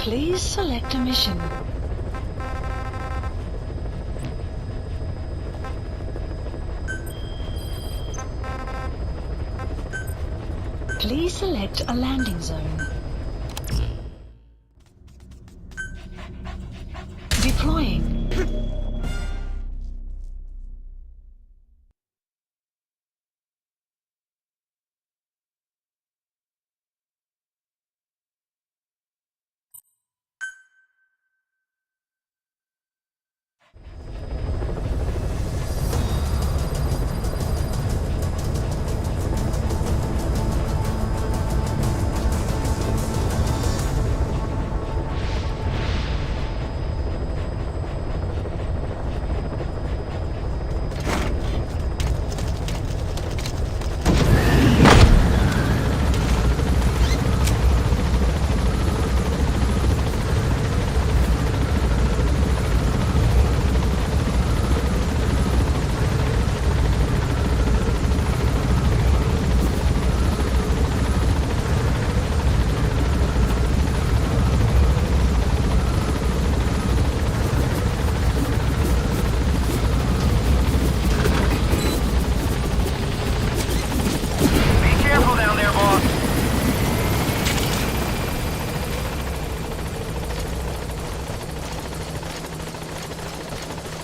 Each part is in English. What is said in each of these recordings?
Please select a mission. Please select a landing zone. Deploying.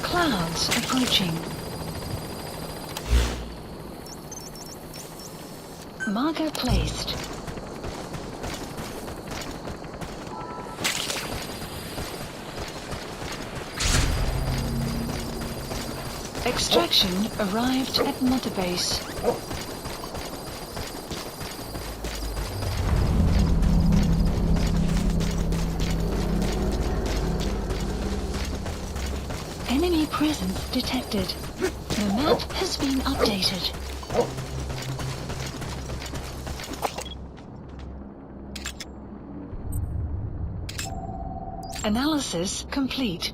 Clouds approaching. Marker placed. Extraction arrived at Mother Base. Enemy presence detected. The map has been updated. Analysis complete.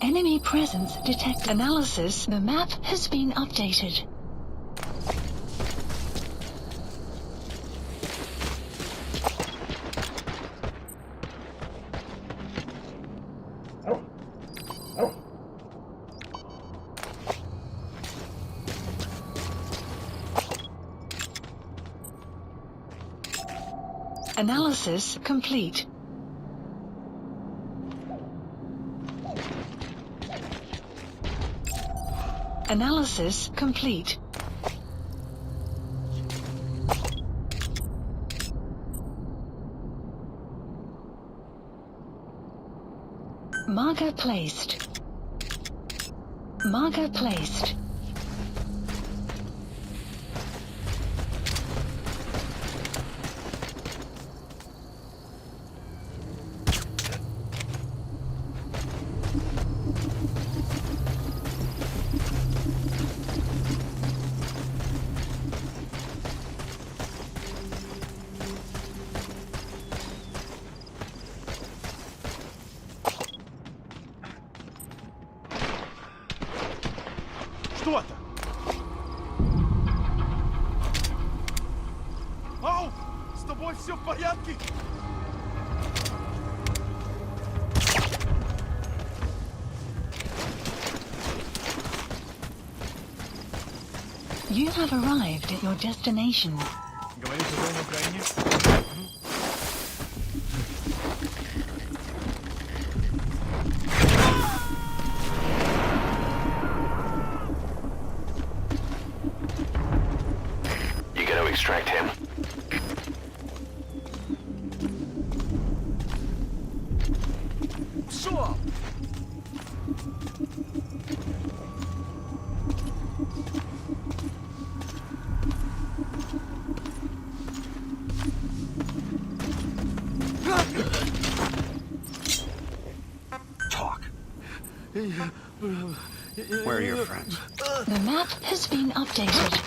Enemy presence detect. Analysis. The map has been updated. Analysis complete. Analysis complete. Marker placed. Marker placed. Что это? Ау! С тобой все в порядке? You have arrived at your destination. Говоришь, это на Украине? You got to extract him. Что? Talk. Where are your friends? The map has been updated.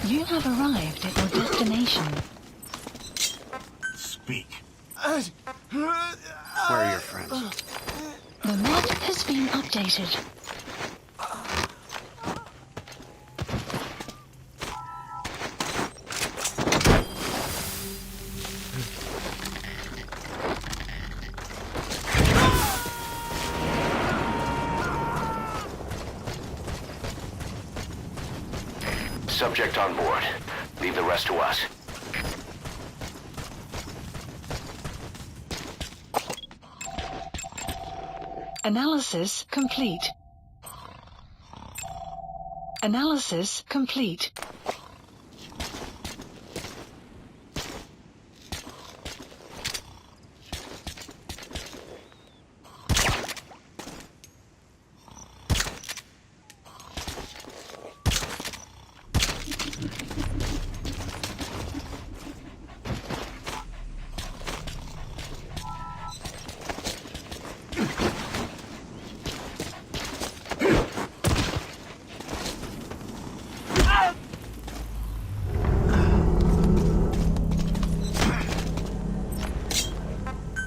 You have arrived at your destination. Speak. Where are your friends? The map has been updated. subject on board. Leave the rest to us. Analysis complete. Analysis complete.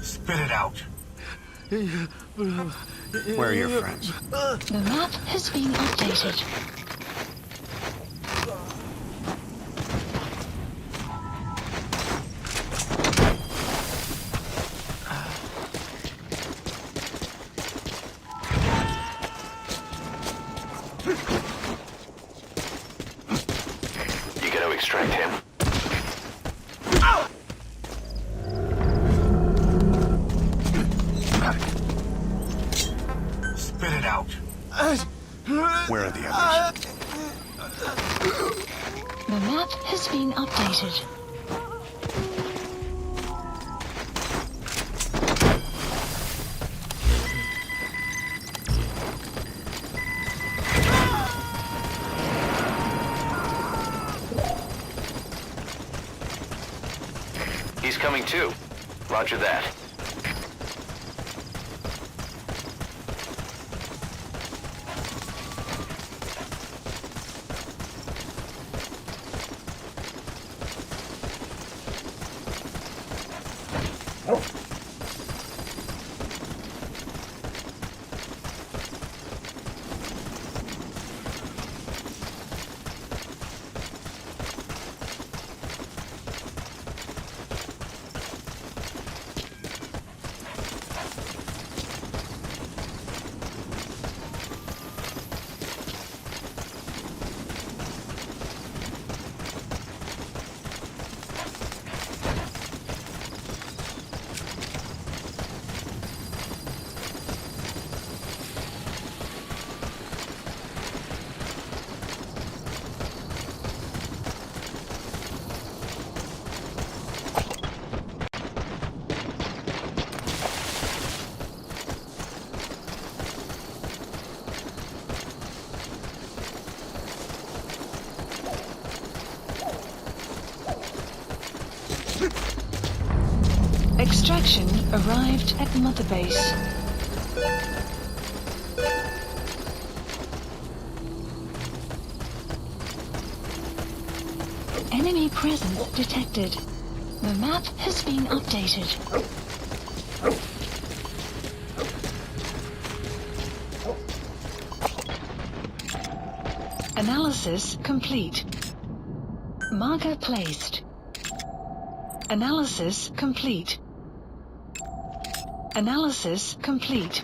Spit it out. Where are your friends? The map has been updated. You gotta extract him. Spit it out. Where are the others? The map has been updated. He's coming too. Roger that. Extraction arrived at Mother Base. Enemy presence detected. The map has been updated. Analysis complete. Marker placed. Analysis complete. Analysis complete.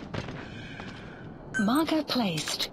Marker placed.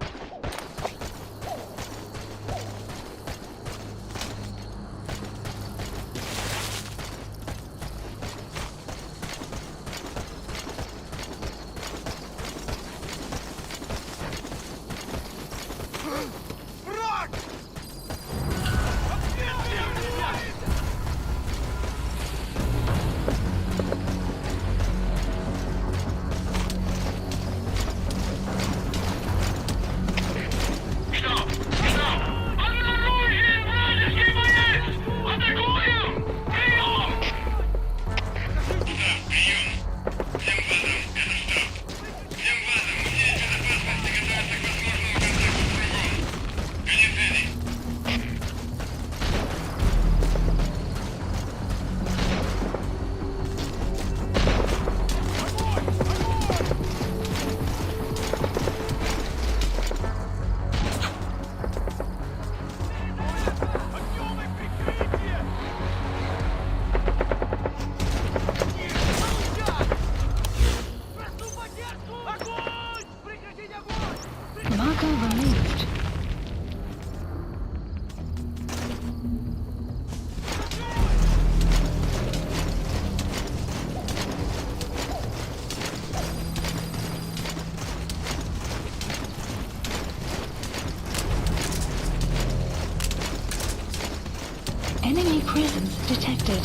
presence detected.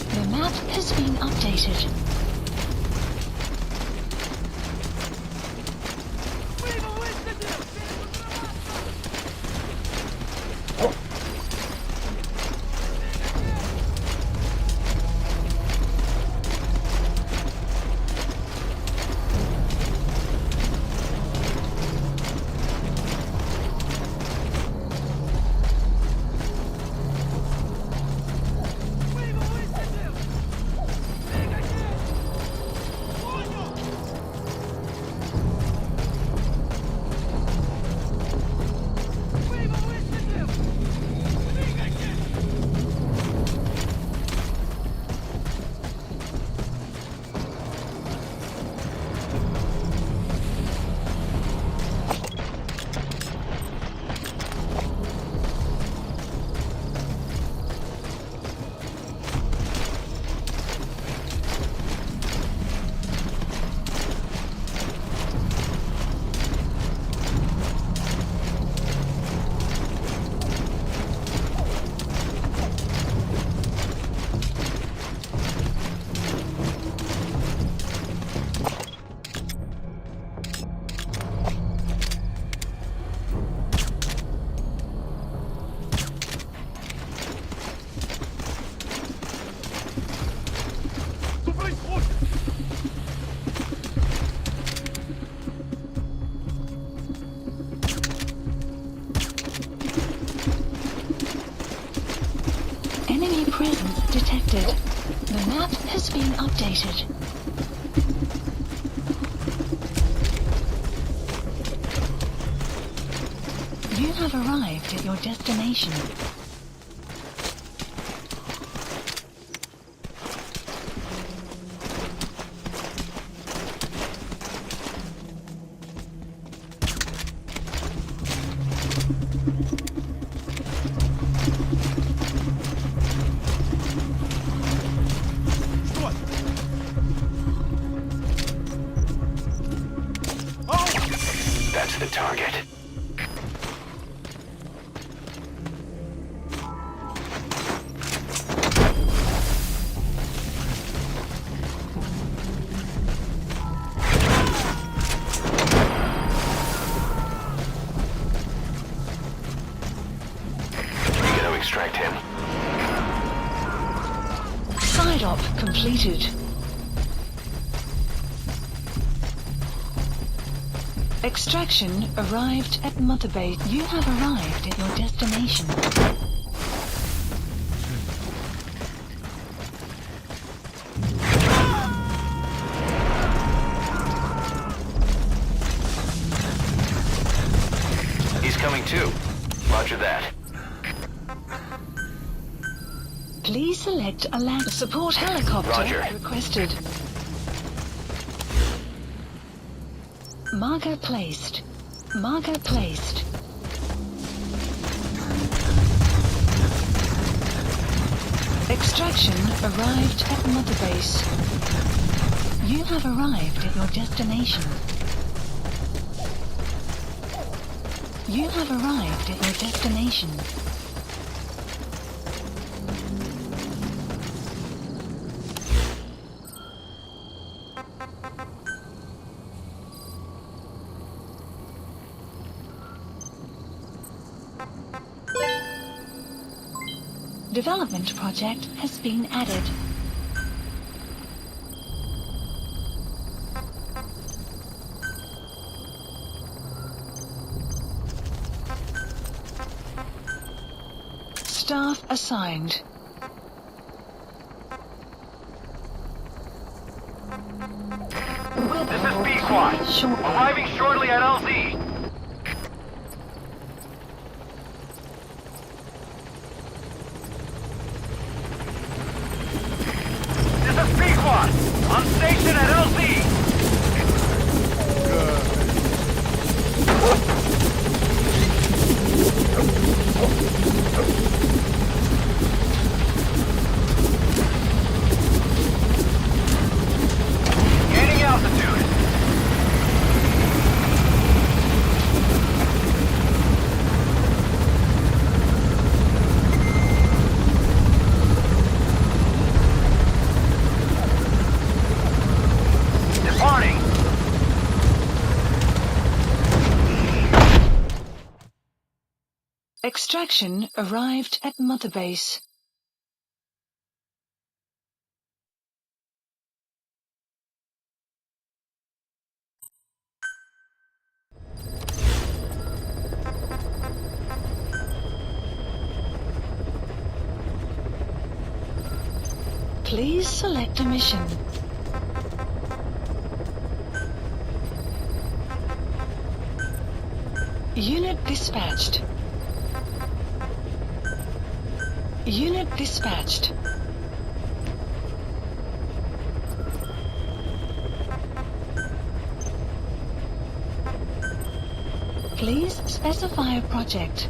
The map has been updated. Enemy presence detected. The map has been updated. You have arrived at your destination. That's the target. We gotta extract him. Side op completed. Extraction arrived at Mother Base. You have arrived at your destination. He's coming too. Roger that. Please select a land support helicopter Roger. requested. Marker placed. Marker placed. Extraction arrived at Mother Base. You have arrived at your destination. You have arrived at your destination. Development project has been added. Staff assigned. This is B-Squad. Shortly. Arriving shortly at LZ. This is B-Squad. On station at LZ. Gaining altitude. Extraction arrived at Mother Base. Please select a mission. Unit dispatched. Unit dispatched. Please specify a project.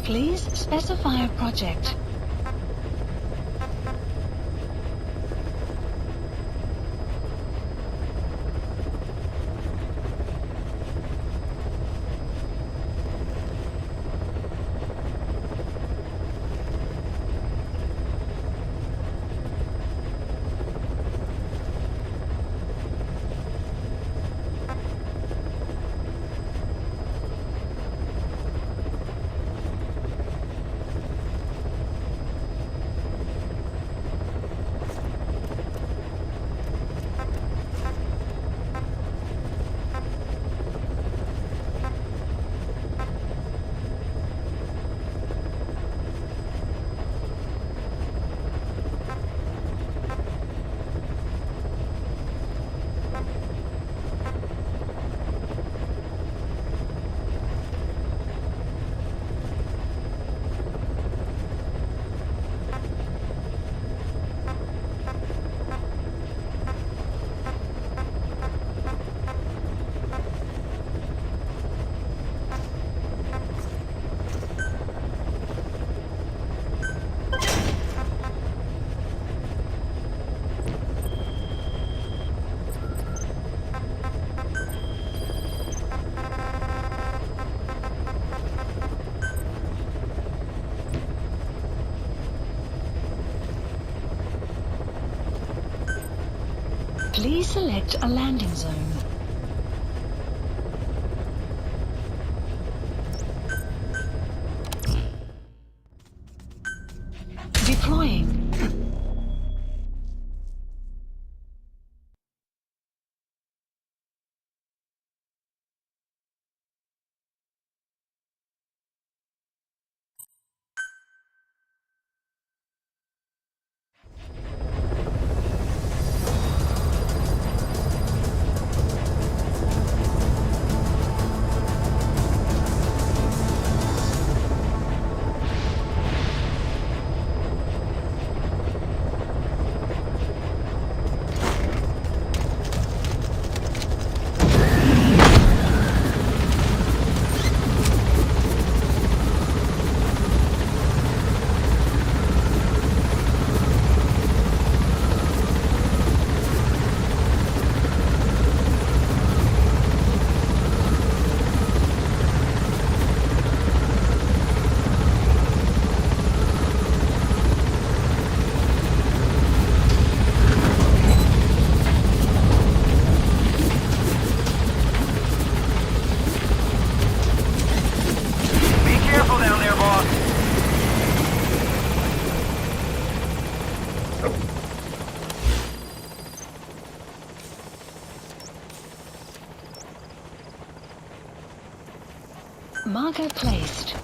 Please specify a project. Please select a landing zone. Deploying. Marker placed.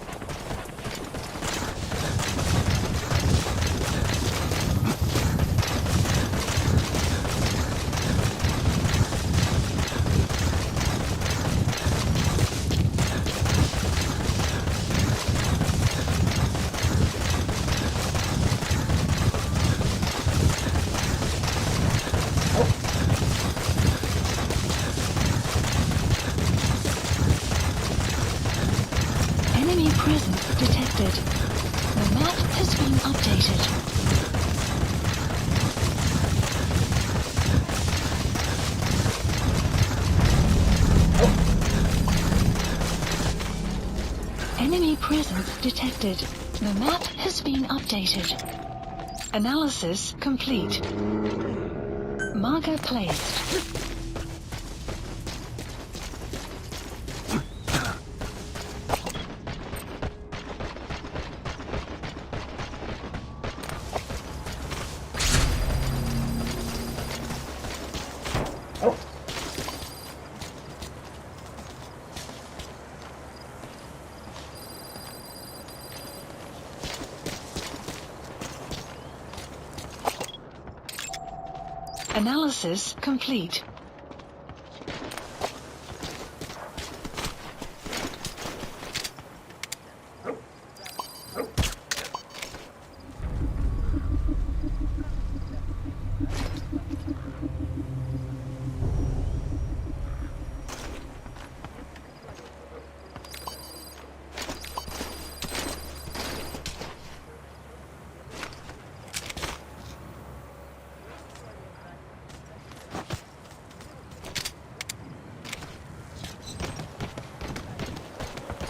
detected. The map has been updated. Analysis complete. Marker placed. Analysis complete.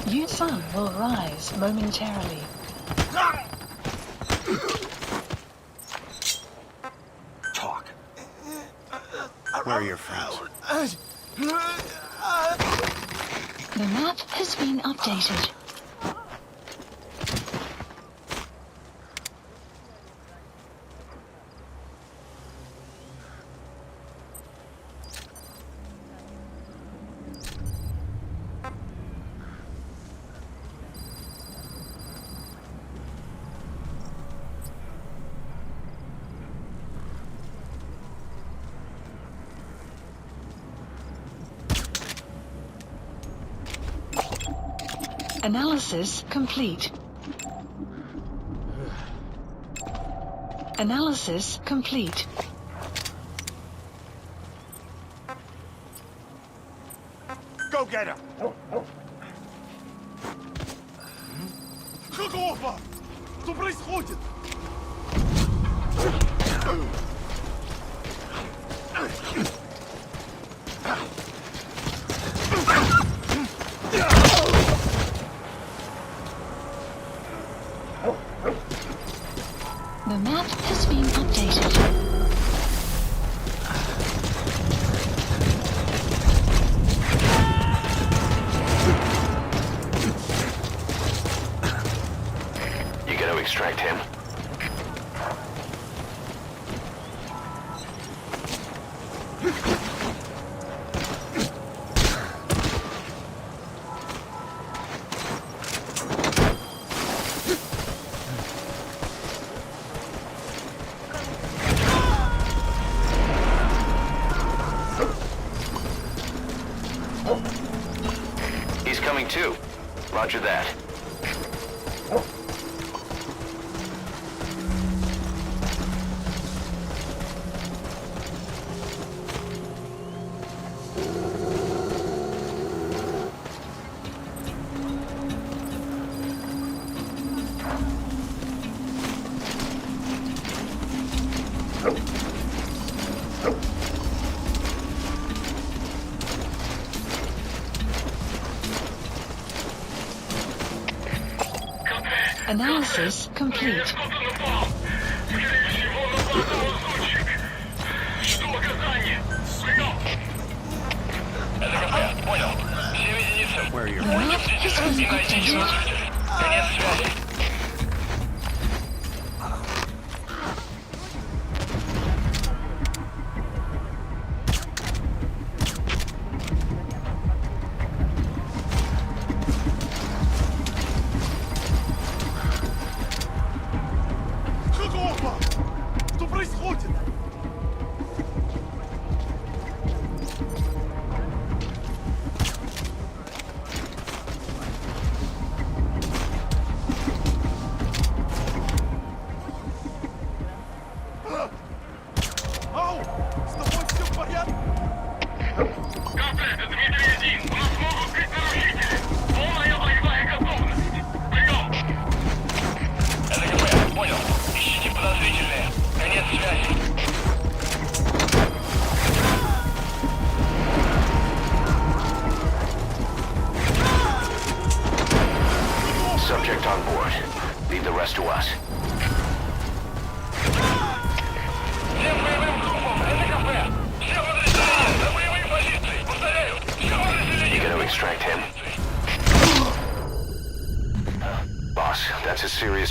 Your sun will rise momentarily. Talk. Where are your friends? The map has been updated. Analysis complete. Analysis complete. Go get her! Какого? Что происходит? The map has been updated. You gonna extract him? He's coming too. Roger that. Analysis complete. Where are your The map has been updated. Какого? Что происходит? Ау! С тобой все в порядке? Это Дмитрий-1. У нас могут быть нарушители. Полная боевая готовность. Прием. Это КП. Понял. Ищите подозрительные. Конец связи. Subject on board.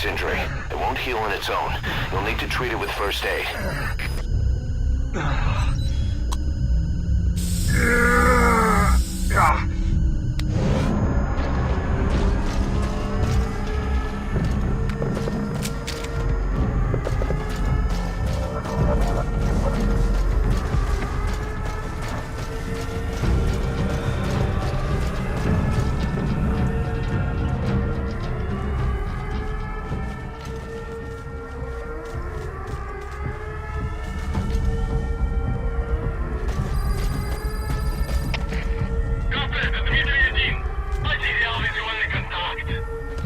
serious injury. It won't heal on its own. You'll need to treat it with first aid. КП, это Дмитрий-1. Потерял визуальный контакт.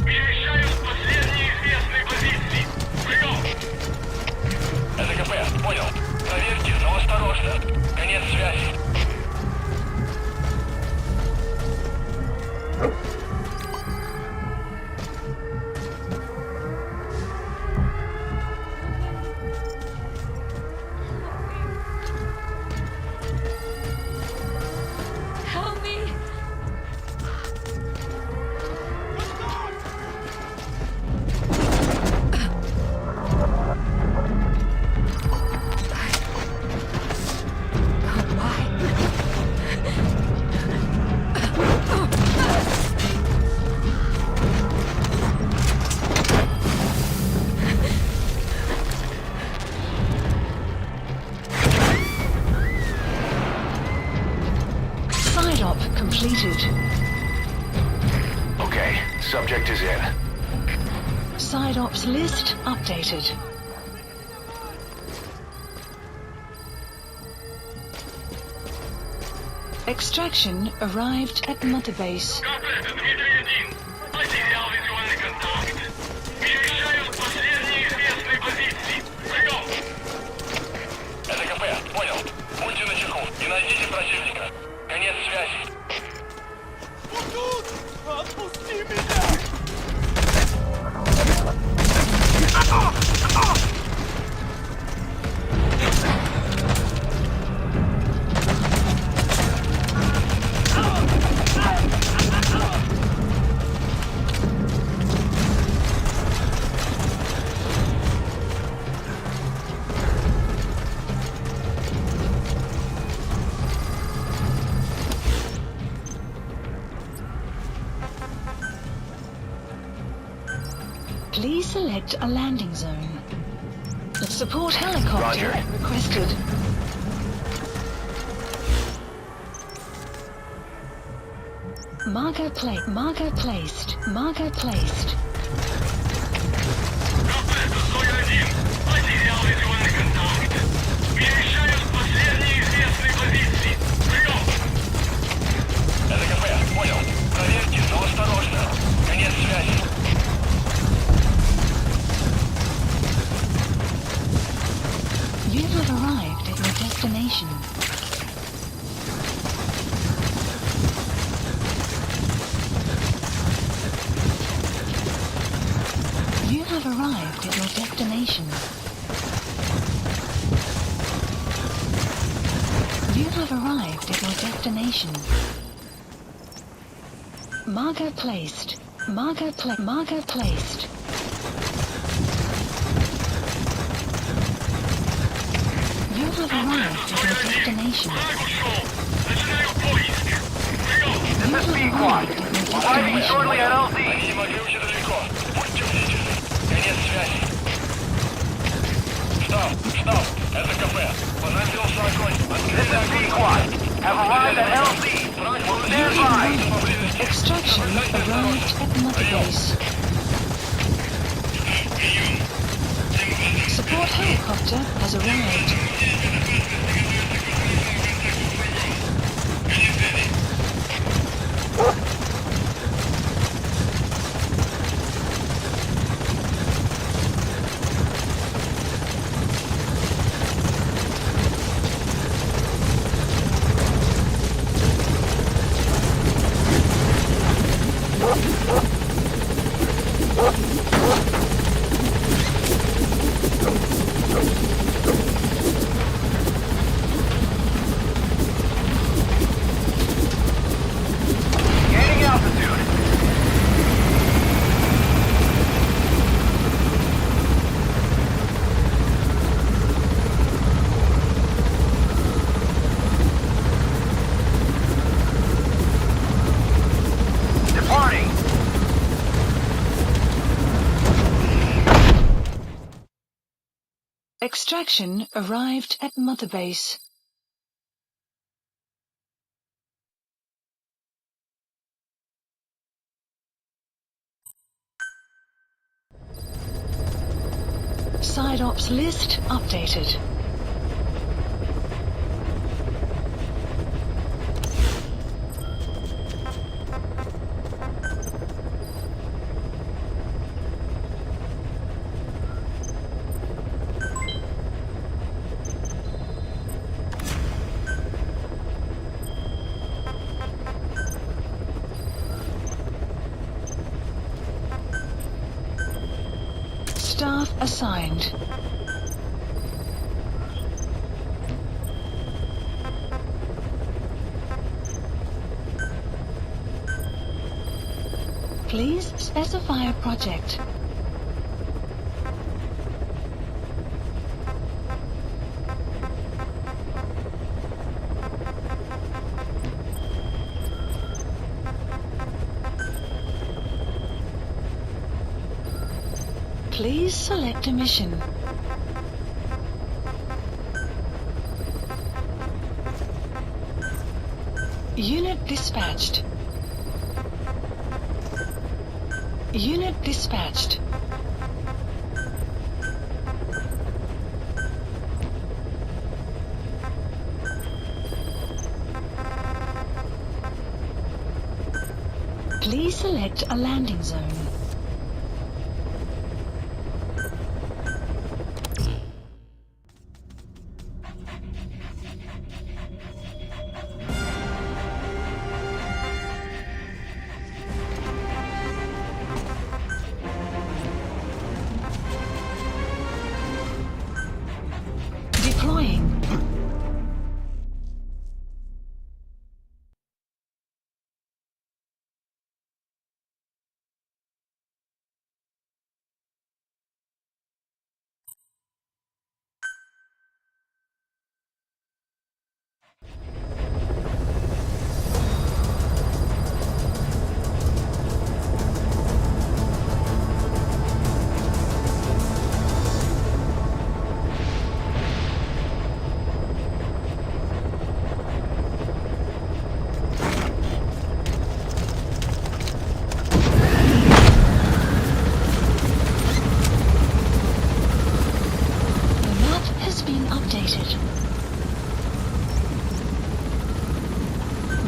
Перемещаюсь к последней известной позиции. Прием! Это КП, понял. Проверьте, но осторожно. Конец связи. Help me! Side op completed. Okay, subject is in. Side ops list updated. Extraction arrived at Mother Base. КП, это Дмитрий-1. Потерял визуальный контакт. Перемещаюсь к последней известной позиции. Прием! Это КП, понял. Будьте начеку и найдите противника. Конец связи. Вот тут! Отпусти меня! Please select a landing zone. The support helicopter Roger. requested. Marker placed. Marker placed. Marker placed. КП, это Зоя-1. Потерял визуальный контакт. Перемещаюсь к последней известной позиции. Прием! Это КП, понял. Проверьте, но осторожно. Конец связи. You have arrived at your destination. You have arrived at your destination. You have arrived at your destination. Marker placed. Marker placed. You have arrived at your destination. Враг ушел. Начинаю поиск. Прием! You have arrived at your Arriving destination. shortly at LZ. Они могли уже далеко. Будьте бдительны. Конец связи. Штаб. Это КП. Понадеялся огонь. This is B-Quad. Have arrived at LZ. Will stand by. Extraction arrived at Mother Base. Support helicopter has arrived. Extraction arrived at Mother Base. Side ops list updated. Staff assigned. Please specify a project. Please select a mission. Unit dispatched. Unit dispatched. Please select a landing zone. Deploying.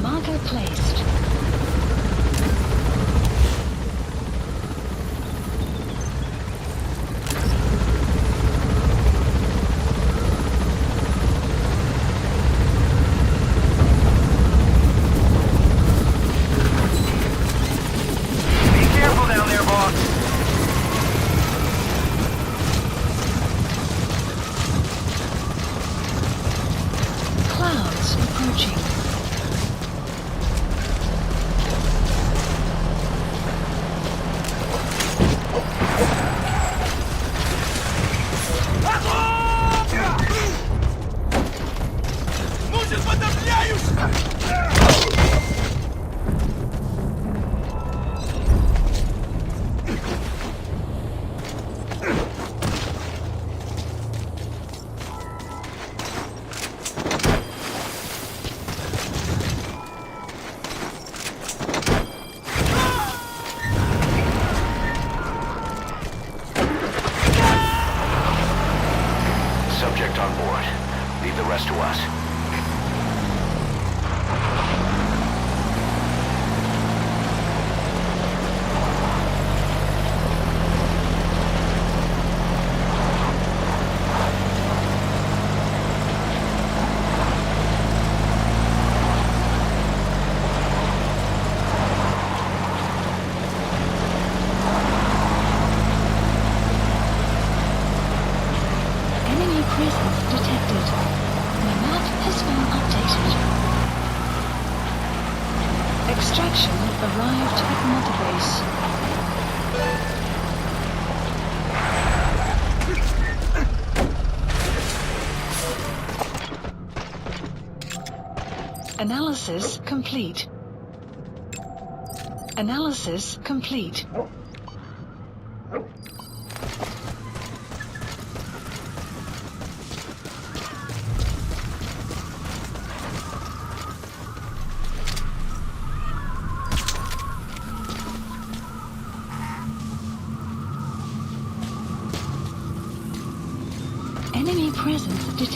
Marker placed. Be careful down there, boss. Clouds approaching. Subject on board. Leave the rest to us. Enemy presence detected. The map has been updated. Extraction arrived at Mother Base. Analysis complete. Analysis complete.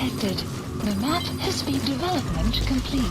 detected. The map has been development complete.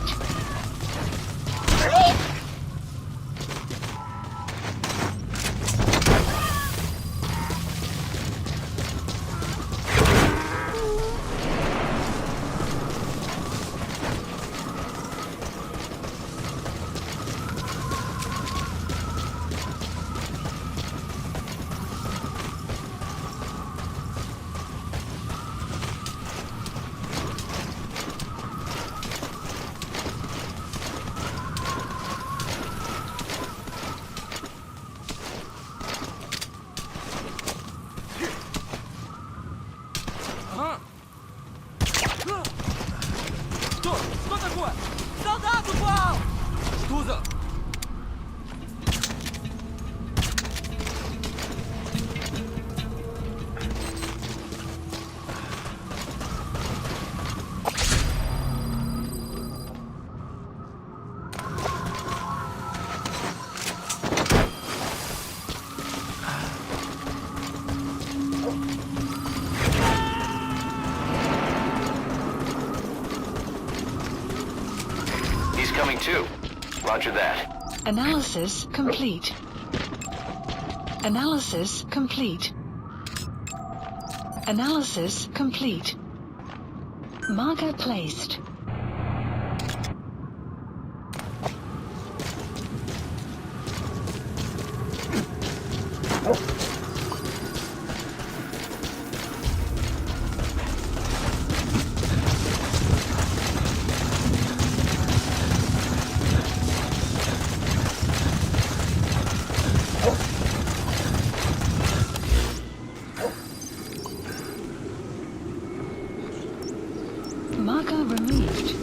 Что такое? Солдат упал! Что за... He's coming too. Roger that. Analysis complete. Analysis complete. Analysis complete. Marker placed. Marker removed.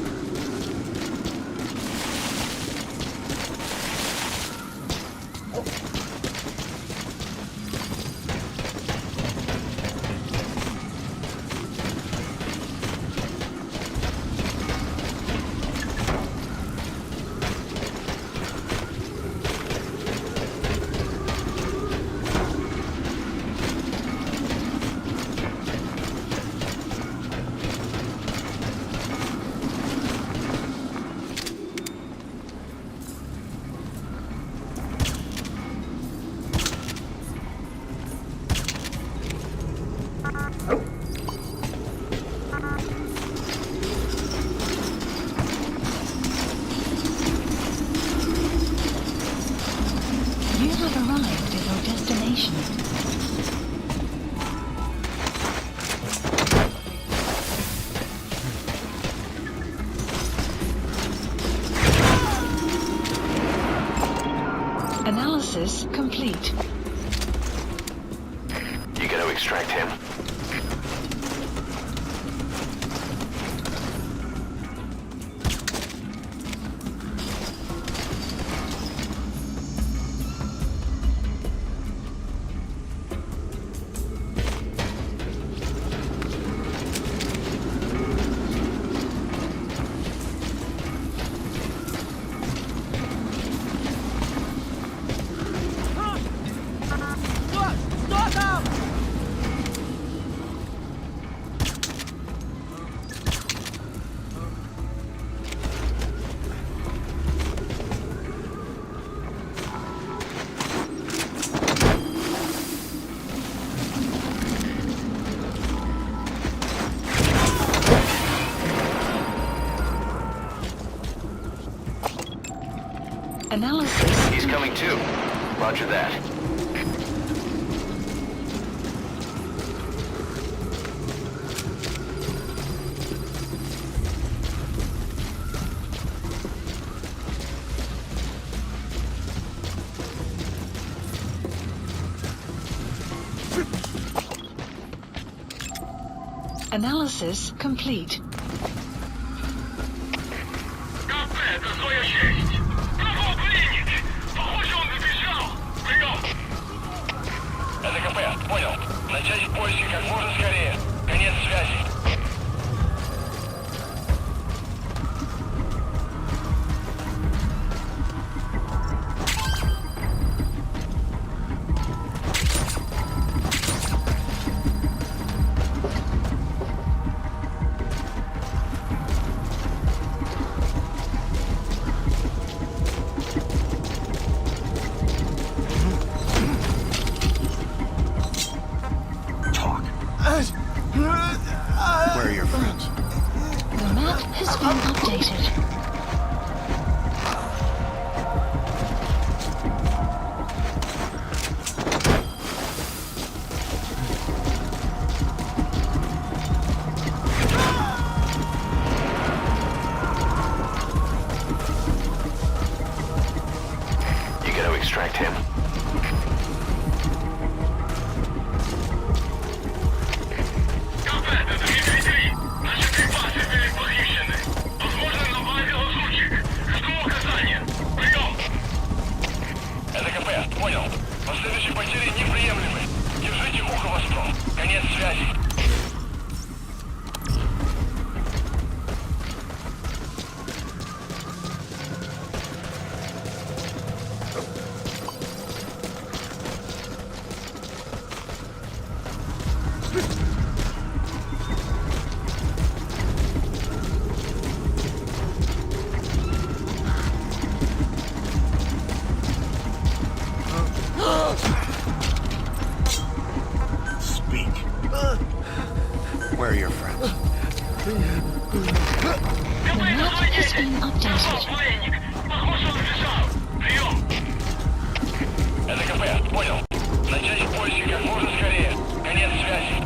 You have arrived at your destination. Analysis complete. You gotta extract him. Что там? Analysis. He's coming too. Roger that. Analysis complete. КП, это Зоя 6. Кого пленник? Похоже, он забежал. Прием. Это КП, понял. Начать поиски как можно скорее. Конец связи. has been updated. You gotta extract him. Капет, это Дмитрий-3. Наши припасы были похищены. Возможно, на базе лазутчик. Жду указания. Прием! Это КП, понял. Последующие потери неприемлемы. Держите ухо востро. Конец связи. Speak. Where are your friends? The map has been updated. Пленник. Похож, он сбежал. Прием! Это КП, понял. Начать поиски как можно скорее. Конец связи.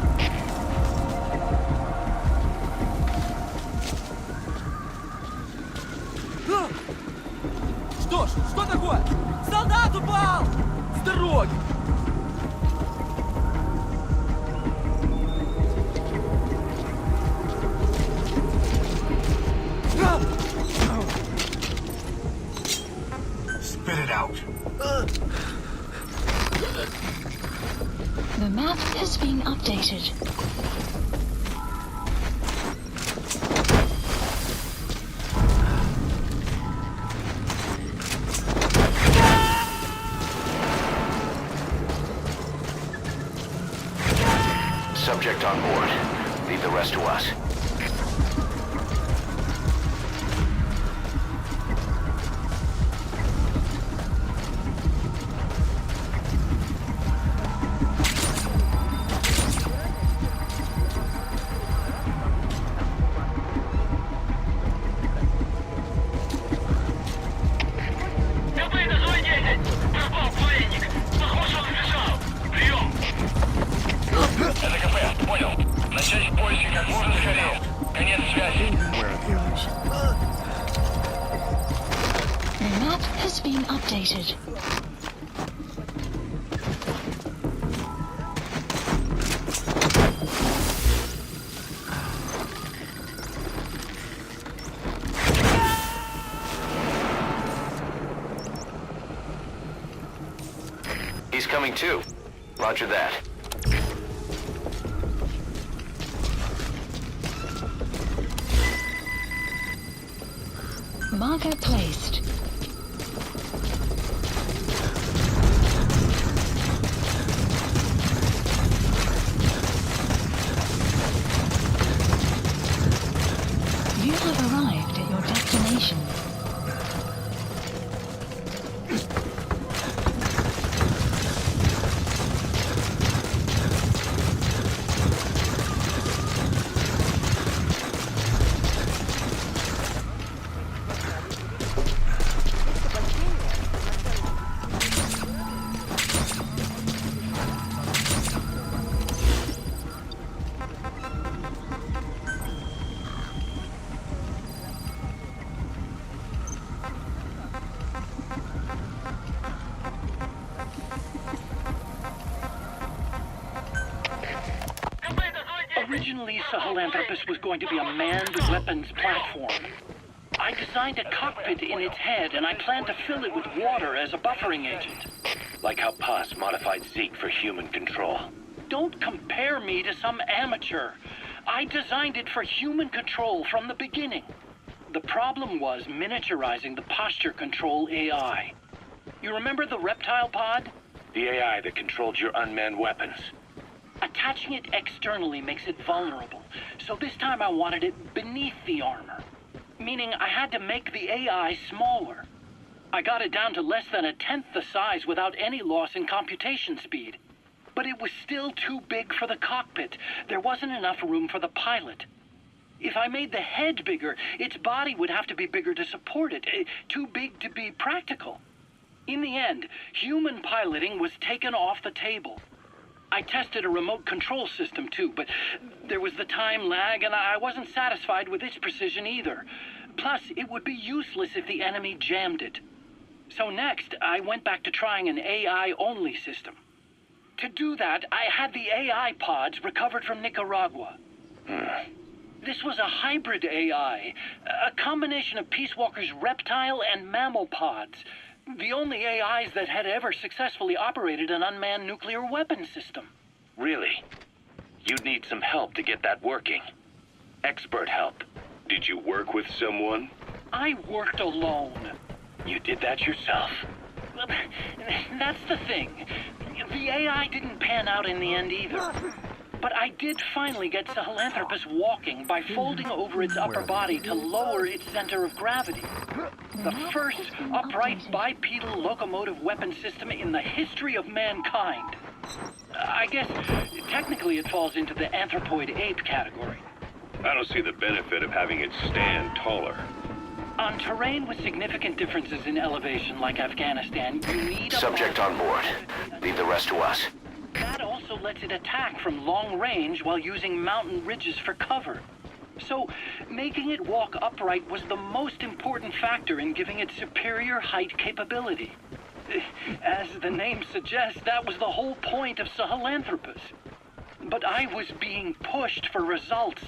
Что ж, что такое? Солдат упал! С дороги! Spit it out. The map has been updated. Subject on board. Leave the rest to us. КП, это Зой 10. Пропал пленник. Похож, он сбежал. Прием! Это КП, понял. Начать поиски как можно скорее. Конец связи. Where are the others? The map has been updated. He's coming too. Roger that. Marker placed. You have arrived at your destination. Originally, Sahelanthropus was going to be a manned weapons platform. I designed a cockpit in its head, and I planned to fill it with water as a buffering agent. Like how Paz modified Zeke for human control. Don't compare me to some amateur. I designed it for human control from the beginning. The problem was miniaturizing the posture control AI. You remember the reptile pod? The AI that controlled your unmanned weapons. Attaching it externally makes it vulnerable, so this time I wanted it beneath the armor. Meaning I had to make the AI smaller. I got it down to less than 1/10 the size without any loss in computation speed. But it was still too big for the cockpit. There wasn't enough room for the pilot. If I made the head bigger, its body would have to be bigger to support it. Too big to be practical. In the end, human piloting was taken off the table. I tested a remote control system too, but there was the time lag and I wasn't satisfied with its precision either. Plus, it would be useless if the enemy jammed it. So next, I went back to trying an AI-only system. To do that, I had the AI pods recovered from Nicaragua. This was a hybrid AI, a combination of Peace Walker's reptile and mammal pods. The only AIs that had ever successfully operated an unmanned nuclear weapon system. Really? You'd need some help to get that working. Expert help. Did you work with someone? I worked alone. You did that yourself? Well, that's the thing. The AI didn't pan out in the end either. But I did finally get Sahelanthropus walking by folding over its upper body to lower its center of gravity. The first upright bipedal locomotive weapon system in the history of mankind. I guess technically it falls into the anthropoid ape category. I don't see the benefit of having it stand taller. On terrain with significant differences in elevation like Afghanistan, you need a... Subject on board. Leave the rest to us. That also lets it attack from long range while using mountain ridges for cover. So, making it walk upright was the most important factor in giving it superior height capability. As the name suggests, that was the whole point of Sahelanthropus. But I was being pushed for results.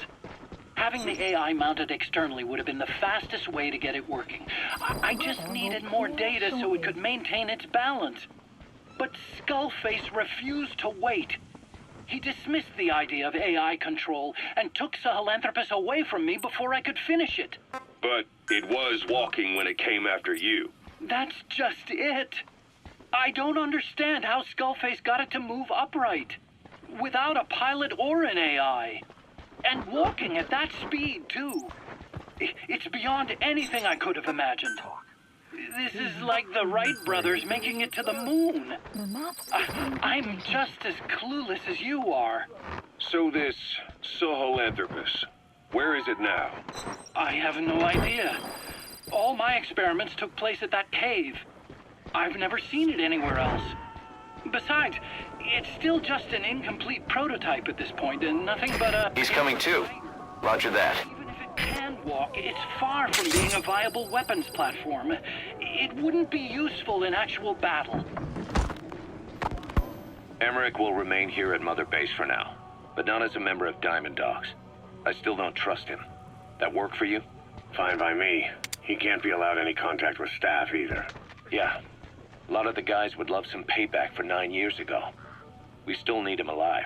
Having the AI mounted externally would have been the fastest way to get it working. I just needed more data so it could maintain its balance. But Skullface refused to wait. He dismissed the idea of AI control and took Sahelanthropus away from me before I could finish it. But it was walking when it came after you. That's just it. I don't understand how Skullface got it to move upright, without a pilot or an AI. And walking at that speed, too. It's beyond anything I could have imagined. This is like the Wright brothers making it to the moon. I'm just as clueless as you are. So this Sahelanthropus, where is it now? I have no idea. All my experiments took place at that cave. I've never seen it anywhere else. Besides, it's still just an incomplete prototype at this point, and nothing but a... He's coming too. Roger that. Even if it can walk, it's far from being a viable weapons platform. It wouldn't be useful in actual battle. Emmerich will remain here at Mother Base for now, but not as a member of Diamond Dogs. I still don't trust him. That work for you? Fine by me. He can't be allowed any contact with staff either. Yeah. A lot of the guys would love some payback for 9 years ago. We still need him alive.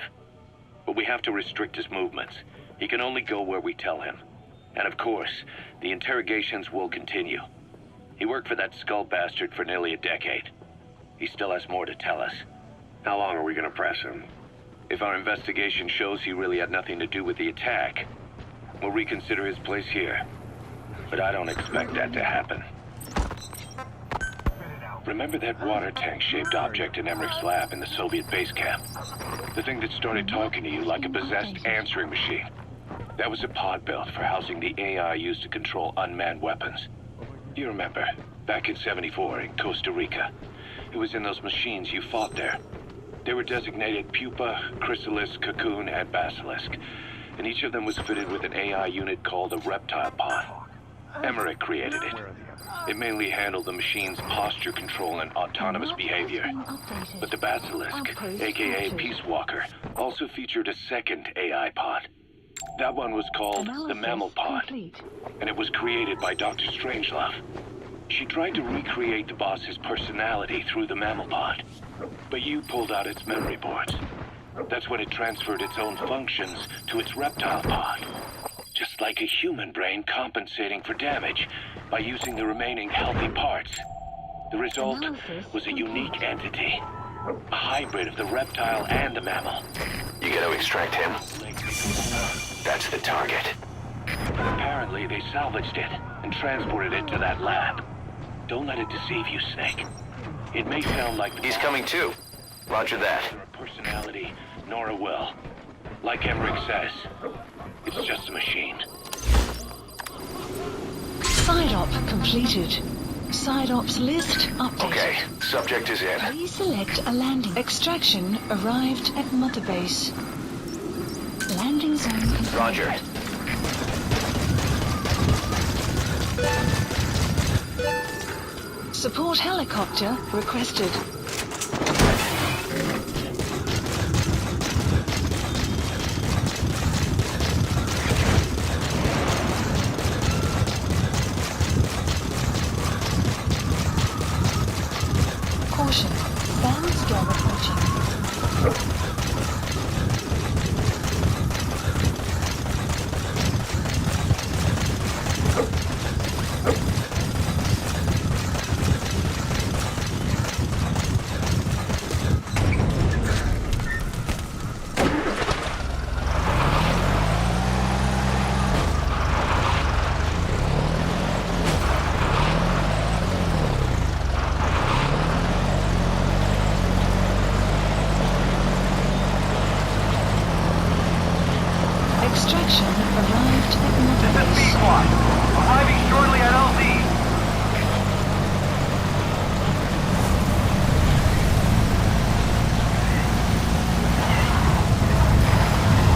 But we have to restrict his movements. He can only go where we tell him. And of course, the interrogations will continue. He worked for that skull bastard for nearly a decade. He still has more to tell us. How long are we gonna press him? If our investigation shows he really had nothing to do with the attack, we'll reconsider his place here. But I don't expect that to happen. Remember that water tank-shaped object in Emmerich's lab in the Soviet base camp? The thing that started talking to you like a possessed answering machine. That was a pod built for housing the AI used to control unmanned weapons. You remember, back in '74 in Costa Rica. It was in those machines you fought there. They were designated Pupa, Chrysalis, Cocoon, and Basilisk. And each of them was fitted with an AI unit called a reptile pod. Emmerich created it. It mainly handled the machine's posture control and autonomous behavior. But the Basilisk, aka Peace Walker, also featured a second AI pod. That one was called the Mammal Pod, and it was created by Dr. Strangelove. She tried to recreate the boss's personality through the Mammal Pod, but you pulled out its memory boards. That's when it transferred its own functions to its reptile pod. Just like a human brain compensating for damage by using the remaining healthy parts. The result was a unique entity, a hybrid of the reptile and the mammal. You gotta extract him. That's the target. Apparently, they salvaged it and transported it to that lab. Don't let it deceive you, Snake. It may sound like... He's coming too. Roger that. Neither a personality, nor a will. Like Emmerich says, it's just a machine. Side op completed. Side ops list updated. Okay, subject is in. Please select a landing. Extraction arrived at Mother Base. Landing zone confirmed. Roger. Support helicopter requested. Caution. Band storm approaching. Extraction arrived at Mother This is Base. Pequod. Arriving shortly at LZ.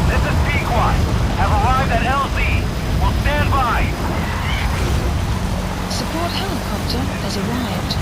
This is Pequod. Have arrived at LZ. Will stand by. Support helicopter has arrived.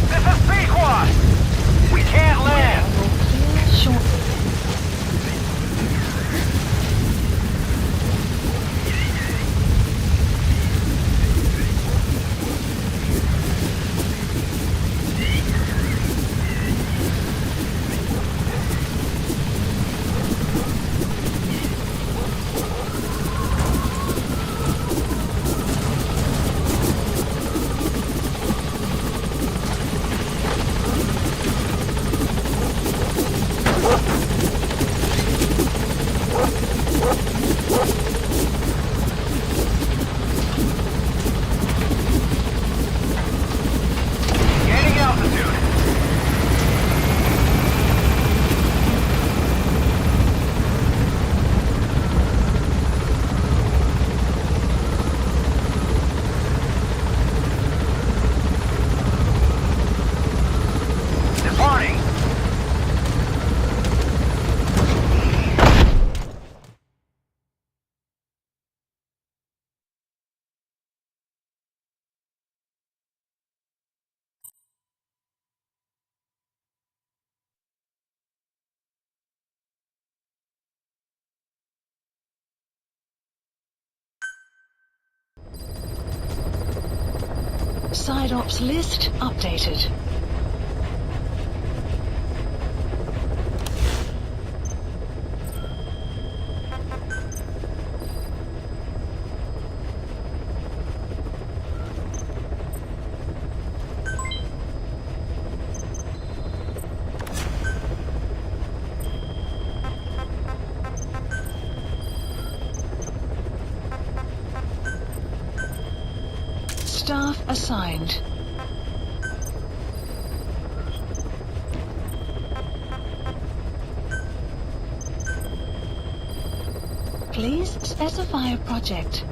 This is Pequod. We can't land. Will clear shortly. Gaining altitude. Departing. Side ops list updated. Staff assigned. Please specify a project.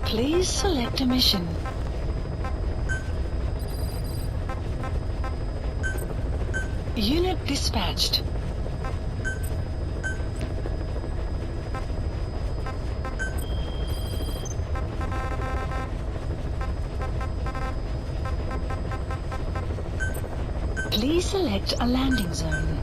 Please select a mission. Unit dispatched. Please select a landing zone.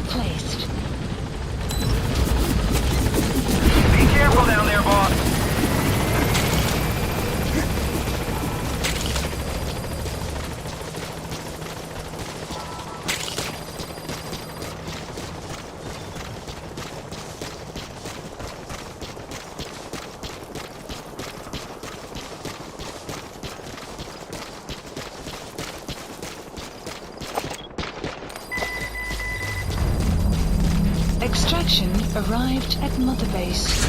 Placed. Be careful down there, boss. Extraction arrived at Mother Base.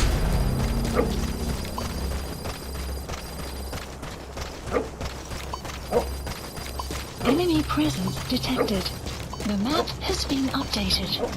Enemy presence detected. The map has been updated.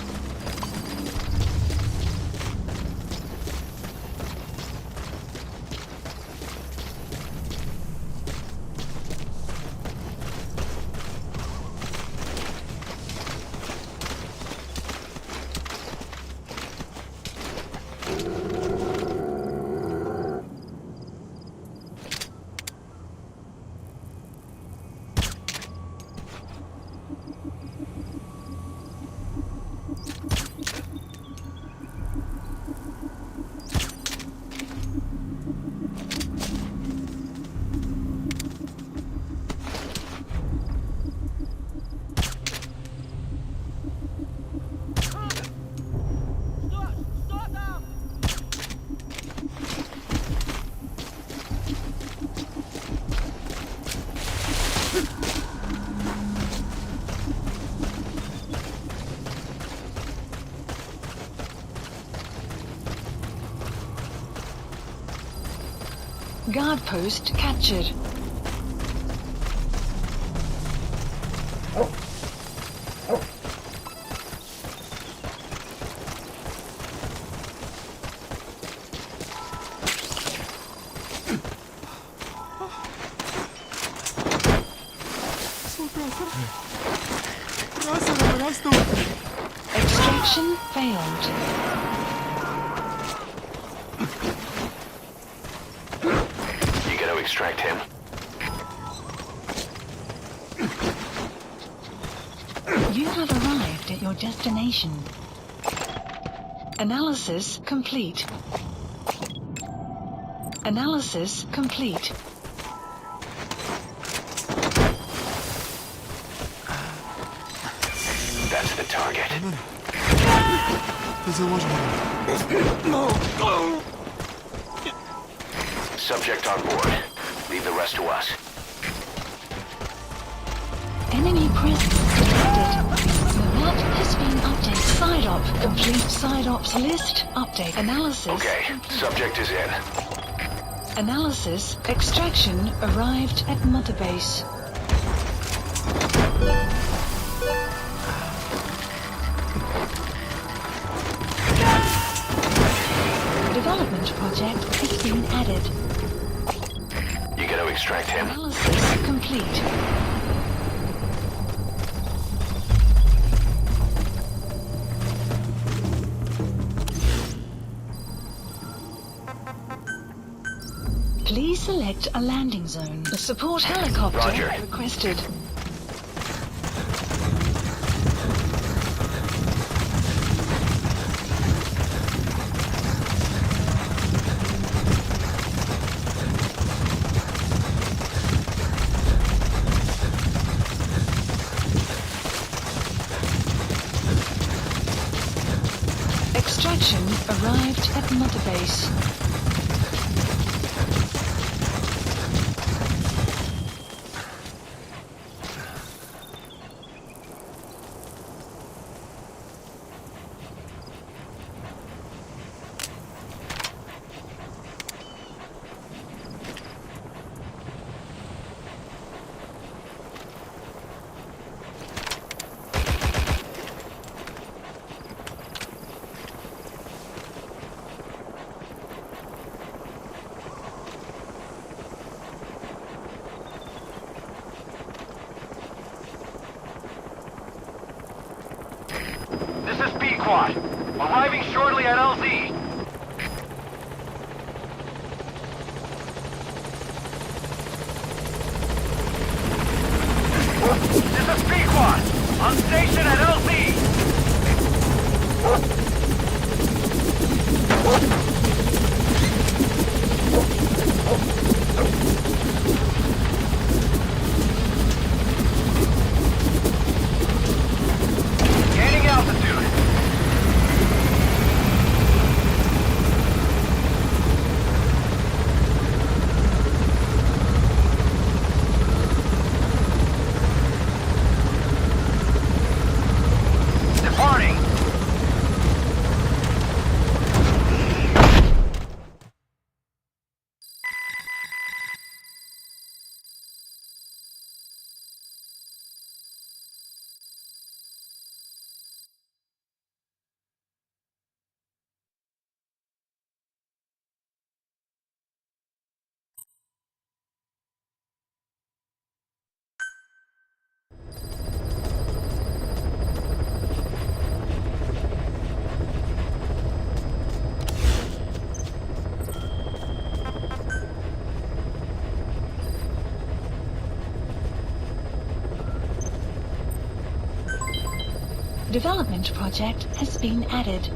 Guard post captured. Extraction failed. Extract him. You have arrived at your destination. Analysis complete. Analysis complete. That's the target. Subject on board. Leave the rest to us. Enemy presence detected. The map has been updated. Side op complete. Complete side ops list. Update. Analysis. Okay, subject is in. Analysis. Extraction arrived at Mother Base. Development project has been added. You gotta extract him. Analysis complete. Please select a landing zone. The support helicopter Roger. requested. Extraction arrived at Mother Base. This is B-Quad. Arriving shortly at LZ. This is B-Quad. On station at LZ. Gaining altitude. Departing. Development project has been added.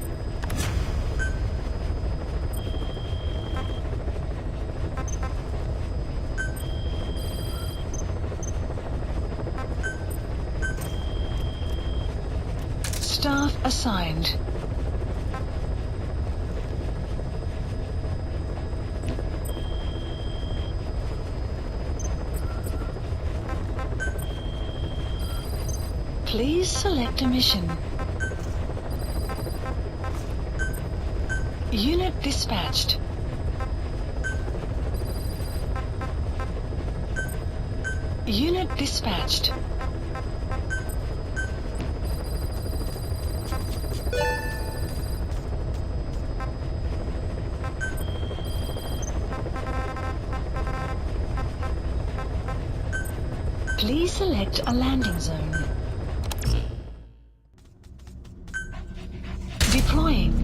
Staff assigned. Please select a mission. Unit dispatched. Unit dispatched. Please select a landing zone. Deploying.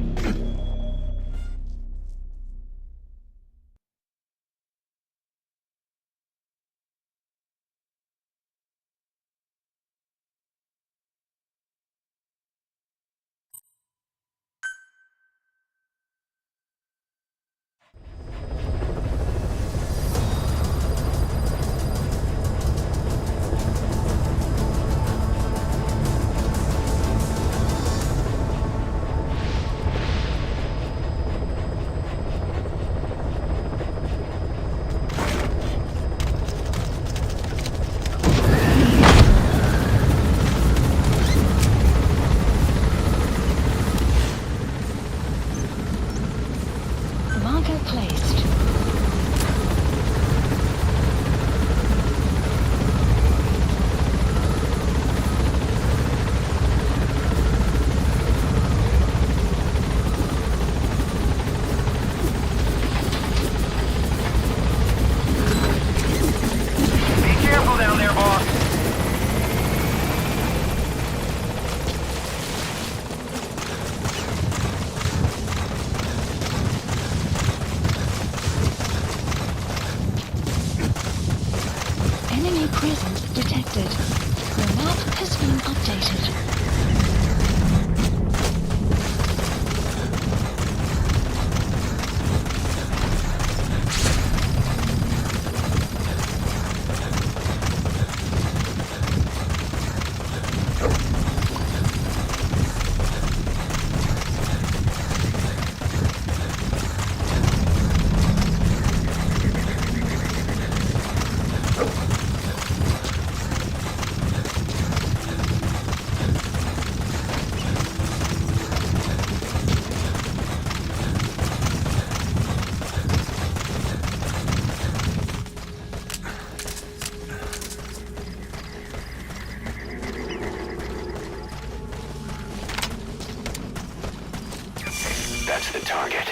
That's the target.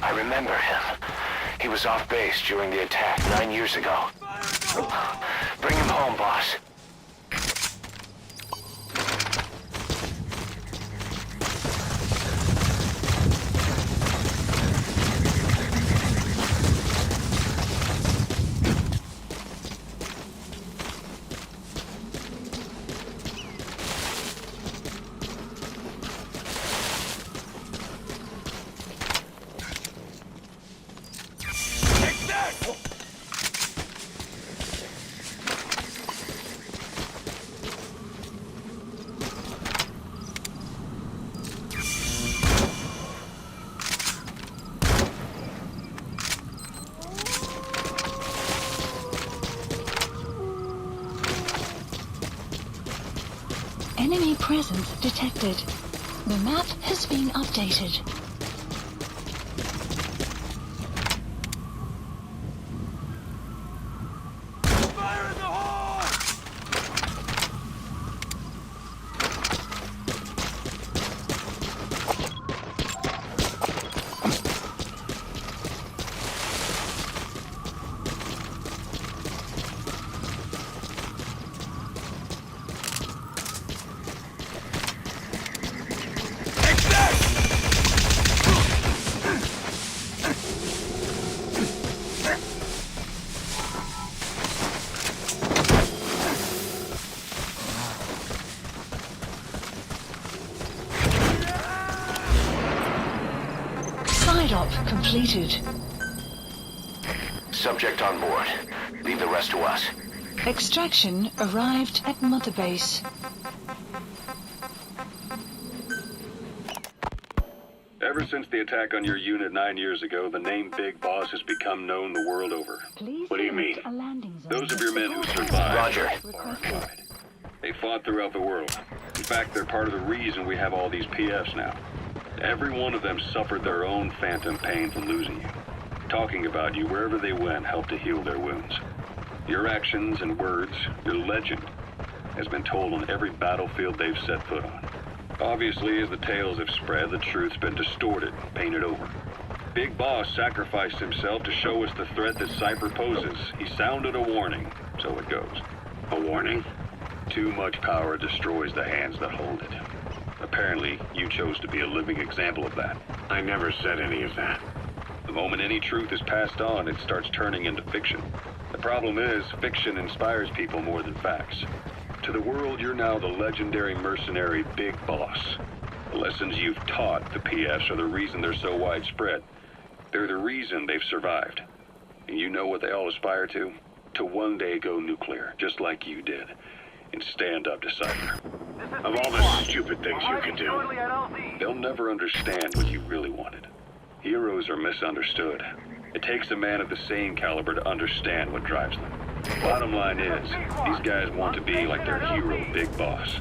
I remember him. He was off base during the attack 9 years ago. Bring him home, boss. Enemy presence detected. The map has been updated. Fire in the hole! Side op completed. Subject on board. Leave the rest to us. Extraction arrived at Mother Base. Ever since the attack on your unit 9 years ago, the name Big Boss has become known the world over. Please What do you mean? select a landing zone. Those of your men who survived Roger. are tried. They fought throughout the world. In fact, they're part of the reason we have all these PFs now. Every one of them suffered their own phantom pain from losing you. Talking about you wherever they went helped to heal their wounds. Your actions and words, your legend, has been told on every battlefield they've set foot on. Obviously, as the tales have spread, the truth's been distorted, painted over. Big Boss sacrificed himself to show us the threat that Cypher poses. He sounded a warning, so it goes. A warning? Too much power destroys the hands that hold it. Apparently, you chose to be a living example of that. I never said any of that. The moment any truth is passed on, it starts turning into fiction. The problem is, fiction inspires people more than facts. To the world, you're now the legendary mercenary Big Boss. The lessons you've taught the PFs are the reason they're so widespread. They're the reason they've survived. And you know what they all aspire to? To one day go nuclear, just like you did. And stand up to Cypher. Of all the stupid things you can do, they'll never understand what you really wanted. Heroes are misunderstood. It takes a man of the same caliber to understand what drives them. Bottom line is, these guys want to be like their hero, Big Boss.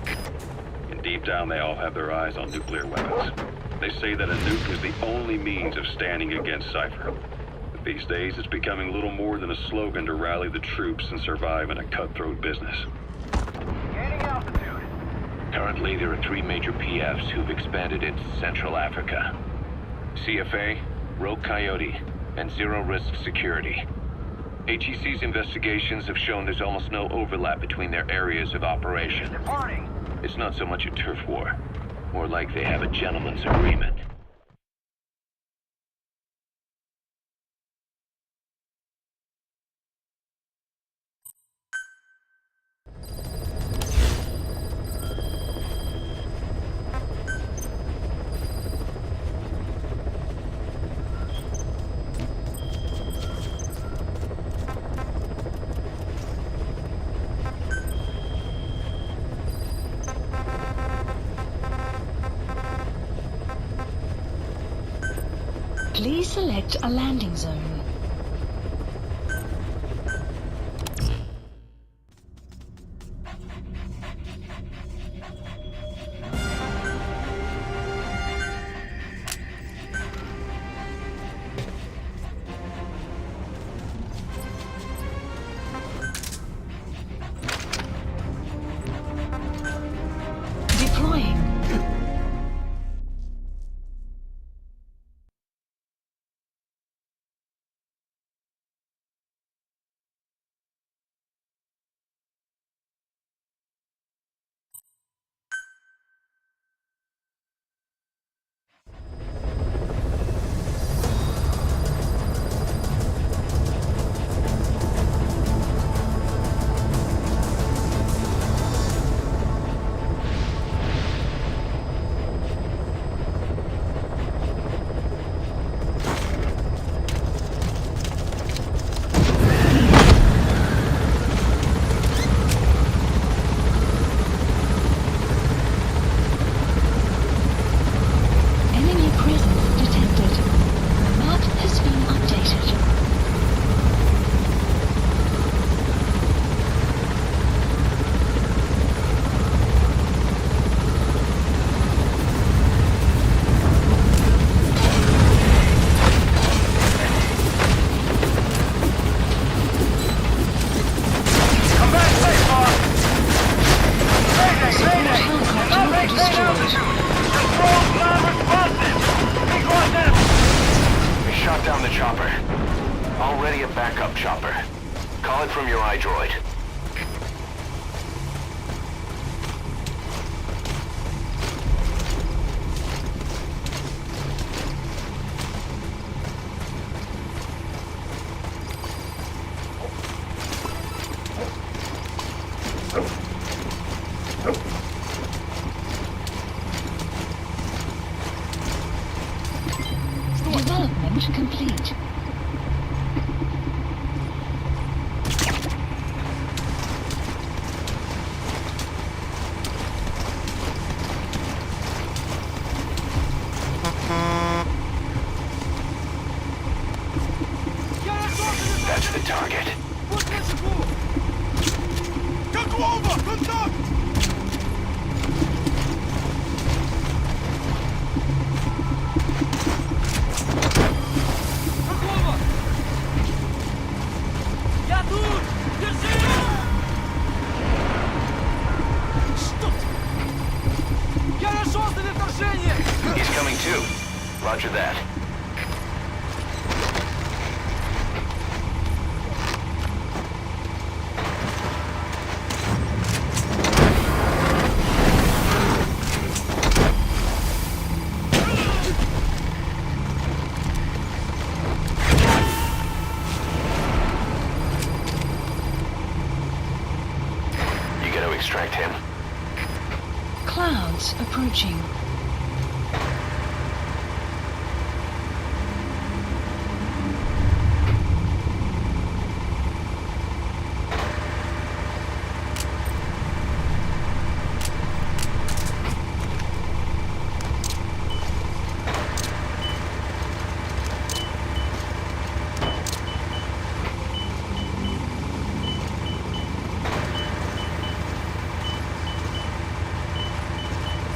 And deep down, they all have their eyes on nuclear weapons. They say that a nuke is the only means of standing against Cypher. But these days, it's becoming little more than a slogan to rally the troops and survive in a cutthroat business. Gaining altitude. Currently, there are 3 major PFs who've expanded into Central Africa. CFA, Rogue Coyote, and Zero Risk Security. HEC's investigations have shown there's almost no overlap between their areas of operation. Departing. It's not so much a turf war, more like they have a gentleman's agreement. Please select a landing zone. We shot down the chopper. Already a backup chopper. Call it from your iDroid. Development complete. That's the target. Готово! Контакт! Какого? Я тут! Держи! Что? Я нашел для вторжения! He's coming too. Roger that. You gotta extract him. Clouds approaching.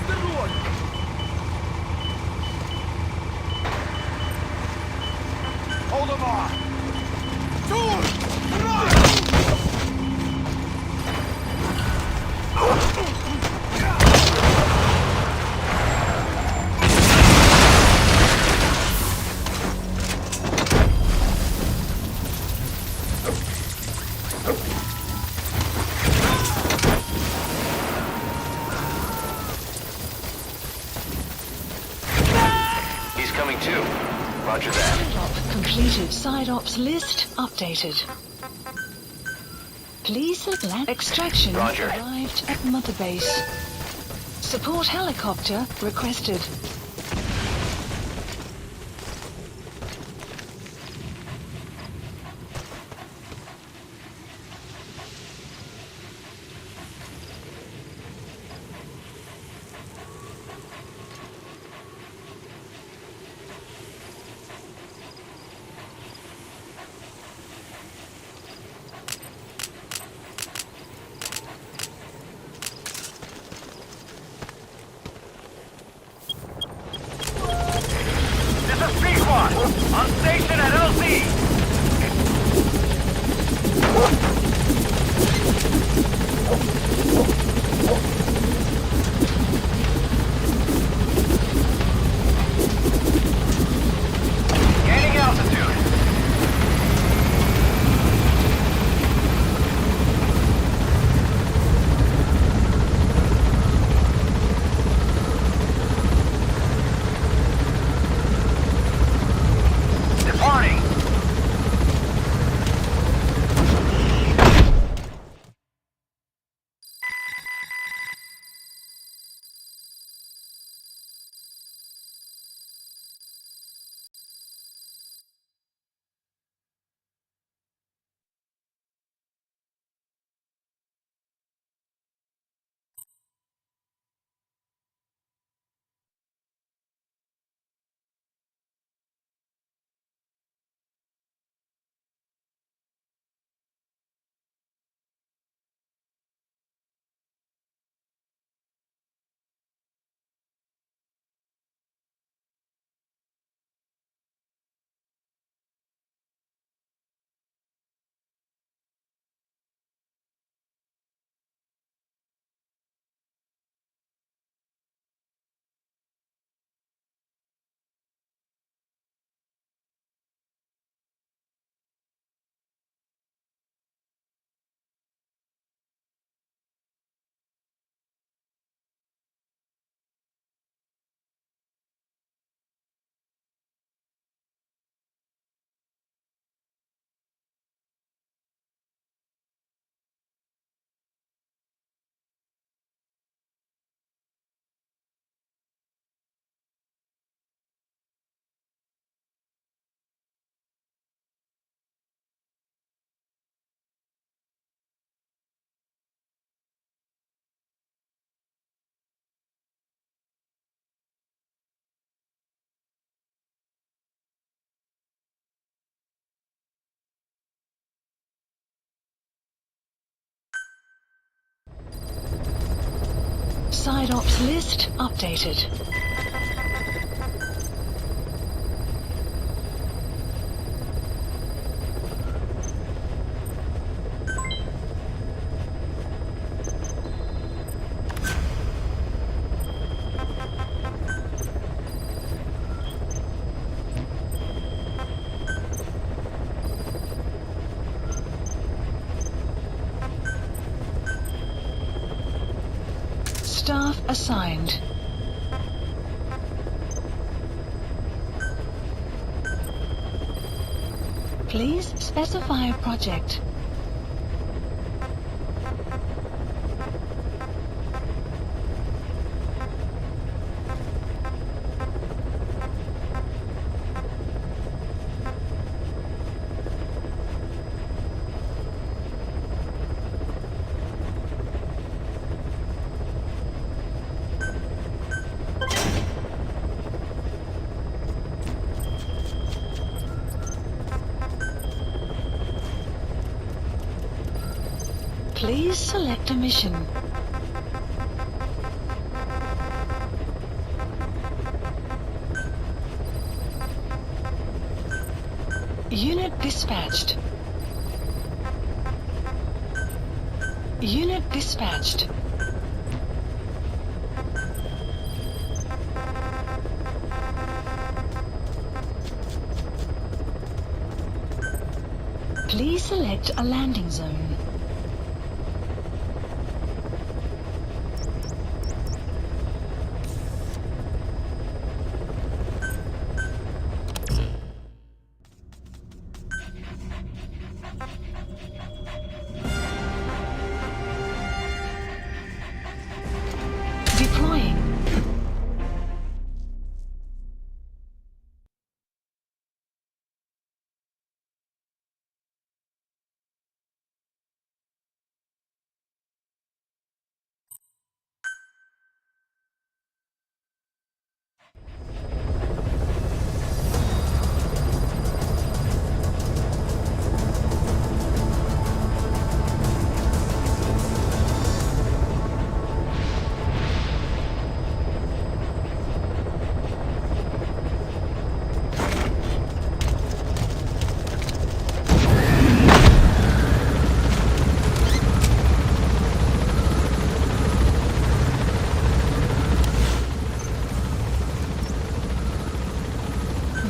Вперед! Hold him on! Dude! Run! He's coming too. Roger that. Side-op completed. Side-ops list updated. Please select extraction Roger. arrived at Mother Base. Support helicopter requested. Side ops list updated. Staff assigned. Please specify a project. Please select a mission. Unit dispatched. Unit dispatched. Please select a landing zone. Deploying.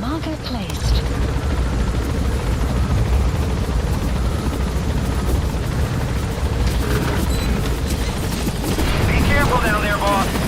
Marker placed. Be careful down there, boss.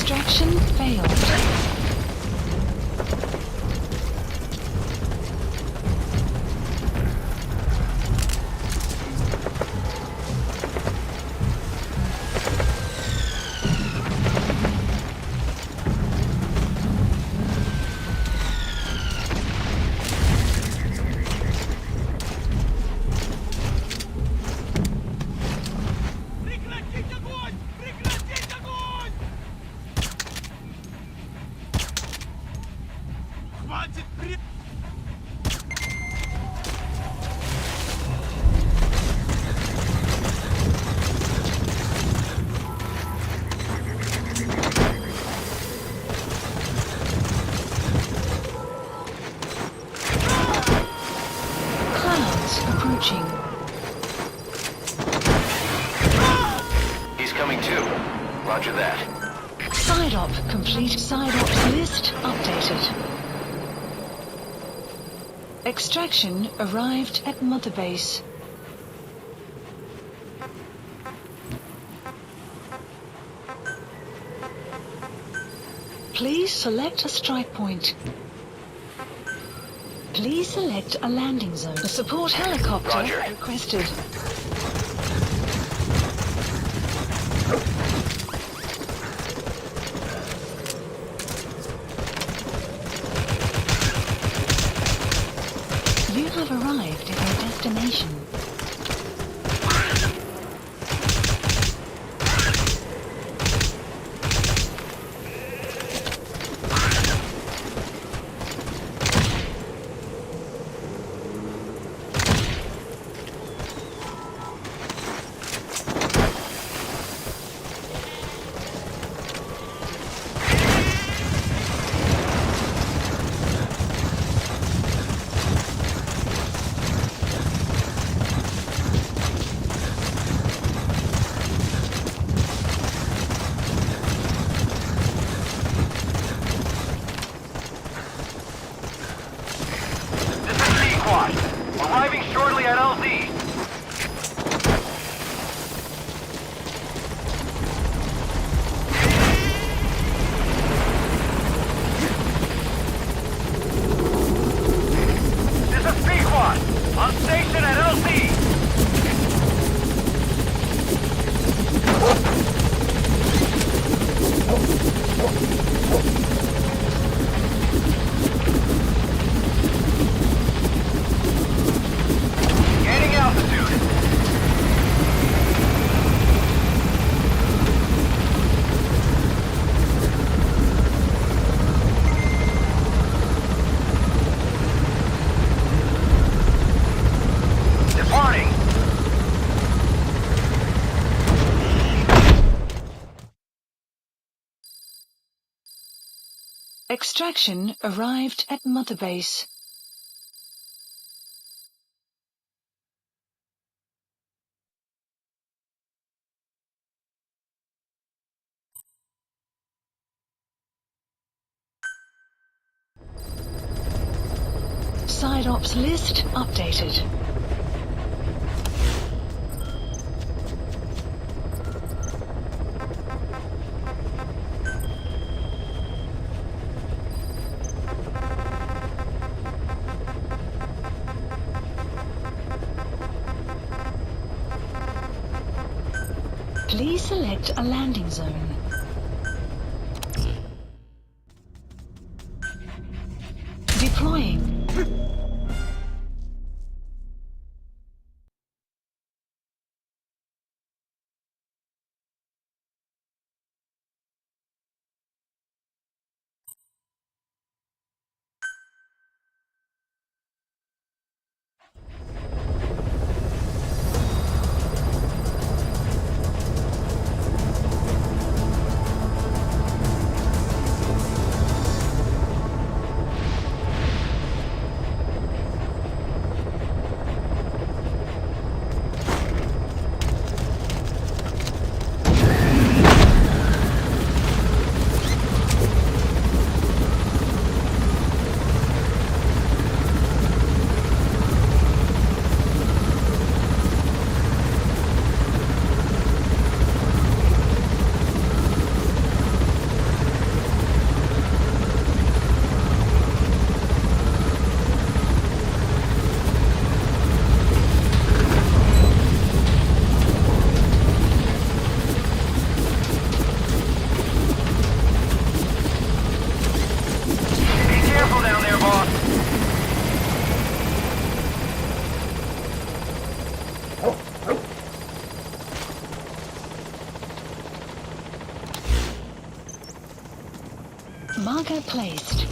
Extraction failed. Прекратить огонь! Прекратить огонь! Хватит при... Clouds approaching. He's coming too. Roger that. Side op complete. Side ops list updated. Extraction arrived at Mother Base. Please select a strike point. Please select a landing zone. A support helicopter Roger. requested. You have arrived at your destination. This is Sequad. Arriving shortly at LZ. This is Sequad. On station at LZ. Gaining altitude. Departing. Extraction arrived at Mother Base. Side ops list updated. Please select a landing zone. Deploying. Marker placed.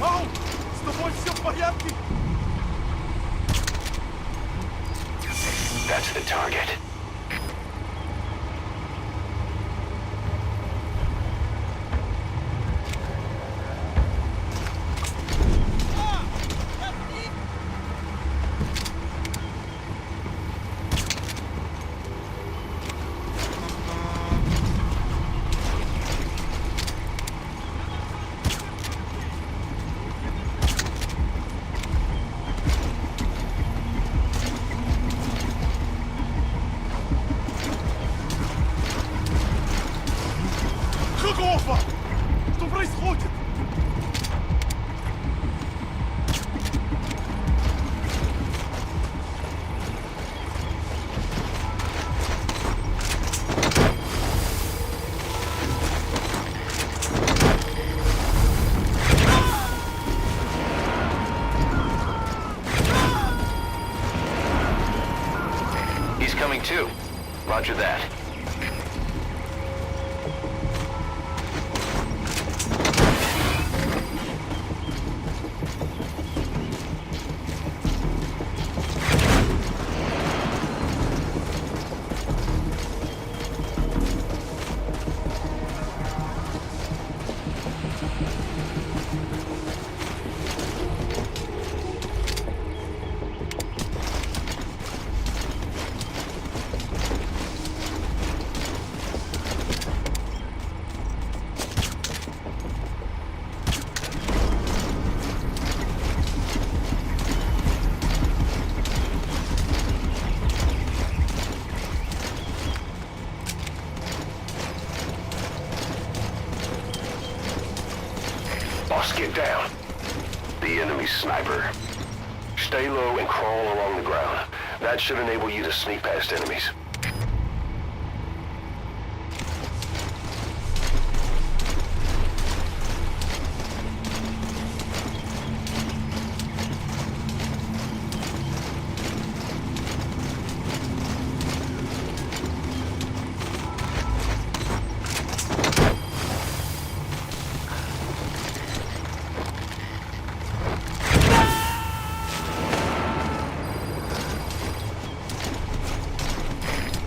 Ау! С тобой все в порядке? That's the target. Какого? Что происходит? He's coming too. Roger that. Boss, get down. The enemy's sniper. Stay low and crawl along the ground. That should enable you to sneak past enemies.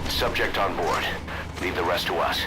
Subject on board. Leave the rest to us.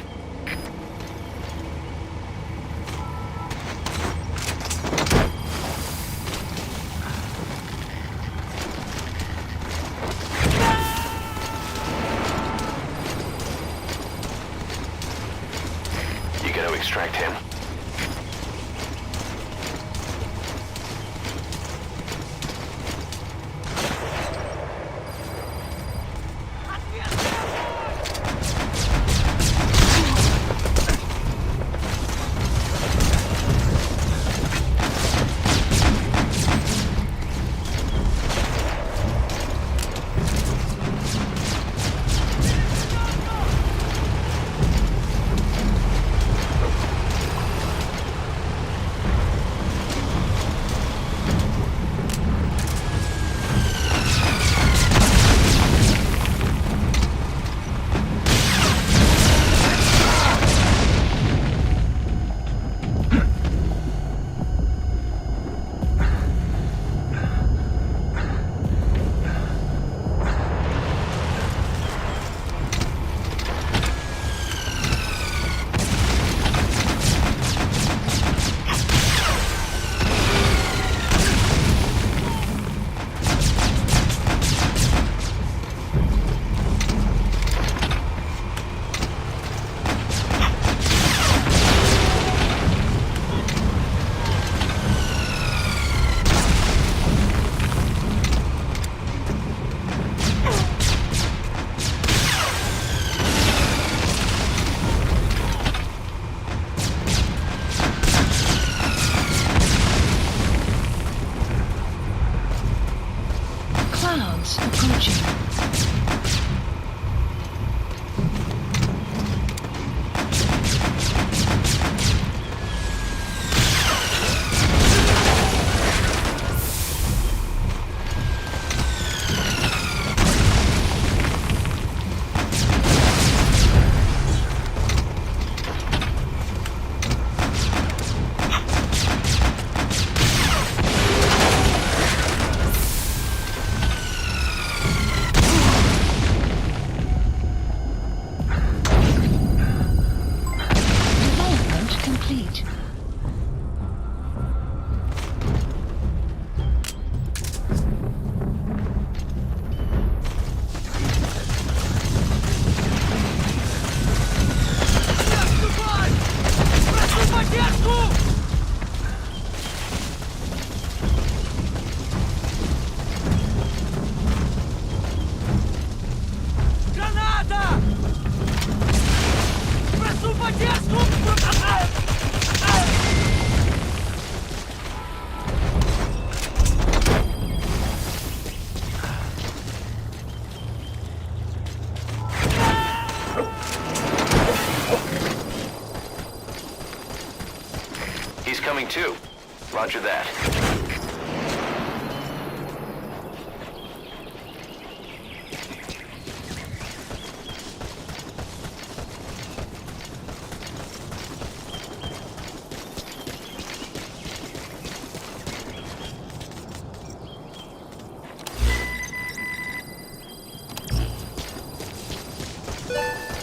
complete. Отступай! Прошу поддержку! Граната! Прошу поддержку! He's coming too. Roger that.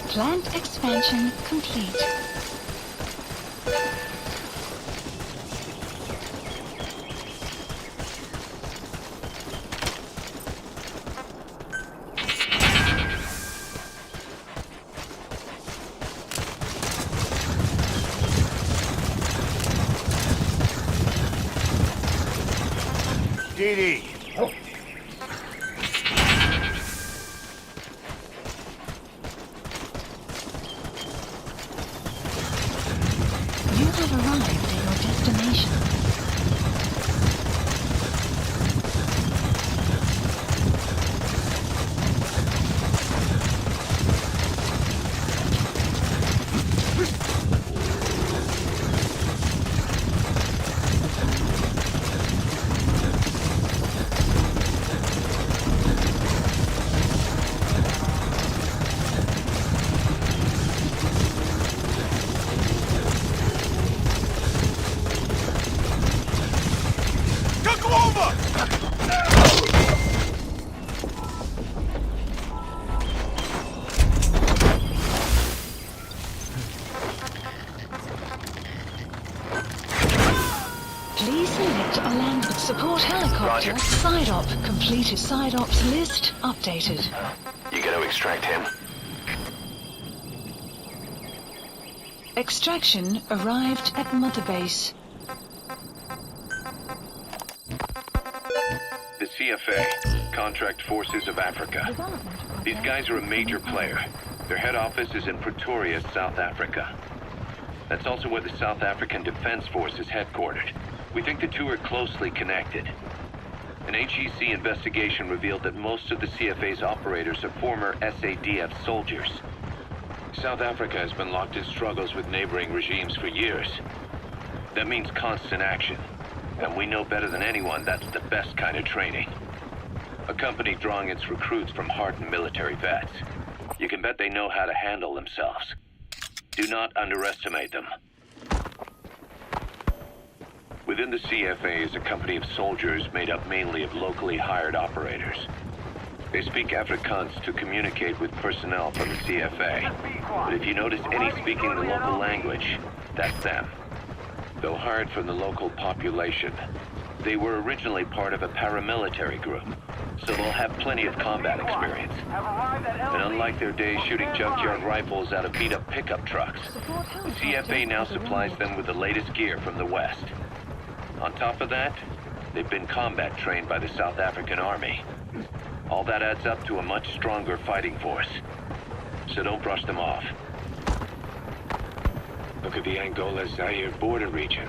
Plant expansion complete. DD. You have arrived at your destination. Please select a land with support helicopter. Roger. SIDOP completed. SIDOP's list updated. You gotta extract him. Extraction arrived at Mother Base. The CFA, Contract Forces of Africa. These guys are a major player. Their head office is in Pretoria, South Africa. That's also where the South African Defense Force is headquartered. We think the two are closely connected. An HEC investigation revealed that most of the CFA's operators are former SADF soldiers. South Africa has been locked in struggles with neighboring regimes for years. That means constant action. And we know better than anyone that's the best kind of training. A company drawing its recruits from hardened military vets. You can bet they know how to handle themselves. Do not underestimate them. Within the CFA is a company of soldiers made up mainly of locally hired operators. They speak Afrikaans to communicate with personnel from the CFA. But if you notice any speaking the local language, that's them. Though hired from the local population, they were originally part of a paramilitary group, so they'll have plenty of combat experience. And unlike their days shooting junkyard rifles out of beat-up pickup trucks, the CFA now supplies them with the latest gear from the West. On top of that, they've been combat trained by the South African Army. All that adds up to a much stronger fighting force. So don't brush them off. Look at the Angola-Zaire border region.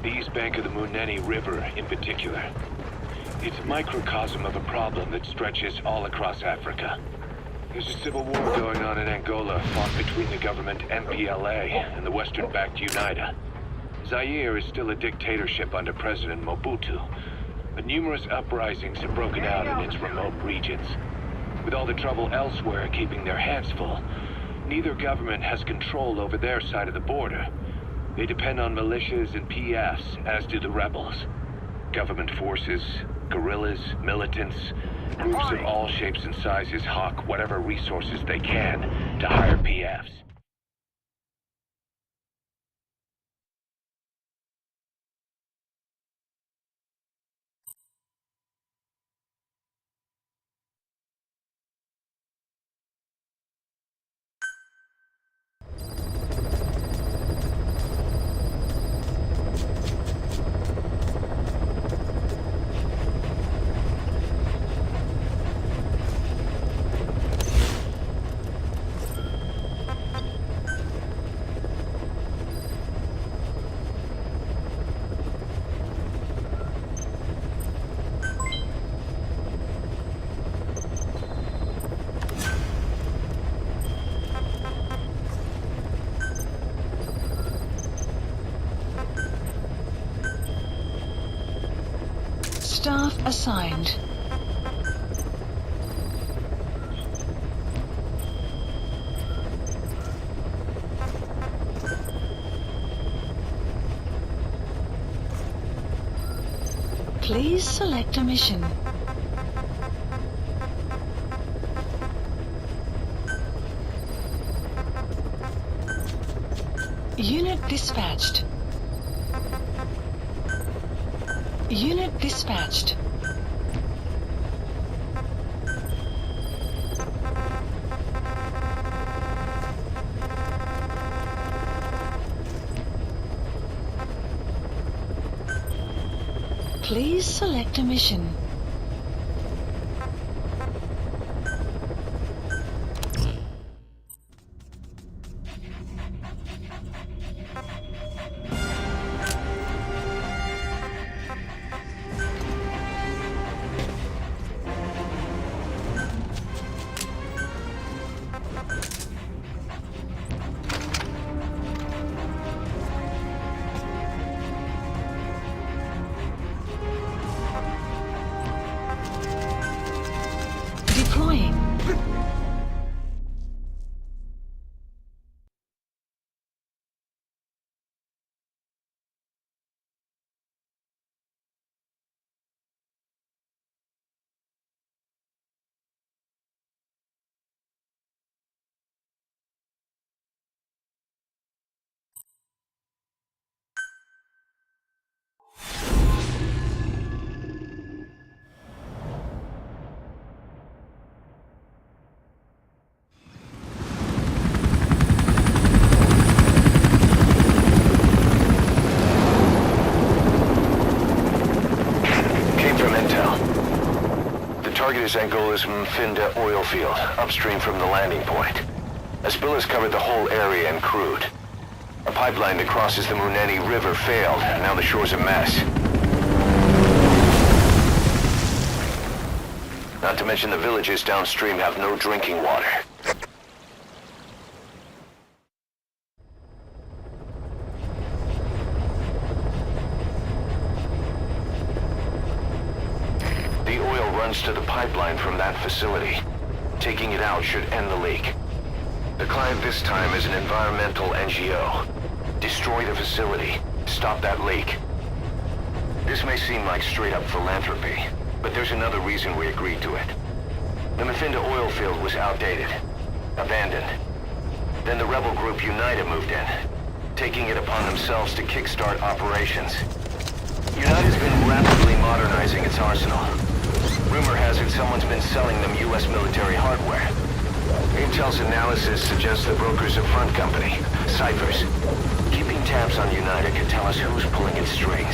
The east bank of the Munene River in particular. It's a microcosm of a problem that stretches all across Africa. There's a civil war going on in Angola, fought between the government MPLA and the Western-backed UNITA. Zaire is still a dictatorship under President Mobutu, but numerous uprisings have broken out in its remote regions. With all the trouble elsewhere keeping their hands full, neither government has control over their side of the border. They depend on militias and PFs, as do the rebels. Government forces, guerrillas, militants, groups of all shapes and sizes hawk whatever resources they can to hire PFs. Staff assigned. Please select a mission. Unit dispatched. Unit dispatched. Please select a mission. Deploying. Target is Angola's Mfinda oil field, upstream from the landing point. A spill has covered the whole area and crude. A pipeline that crosses the Muneni River failed, and now the shore's a mess. Not to mention the villages downstream have no drinking water. The oil runs to the pipeline from that facility. Taking it out should end the leak. The client this time is an environmental NGO. Destroy the facility. Stop that leak. This may seem like straight-up philanthropy, but there's another reason we agreed to it. The Mfinda oil field was outdated, abandoned. Then the rebel group UNITA moved in, taking it upon themselves to kickstart operations. UNITA's been rapidly modernizing its arsenal. Rumor has it someone's been selling them U.S. military hardware. Intel's analysis suggests the broker's a front company, Cyphers. Keeping tabs on UNITA can tell us who's pulling its strings.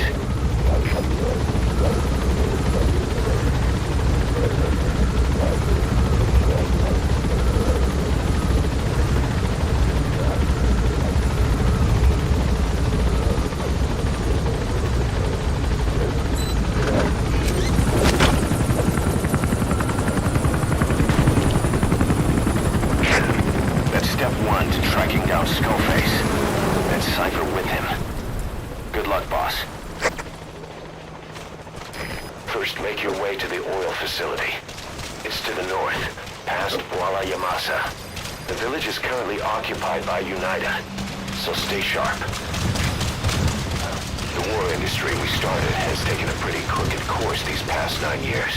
First, make your way to the oil facility. It's to the north, past Bwala Yamasa. The village is currently occupied by UNITA, so stay sharp. The war industry we started has taken a pretty crooked course these past 9 years.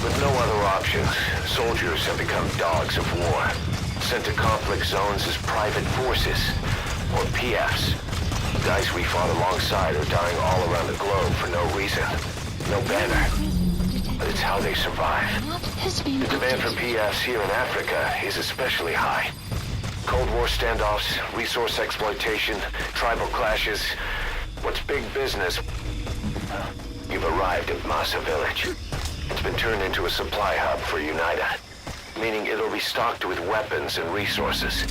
With no other options, soldiers have become dogs of war, sent to conflict zones as private forces, or PFs. Guys we fought alongside are dying all around the globe for no reason. No banner. But it's how they survive. The demand for PFs here in Africa is especially high. Cold War standoffs, resource exploitation, tribal clashes. What's big business? You've arrived at Masa Village. It's been turned into a supply hub for UNITA, meaning it'll be stocked with weapons and resources.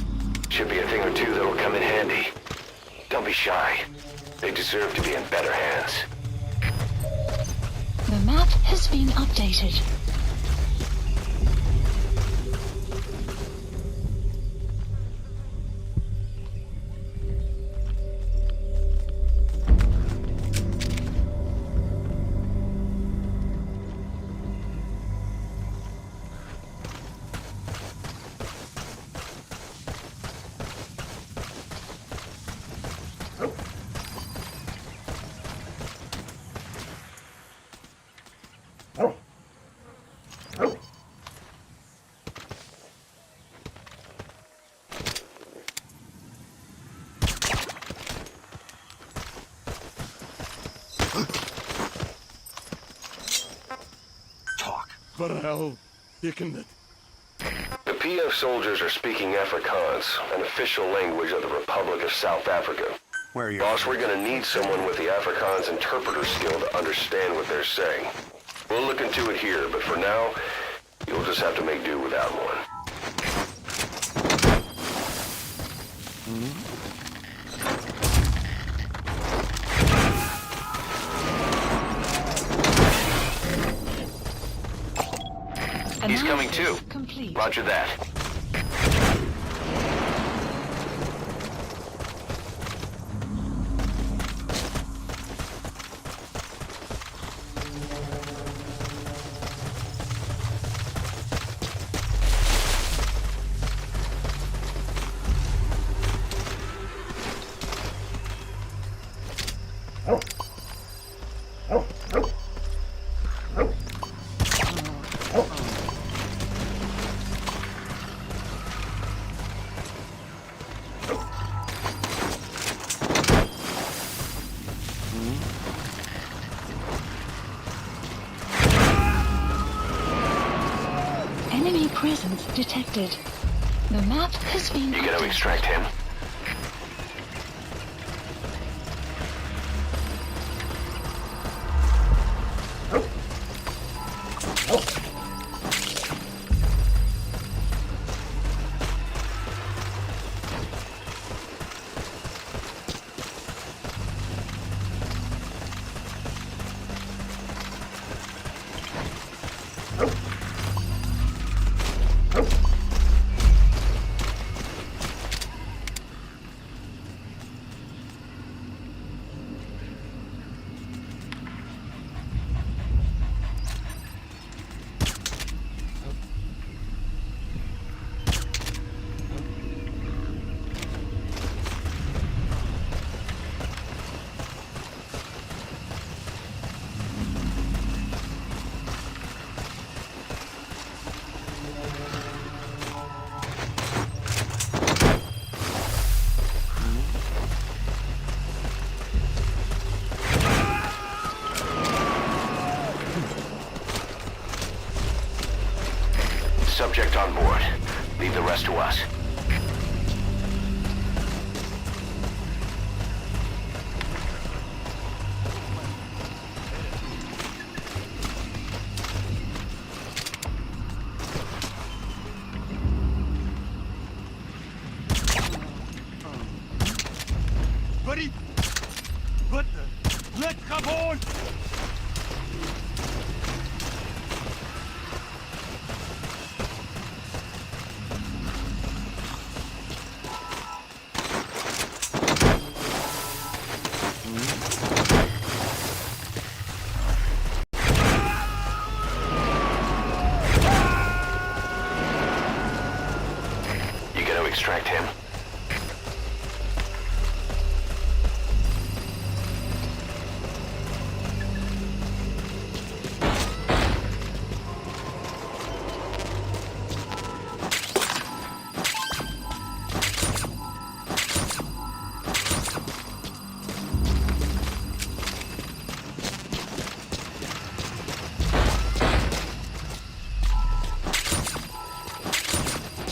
Should be a thing or two that'll come in handy. Don't be shy. They deserve to be in better hands. The map has been updated. Varel, Hickendet. The PF soldiers are speaking Afrikaans, an official language of the Republic of South Africa. Where are you? Boss, we're gonna need someone with the Afrikaans interpreter skill to understand what they're saying. We'll look into it here, but for now, you'll just have to make do without one. He's coming too. Complete. Roger that. Enemy presence detected. The map has been You gonna updated. extract him? Subject on board. Leave the rest to us. Buddy! What the? Let come on! You gonna extract him?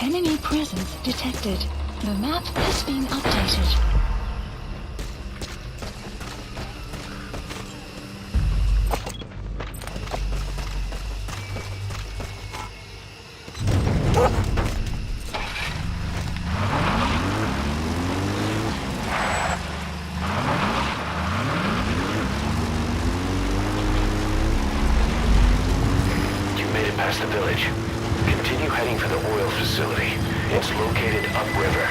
Enemy presence detected. The map has been updated. You made it past the village. Continue heading for the oil facility. It's located upriver.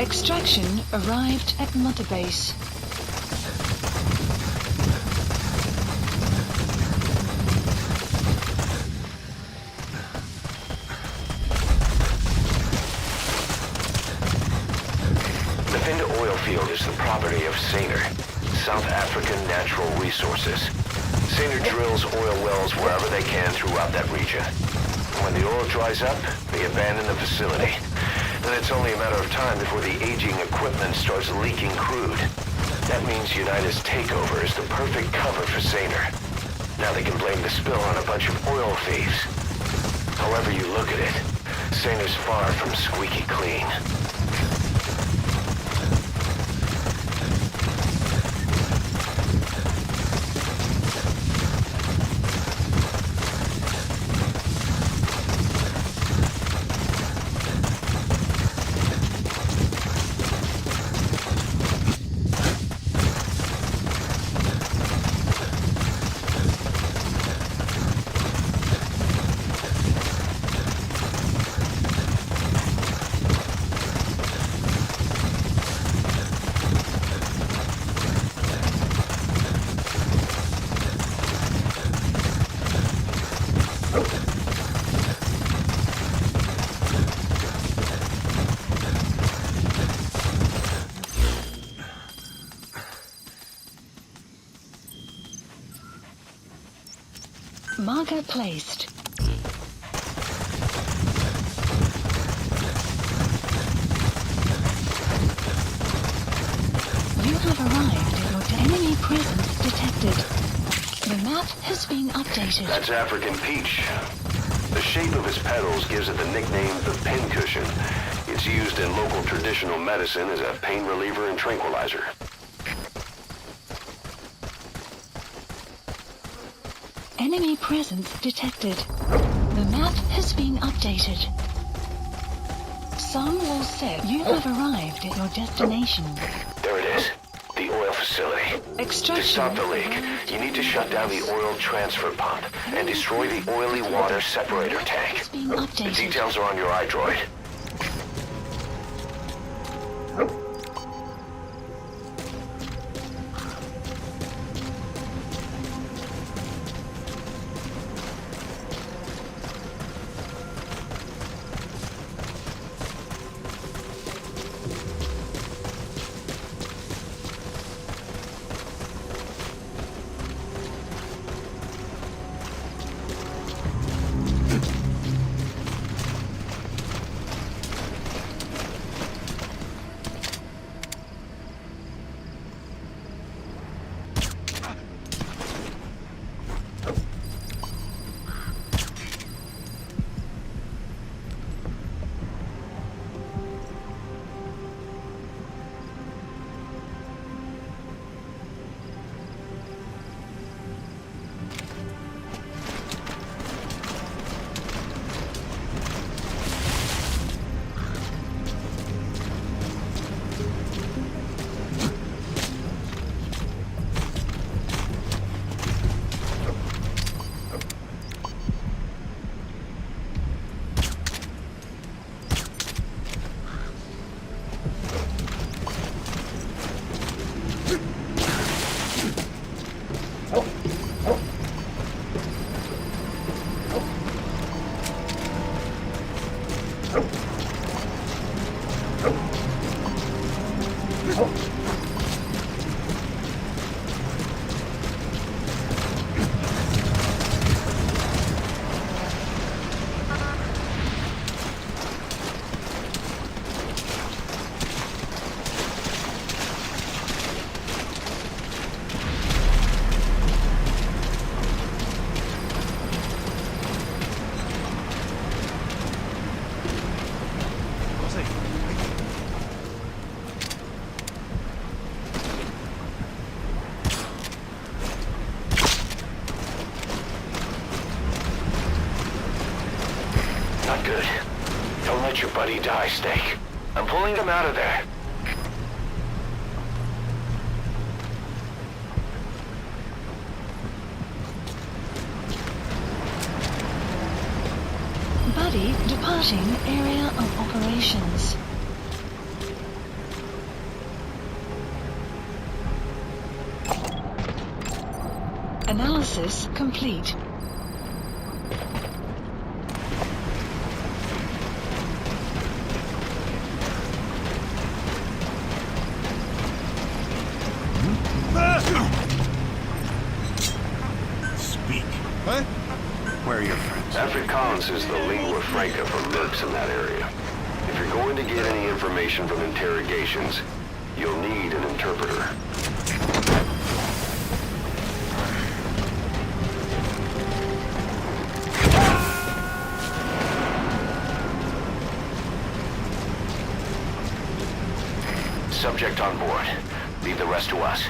Extraction arrived at Mother Base. The Finda oil field is the property of Saner, South African Natural Resources. Saner drills oil wells wherever they can throughout that region. When the oil dries up, they abandon the facility. then it's only a matter of time before the aging equipment starts leaking crude. That means United's takeover is the perfect cover for Saner. Now they can blame the spill on a bunch of oil thieves. However you look at it, Saner's far from squeaky clean. Marker placed. You have arrived at your enemy presence detected. The map has been updated. That's African peach. The shape of its petals gives it the nickname the pincushion. It's used in local traditional medicine as a pain reliever and tranquilizer. Enemy presence detected. The map has been updated. Some will say you have arrived at your destination. There it is. The oil facility. Extraction. To stop the leak, you need to shut down the oil transfer pump and destroy the oily water separator tank. It's been The updated. details are on your iDroid. Not good. Don't let your buddy die, Snake. I'm pulling him out of there. Buddy departing area of operations. Analysis complete. Speak. Huh? Where are your friends? Alfred Collins is the lingua franca for mercs in that area. If you're going to get any information from interrogations, you'll need an interpreter. Subject on board. Leave the rest to us.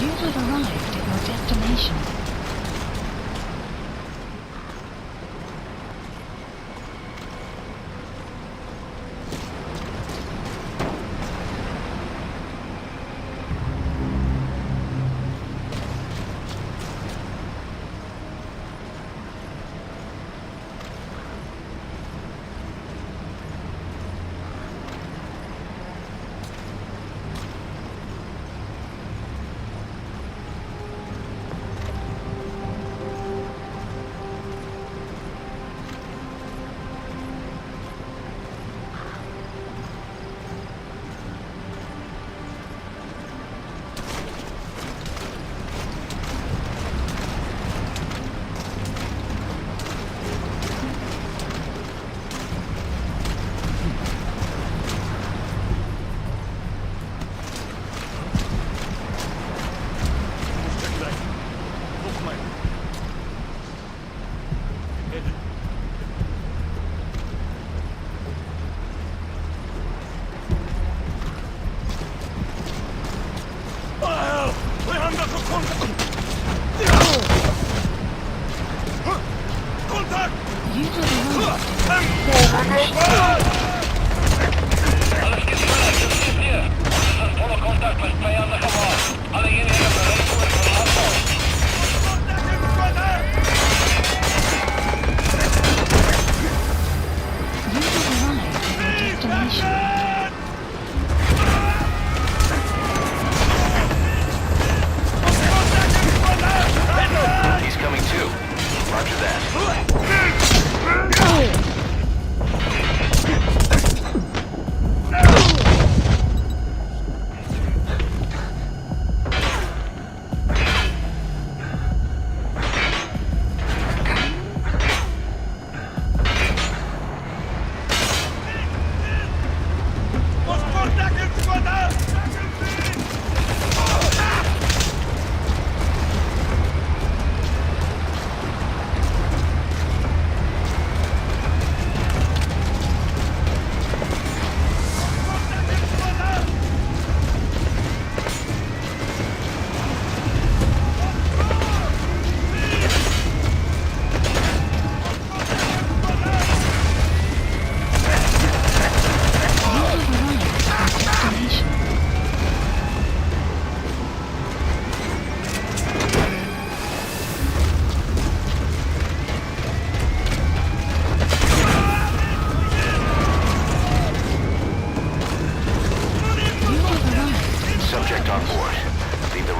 You have arrived at your destination. You have arrived. Alles geht schneller, das ist hier. Das ist voller Kontakt mit Bayern nach Hamburg. Alle gehen hier bereit für den Aufbau. You have arrived at your destination. He's coming too. Roger that.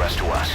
rest to us.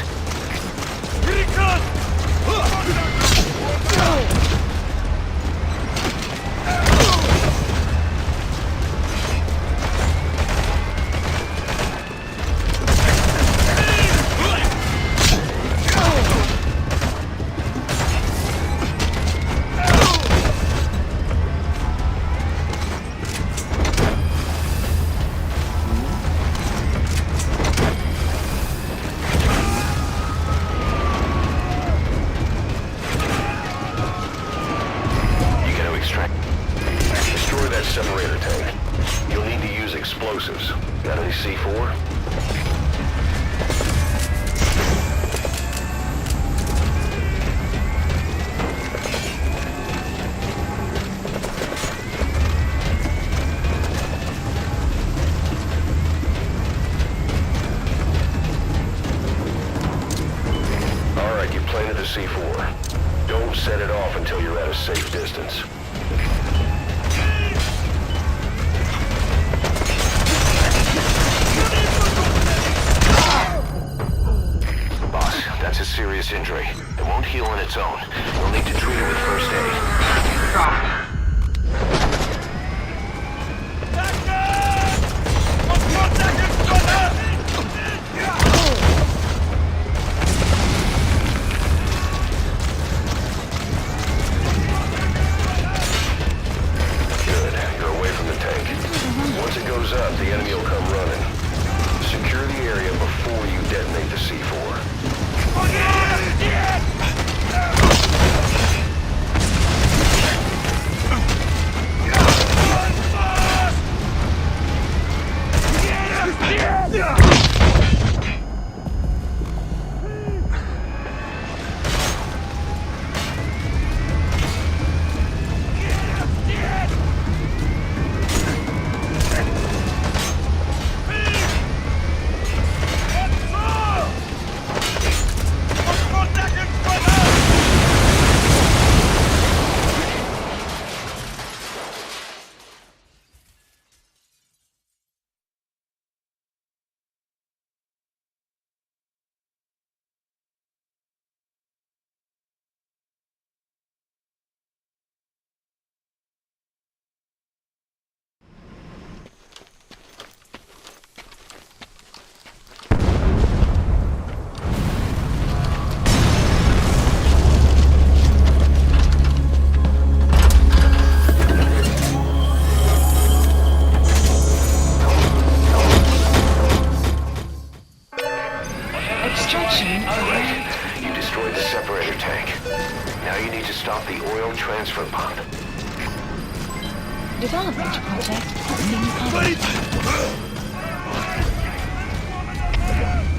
Destroy that separator tank. You'll need to use explosives. Got any C4? Alright, you planted the C4. Don't set it off until you're at a safe distance. That's a serious injury. It won't heal on its own. You'll need to treat it with first aid. Good. You're away from the tank. Once it goes up, the enemy will come running. Secure the area before you detonate the C4. You destroyed the separator tank. Now you need to stop the oil transfer pump. Development project has been published.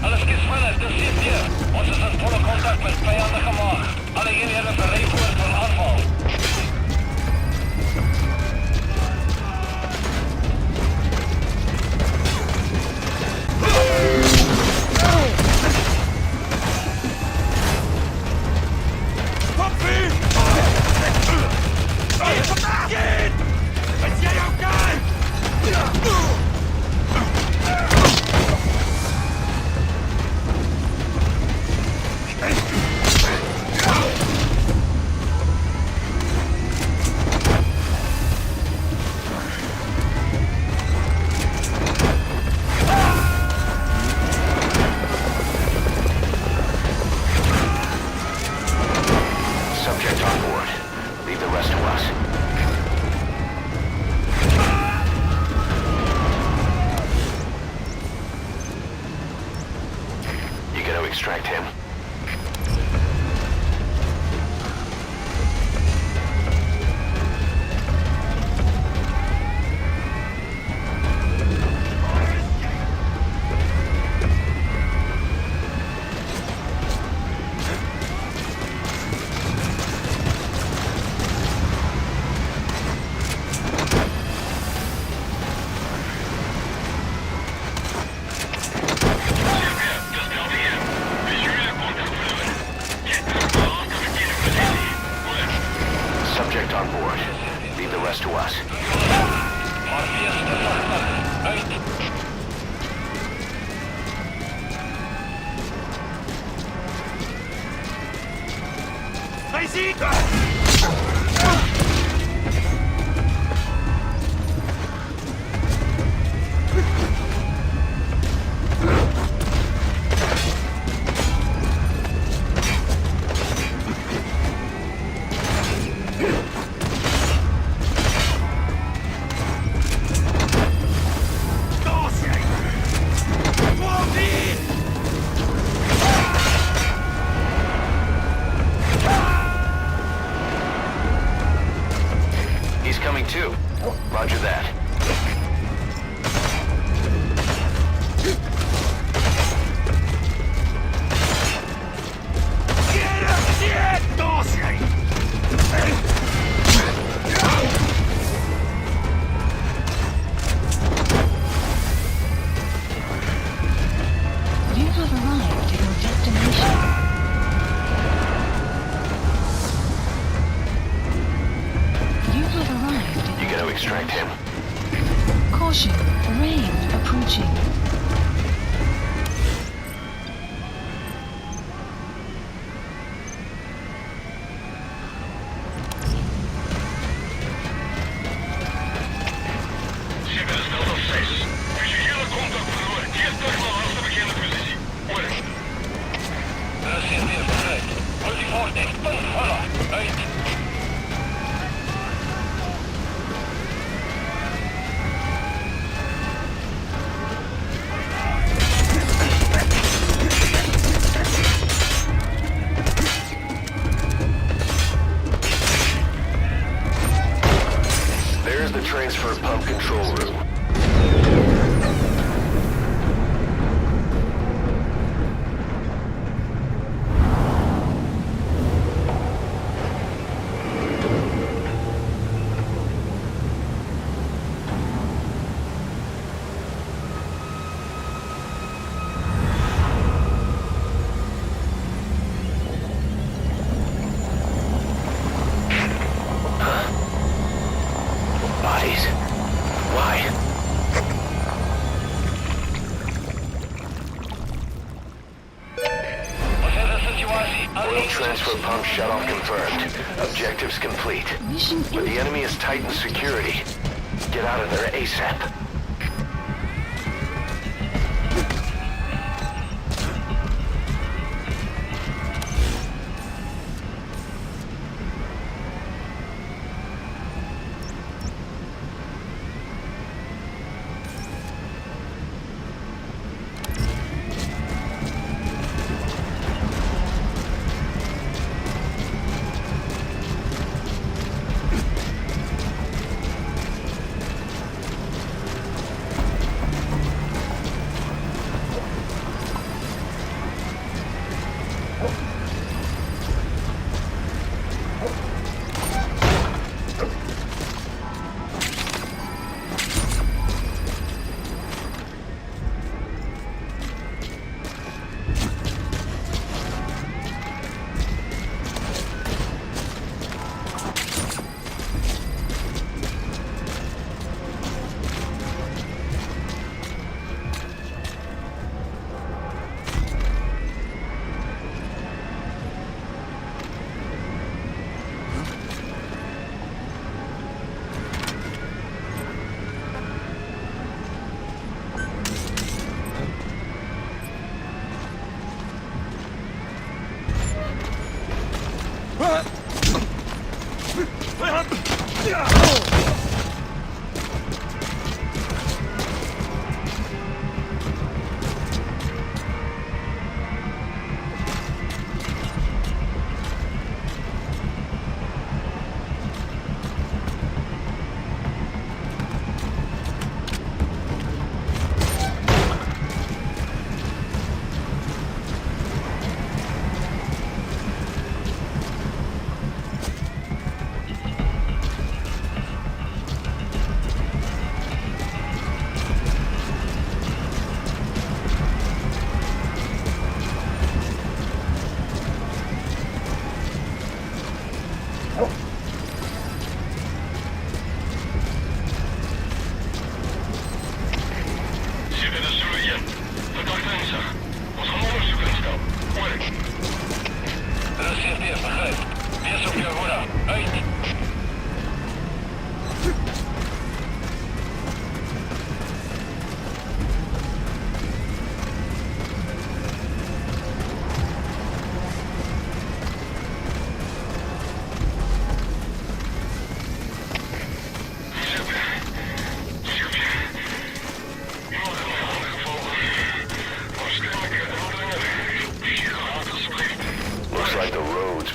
Alles gespannt, das sind wir. Ons is in volle contact met vijandige maag. Alle eenhede bereid voor een aanval. Extract him. Just tell me in. Be sure to He's coming too. Roger that. You have arrived at your destination. You have arrived at You gotta extract him. Caution, rain approaching. Север, Delta 6. Включила контакт в ноль. Тесно слова, чтобы я на позиции. Оля. Рассеяние perfect. Multi-force expense follow. Right. There's the transfer pump control room. Bodies? Why? Oil transfer pump shut-off confirmed. Objectives complete. Mission But the enemy is tight in security. Get out of there ASAP.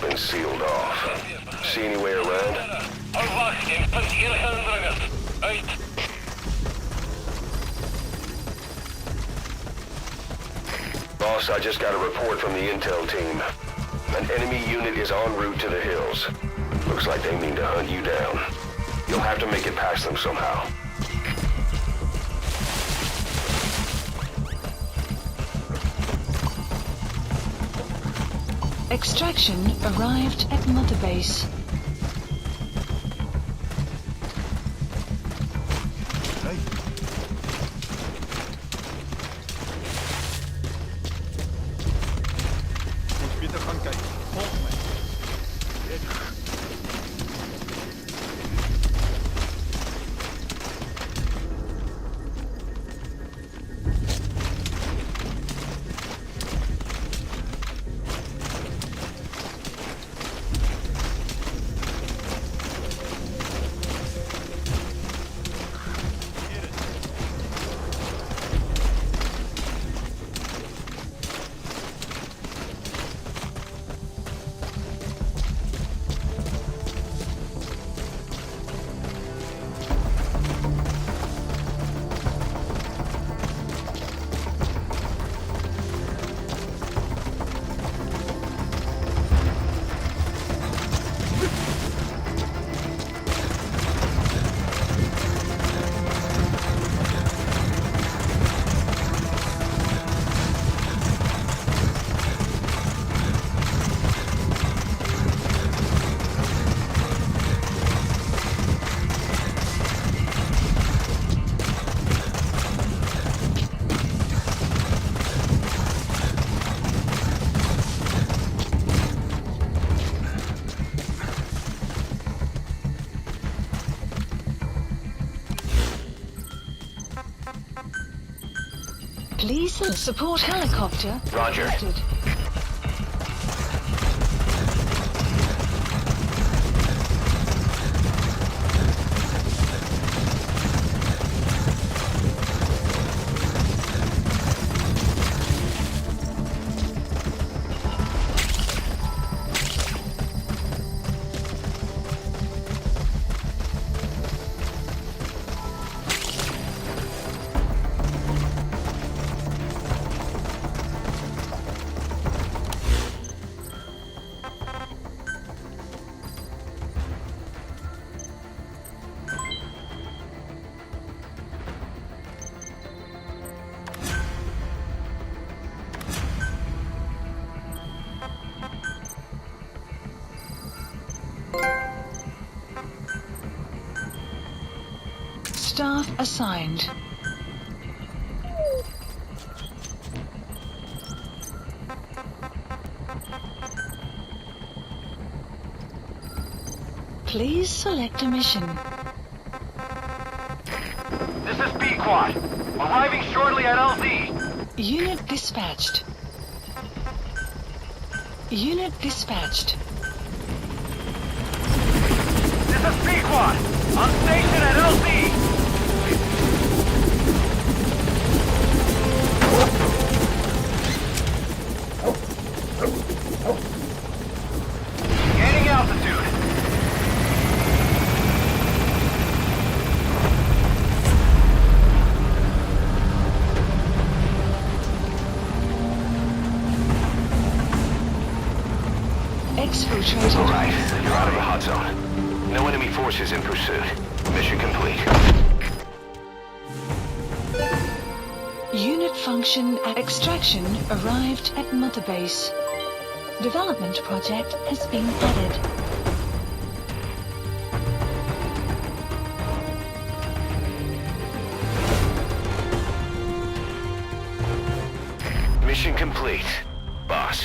been sealed off. See any way around? Overwacht, punt hier hindringend. Uit. Boss, I just got a report from the intel team. An enemy unit is en route to the hills. Looks like they mean to hunt you down. You'll have to make it past them somehow. Extraction arrived at Mother Base. Moet Pieter gaan kijken. Volg mij. Please support helicopter. Roger. Reported. Staff assigned. Please select a mission. This is Pequod. Arriving shortly at LZ. Unit dispatched. Unit dispatched. This is Pequod. On station at LZ. Gaining altitude. Exfiltrated. All right, you're out of the hot zone. No enemy forces in pursuit. Mission complete. Unit function extraction arrived at Mother Base. Development project has been added. Mission complete, boss.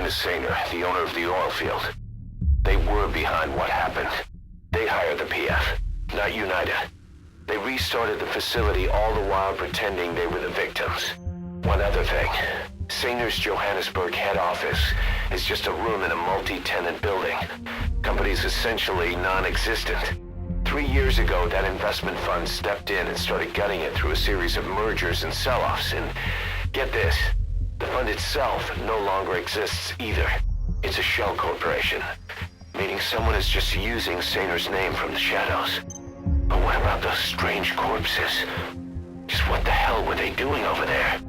spoken to Saner, the owner of the oil field. They were behind what happened. They hired the PF, not United. They restarted the facility all the while pretending they were the victims. One other thing. Saner's Johannesburg head office is just a room in a multi-tenant building. Company's essentially non-existent. 3 years ago, that investment fund stepped in and started gutting it through a series of mergers and sell-offs. And get this, the fund itself no longer exists either. It's a shell corporation, meaning someone is just using Saner's name from the shadows. But what about those strange corpses? Just what the hell were they doing over there?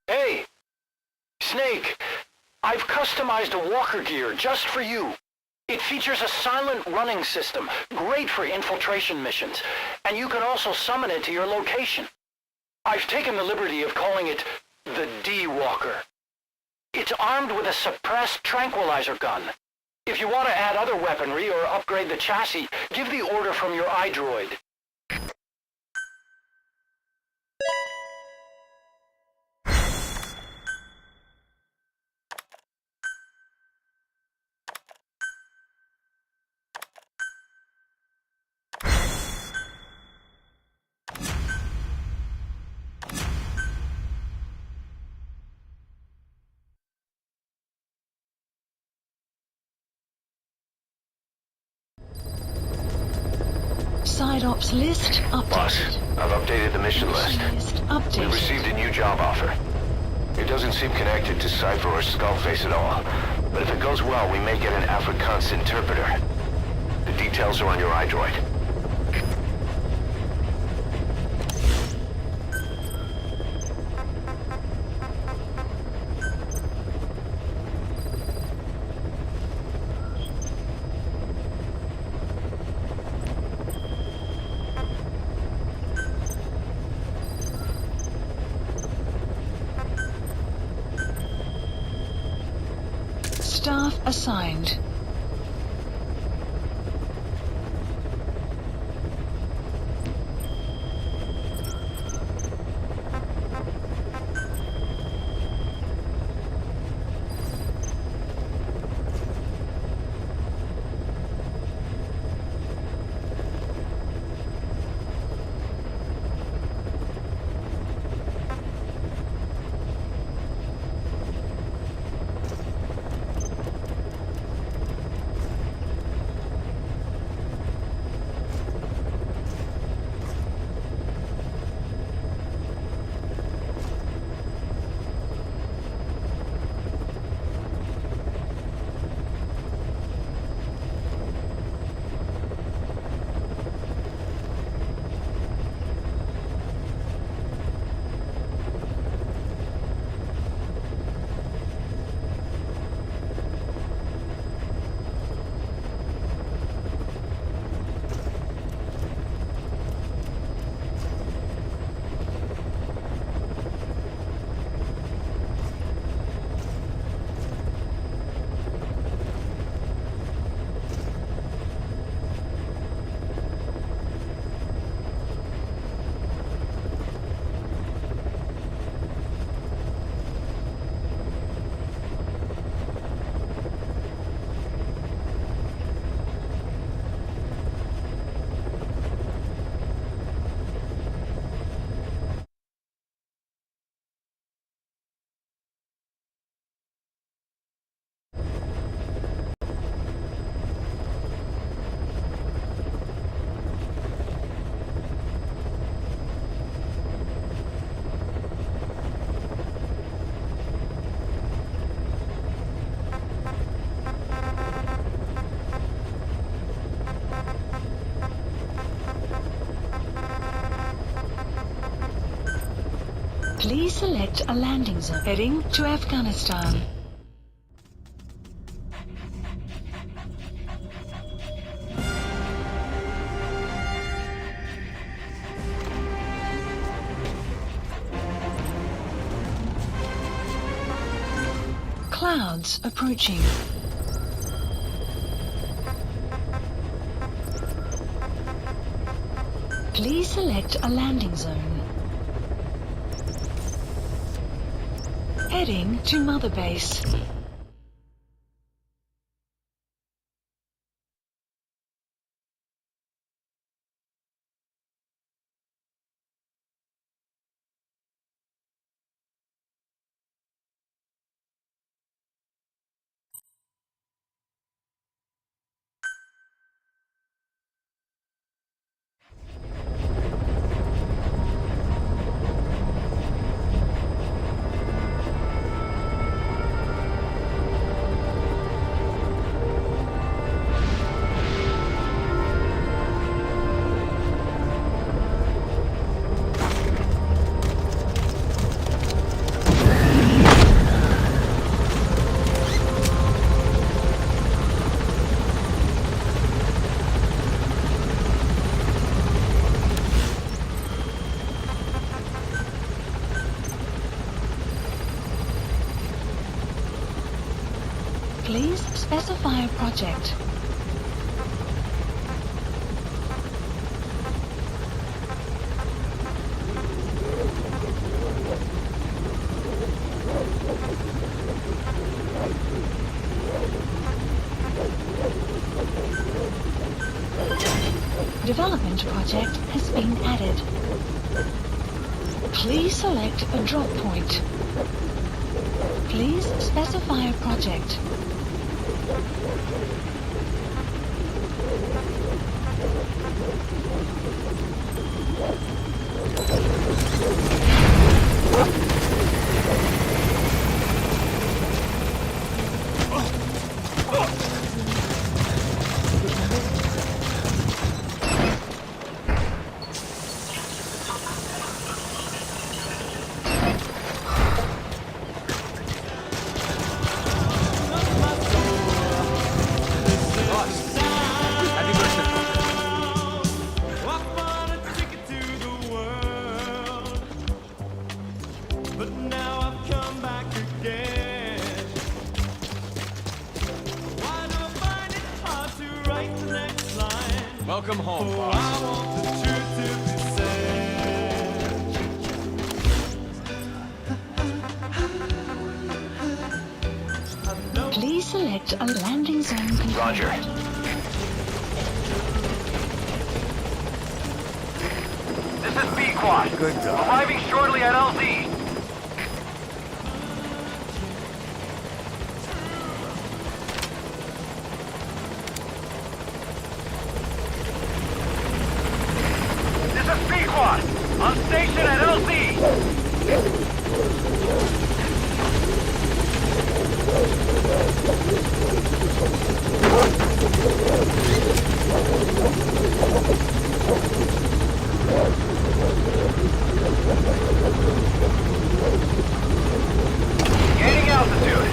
Hey! Snake! I've customized a walker gear just for you. It features a silent running system, great for infiltration missions, and you can also summon it to your location. I've taken the liberty of calling it the D-Walker. It's armed with a suppressed tranquilizer gun. If you want to add other weaponry or upgrade the chassis, give the order from your iDroid. Side ops list updated. Boss, I've updated the mission list. We Updated. received a new job offer. It doesn't seem connected to Cypher or Skullface at all. But if it goes well, we may get an Afrikaans interpreter. The details are on your iDroid. Staff assigned. Please select a landing zone heading to Afghanistan. Clouds approaching. Please select a landing zone. Heading to Mother Base. Please specify a project. Development project has been added. Please select a drop point. Please specify a project. Happy birthday. Welcome home, boss. Please select a landing zone confirmed. Roger. This is B-Quad. Good dog. Arriving shortly at LZ. This is B-Quad. On station at LZ. Gaining altitude.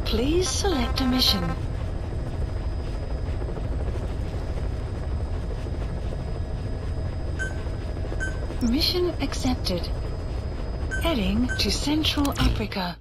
Please select a mission. Mission accepted. Heading to Central Africa.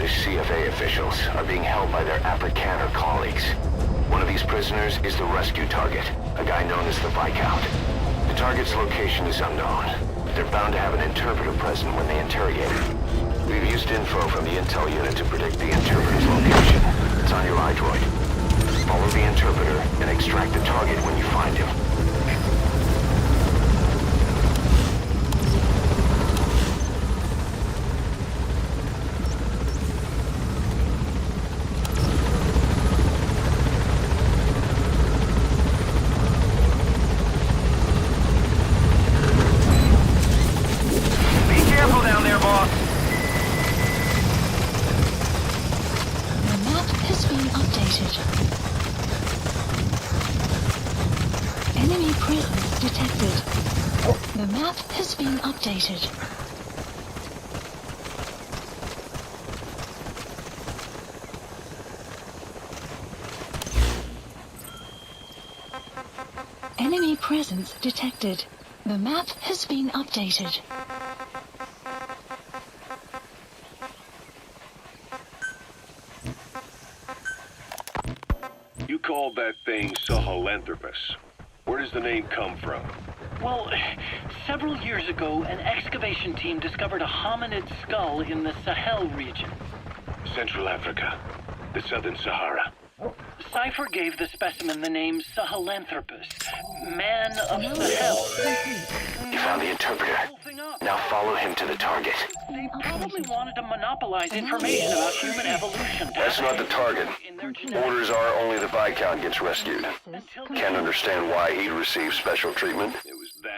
accused CFA officials are being held by their Afrikaner colleagues. One of these prisoners is the rescue target, a guy known as the Viscount. The target's location is unknown, but they're bound to have an interpreter present when they interrogate him. We've used info from the intel unit to predict the interpreter's location. It's on your iDroid. Follow the interpreter and extract the target when you find him. Enemy presence detected. The map has been updated. Enemy presence detected. The map has been updated. You called that thing Sahelanthropus. Where does the name come from? Well, several years ago, an excavation team discovered a hominid skull in the Sahel region. Central Africa, the Southern Sahara. Cypher gave the specimen the name Sahelanthropus, man of Sahel. You found the interpreter. Now follow him to the target. They probably wanted to monopolize information about human evolution. That's not the target. Orders are only the Viscount gets rescued. Can't understand why he'd receive special treatment,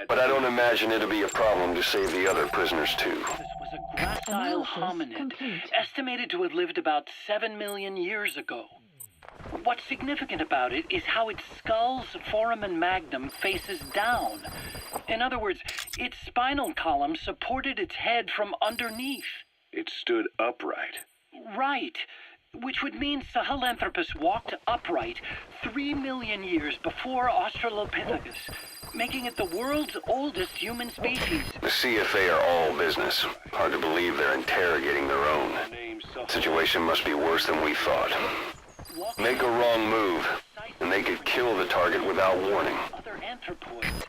but I don't imagine it'll be a problem to save the other prisoners too. This was a gracile hominid, estimated to have lived about 7 million years ago. What's significant about it is how its skull's foramen magnum faces down. In other words, its spinal column supported its head from underneath. It stood upright. Right. Which would mean Sahelanthropus walked upright 3 million years before Australopithecus, making it the world's oldest human species. The CFA are all business. Hard to believe they're interrogating their own. Situation must be worse than we thought. Make a wrong move, and they could kill the target without warning. Other anthropoids.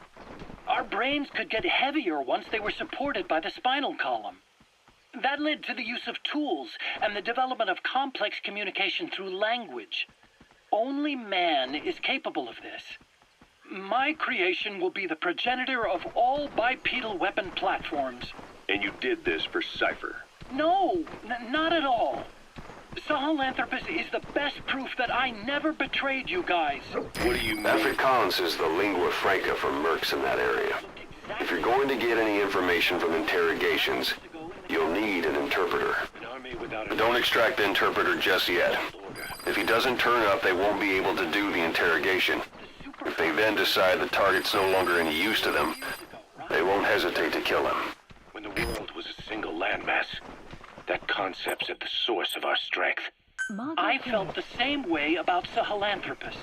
Our brains could get heavier once they were supported by the spinal column. That led to the use of tools and the development of complex communication through language. Only man is capable of this. My creation will be the progenitor of all bipedal weapon platforms. And you did this for Cypher? No, not at all. Sahelanthropus is the best proof that I never betrayed you guys. What do you mean? Afrikaans is the lingua franca for mercs in that area. If you're going to get any information from interrogations, you'll need an interpreter. But don't extract the interpreter just yet. If he doesn't turn up, they won't be able to do the interrogation. If they then decide the target's no longer any use to them, they won't hesitate to kill him. When the world was a single landmass, that concept's at the source of our strength. I felt the same way about Sahelanthropus.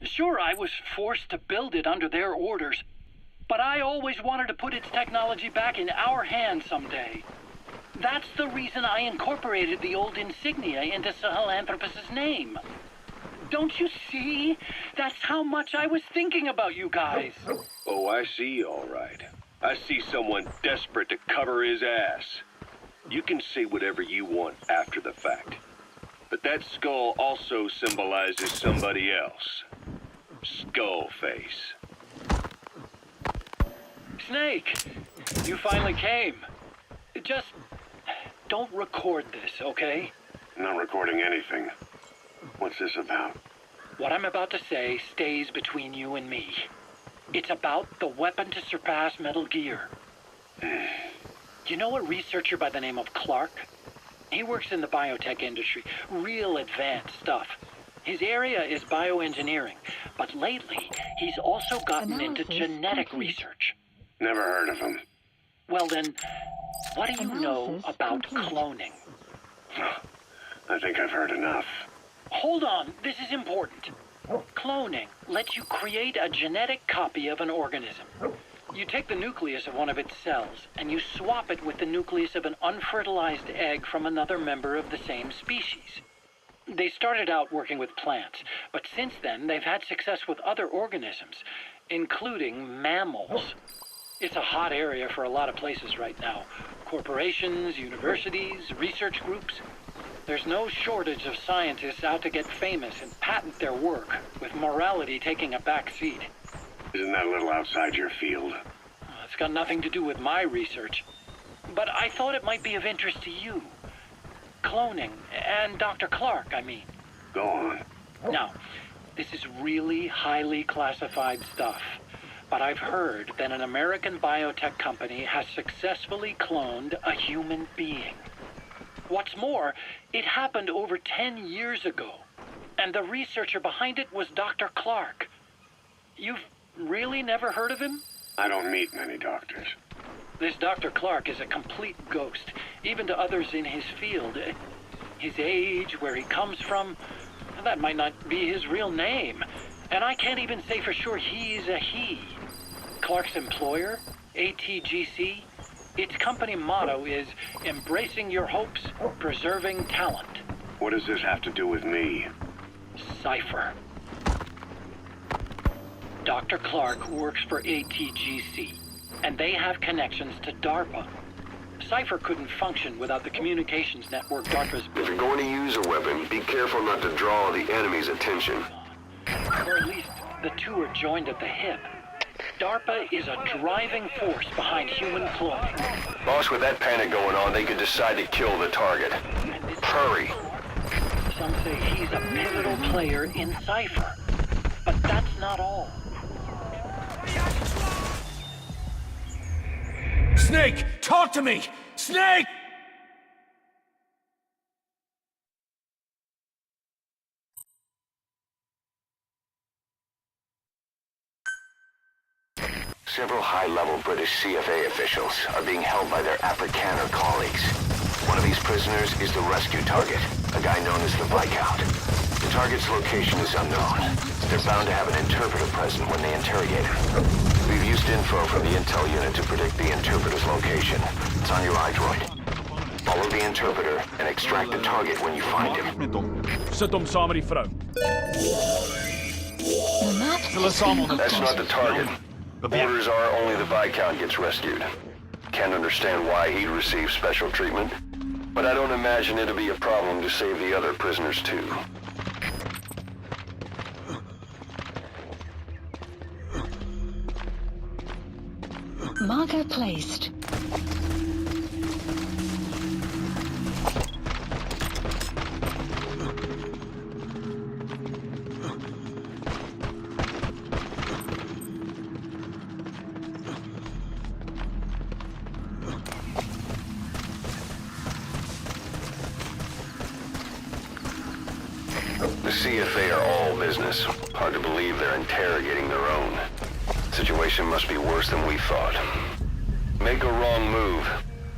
Sure, I was forced to build it under their orders, but I always wanted to put its technology back in our hands someday. That's the reason I incorporated the old insignia into Sahelanthropus's name. Don't you see? That's how much I was thinking about you guys. Oh, I see, all right. I see someone desperate to cover his ass. You can say whatever you want after the fact. But that skull also symbolizes somebody else. Skullface. Snake, you finally came. Just don't record this, okay? Not recording anything. What's this about? What I'm about to say stays between you and me. It's about the weapon to surpass Metal Gear. You know a researcher by the name of Clark? He works in the biotech industry, real advanced stuff. His area is bioengineering, but lately he's also gotten into genetic research. Never heard of him. Well then, what do you know about cloning? I think I've heard enough. Hold on, this is important. Cloning lets you create a genetic copy of an organism. You take the nucleus of one of its cells, and you swap it with the nucleus of an unfertilized egg from another member of the same species. They started out working with plants, but since then they've had success with other organisms, including mammals. It's a hot area for a lot of places right now. Corporations, universities, research groups. There's no shortage of scientists out to get famous and patent their work, with morality taking a back seat. Isn't that a little outside your field? It's got nothing to do with my research. But I thought it might be of interest to you. Cloning, and Dr. Clark, I mean. Go on. Now, this is really highly classified stuff. But I've heard that an American biotech company has successfully cloned a human being. What's more, it happened over 10 years ago. And the researcher behind it was Dr. Clark. You've really never heard of him? I don't meet many doctors. This Dr. Clark is a complete ghost, even to others in his field. His age, where he comes from, that might not be his real name. And I can't even say for sure he's a he. Clark's employer, ATGC, its company motto is embracing your hopes, preserving talent. What does this have to do with me? Cypher. Dr. Clark works for ATGC, and they have connections to DARPA. Cypher couldn't function without the communications network DARPA's If built. you're going to use a weapon, be careful not to draw the enemy's attention. Or at least the two are joined at the hip. DARPA is a driving force behind human cloning. Boss, with that panic going on, they could decide to kill the target. Hurry. Some say he's a pivotal player in Cypher. But that's not all. Snake, talk to me! Snake! Several high-level British CFA officials are being held by their Afrikaner colleagues. One of these prisoners is the rescue target, a guy known as the Viscount. The target's location is unknown. They're bound to have an interpreter present when they interrogate him. We've used info from the intel unit to predict the interpreter's location. It's on your iDroid. Follow the interpreter and extract the target when you find him. Sit hom saam met die vrou. The map has been That's not the updated. target. Orders are only the Viscount gets rescued. Can't understand why he'd receive special treatment, but I don't imagine it'll be a problem to save the other prisoners too. Marker placed. The CFA are all business. Hard to believe they're interrogating their own. Situation must be worse than we thought. Make a wrong move,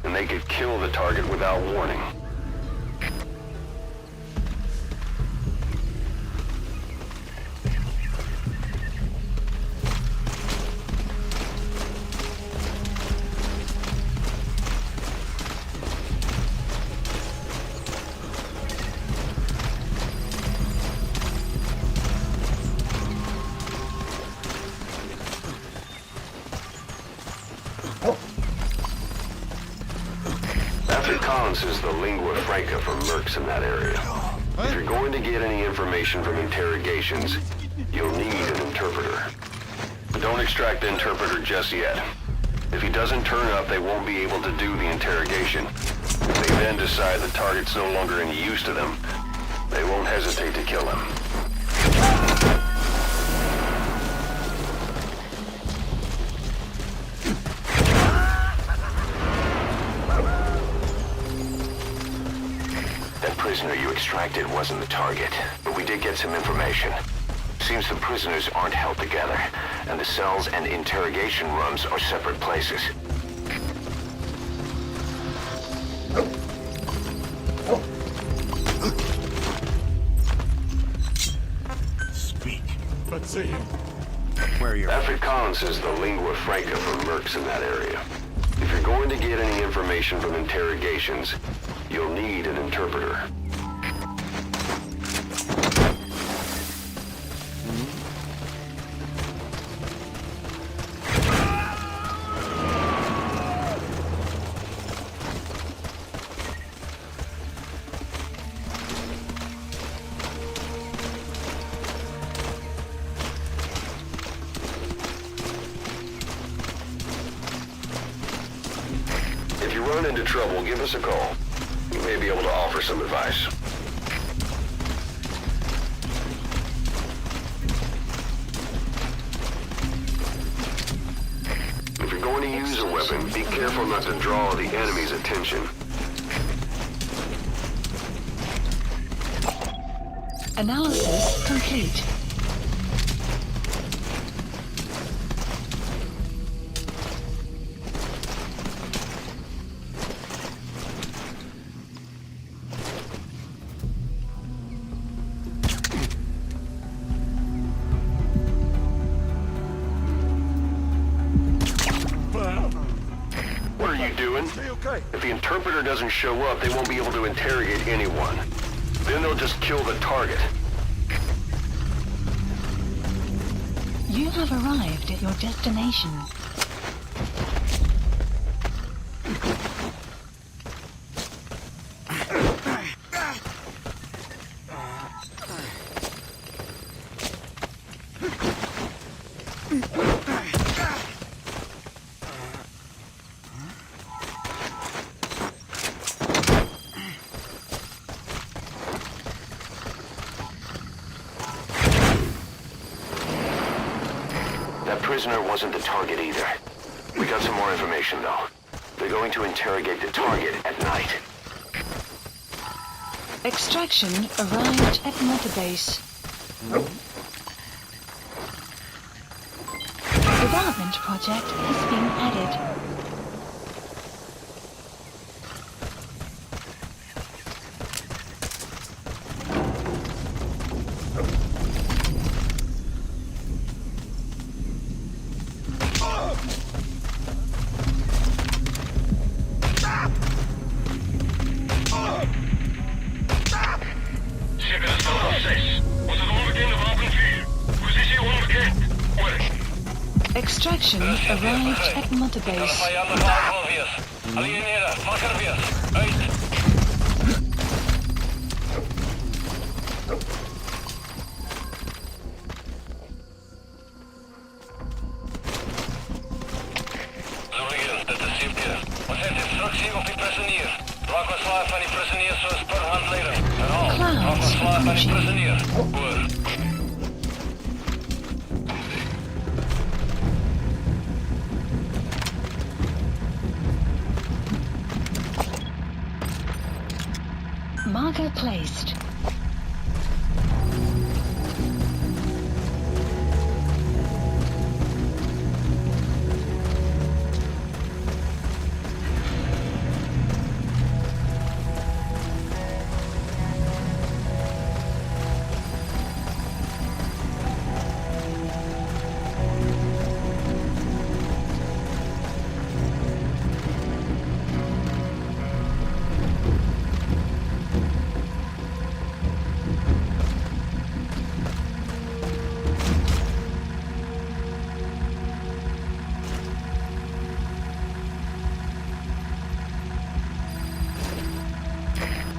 and they could kill the target without warning. Collins is the lingua franca for mercs in that area. If you're going to get any information from interrogations, you'll need an interpreter. But don't extract the interpreter just yet. If he doesn't turn up, they won't be able to do the interrogation. If they then decide the target's no longer any use to them, they won't hesitate to kill him. Prisoner you extracted wasn't the target, but we did get some information. Seems the prisoners aren't held together, and the cells and interrogation rooms are separate places. Speak. Let's see him. Where are you? Afrikaans is the lingua franca for mercs in that area. If you're going to get any information from interrogations, you'll need an interpreter. If you run into trouble, give us a call. We may be able to offer some advice. If you're going to use a weapon, be careful not to draw the enemy's attention. Analysis complete. What are you doing? If the interpreter doesn't show up, they won't be able to interrogate anyone. Then they'll just kill the target. You have arrived at your destination. That prisoner wasn't the target either. We got some more information, though. They're going to interrogate the target at night. Extraction arrived at Mother Base. Development project has been added. Extraction arrived at Mother Base. Alineeren, wakker weer. Uit. Zorgen, dit is Sipke. Wat heeft instructie op die prisonier? Raak wat slaaf van die prisonier zoals per handleider. Herhaal, raak wat slaaf van die prisonier. Hoor. Marker placed.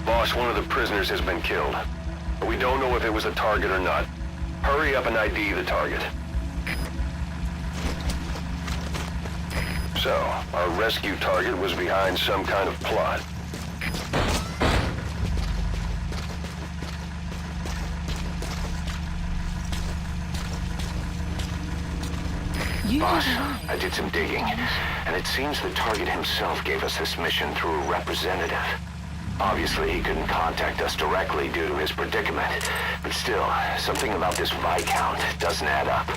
Boss, one of the prisoners has been killed. We don't know if it was a target or not. Hurry up and ID the target. So, our rescue target was behind some kind of plot. Boss, I did some digging, and it seems the target himself gave us this mission through a representative. Obviously, he couldn't contact us directly due to his predicament, but still, something about this Viscount doesn't add up.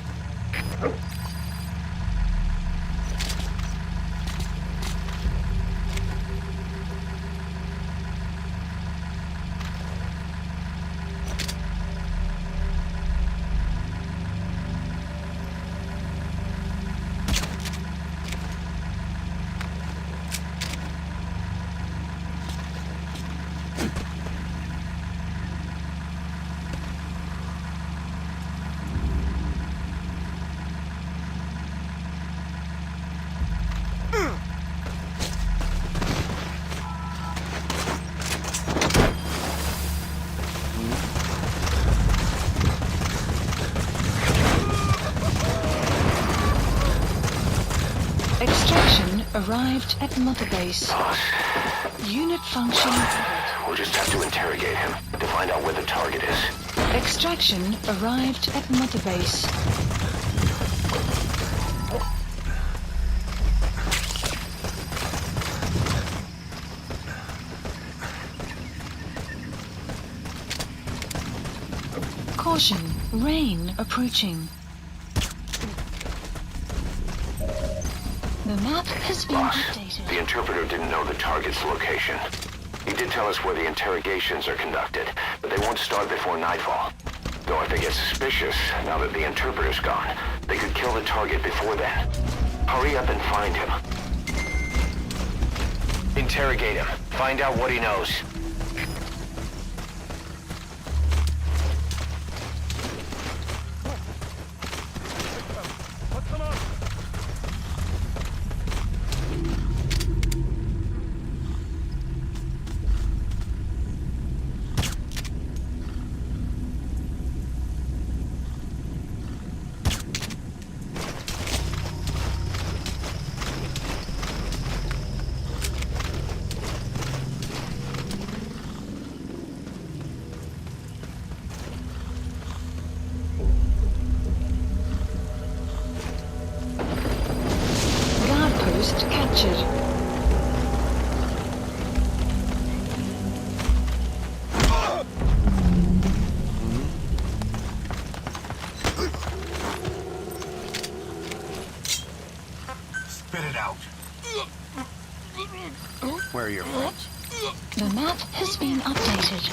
arrived at Mother Base. Boss, Unit function added. we'll just have to interrogate him to find out where the target is. Extraction arrived at Mother Base. Caution, rain approaching. The map has been Boss, updated. the interpreter didn't know the target's location. He did tell us where the interrogations are conducted, but they won't start before nightfall. Though if they get suspicious, now that the interpreter's gone, they could kill the target before then. Hurry up and find him. Interrogate him. Find out what he knows. Guard post captured. Spit it out. Where are your friends? The map has been updated.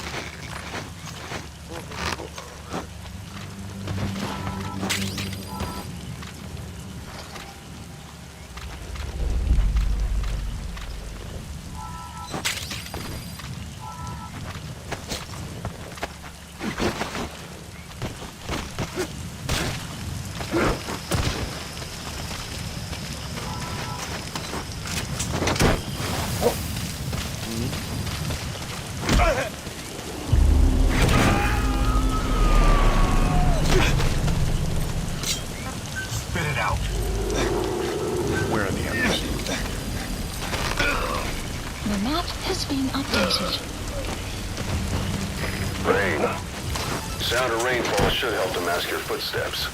Spit it out. Where are the others? The map has been updated. Rain. Sound of rainfall should help to mask your footsteps.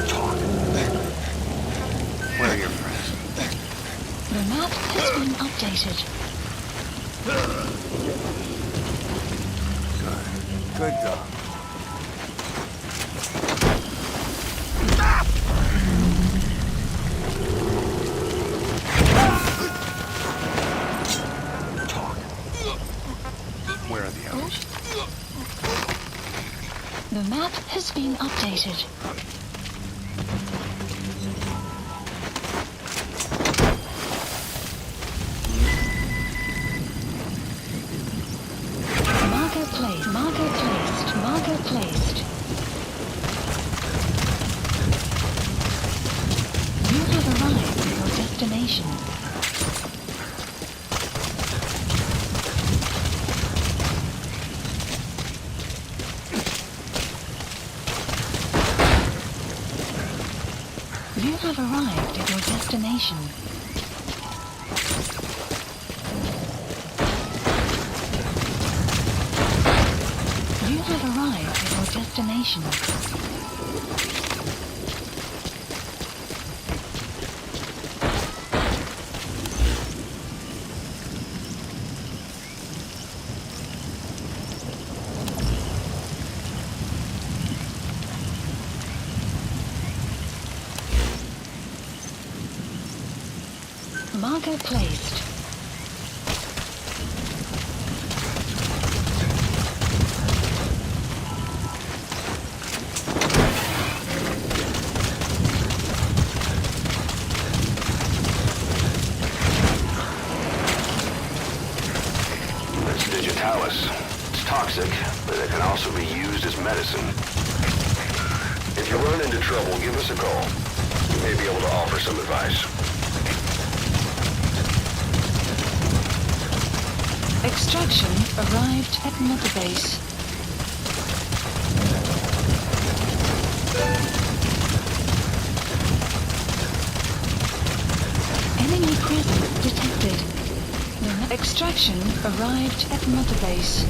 Talk. Where are your friends? The map has been updated. Good dog. Talk. Where are the others? The map has been updated. Marker placed. Marker placed. Marker placed. You have arrived at your destination. You have arrived at your destination. You have arrived at your destination. Marker placed. It's digitalis. It's toxic, but it can also be used as medicine. If you run into trouble, give us a call. We may be able to offer some advice. Extraction arrived at Mother Base. presence detected. The extraction arrived at Mother Base.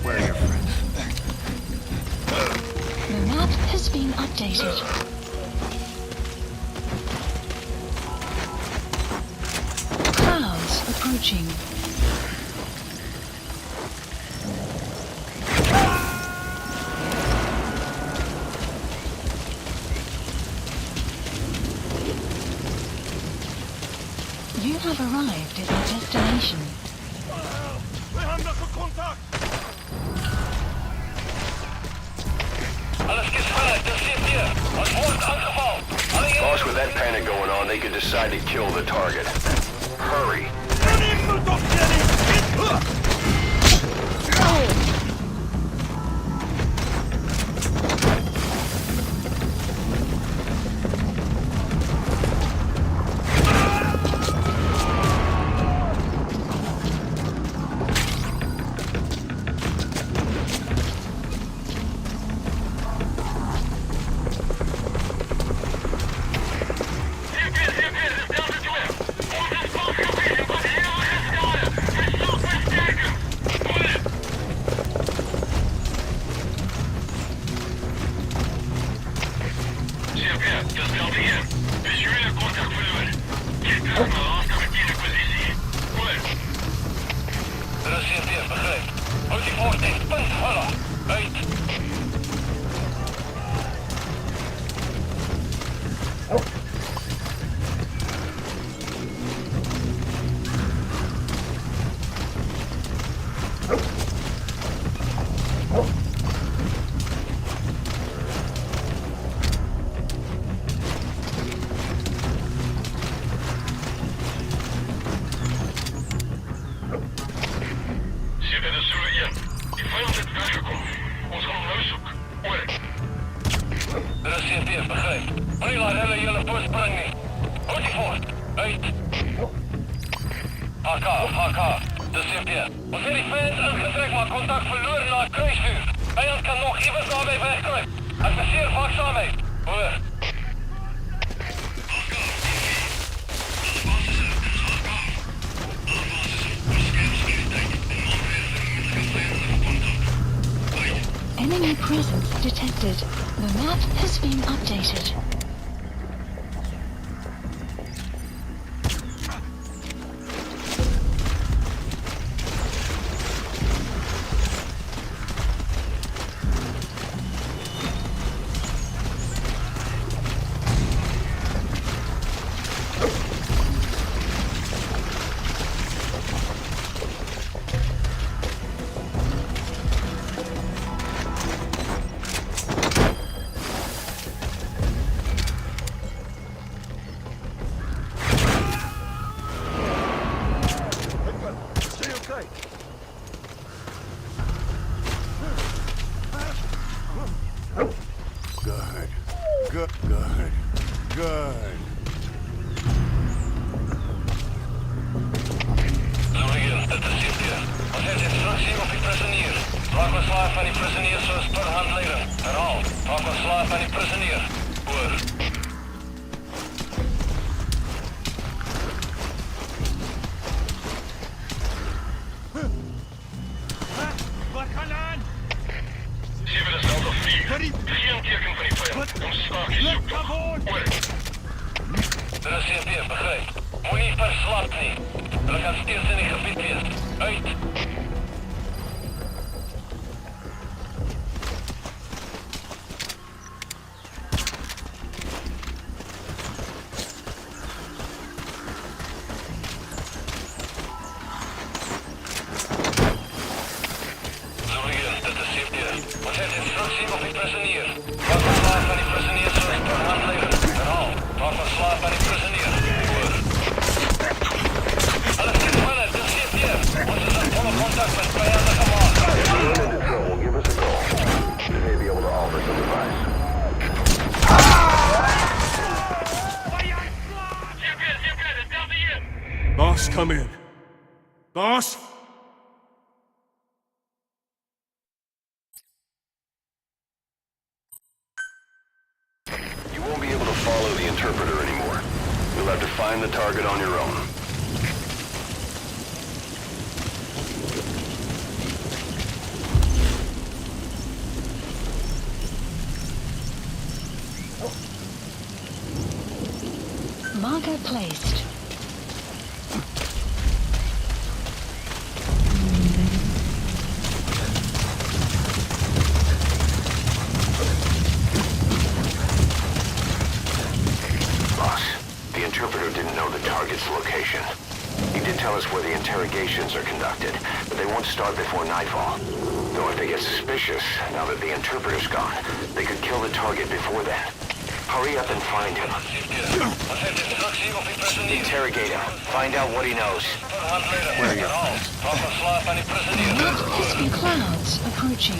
Where are your friends? The map has been updated. Clouds approaching. You have arrived at your destination. Alles gespannt, das sind wir. Und Mord angevallen. Alle Boss, with that panic going on, they could decide to kill the target. Hurry. Er is hier weer, begrijp. Houd die voort dicht, punt, holla. Uit. Er is hier weer, begrijp. Prila hebben jullie voorsprong niet. Houd die voort. Uit. HK. Dat is hier weer. We zijn die fans ingetrekt, maar contact verloren na het kruisvuur. Vijand kan nog even daarbij wegkruipen. Adviseer waakzaamheid. Hoor. Enemy presence detected. The map has been updated. Good. Zurück, das ist hier weer. Was heeft instructie op die prizonier? Maak me slaaf van die prizonier zoals per handleider. Herhaal, maak me slaaf van die prizonier. Hoor. Wat gaan aan? Ze hebben dezelfde vliegen. Geen teken van die vijand. Ons snaakjes zoeken. Er is hier weer, begrijp. Moet niet verslapt nie. Hulle gaan steeds in die gebied wees. Uit. Zurück, dat is hier weer. come in. Boss? You won't be able to follow the interpreter anymore. You'll have to find the target on your own. Marker placed. Boss, the interpreter didn't know the target's location. He did tell us where the interrogations are conducted, but they won't start before nightfall. Though if they get suspicious, now that the interpreter's gone, they could kill the target before then. Hurry up and find him. Interrogate him. Find out what he knows. Where are you? Crispy clouds approaching.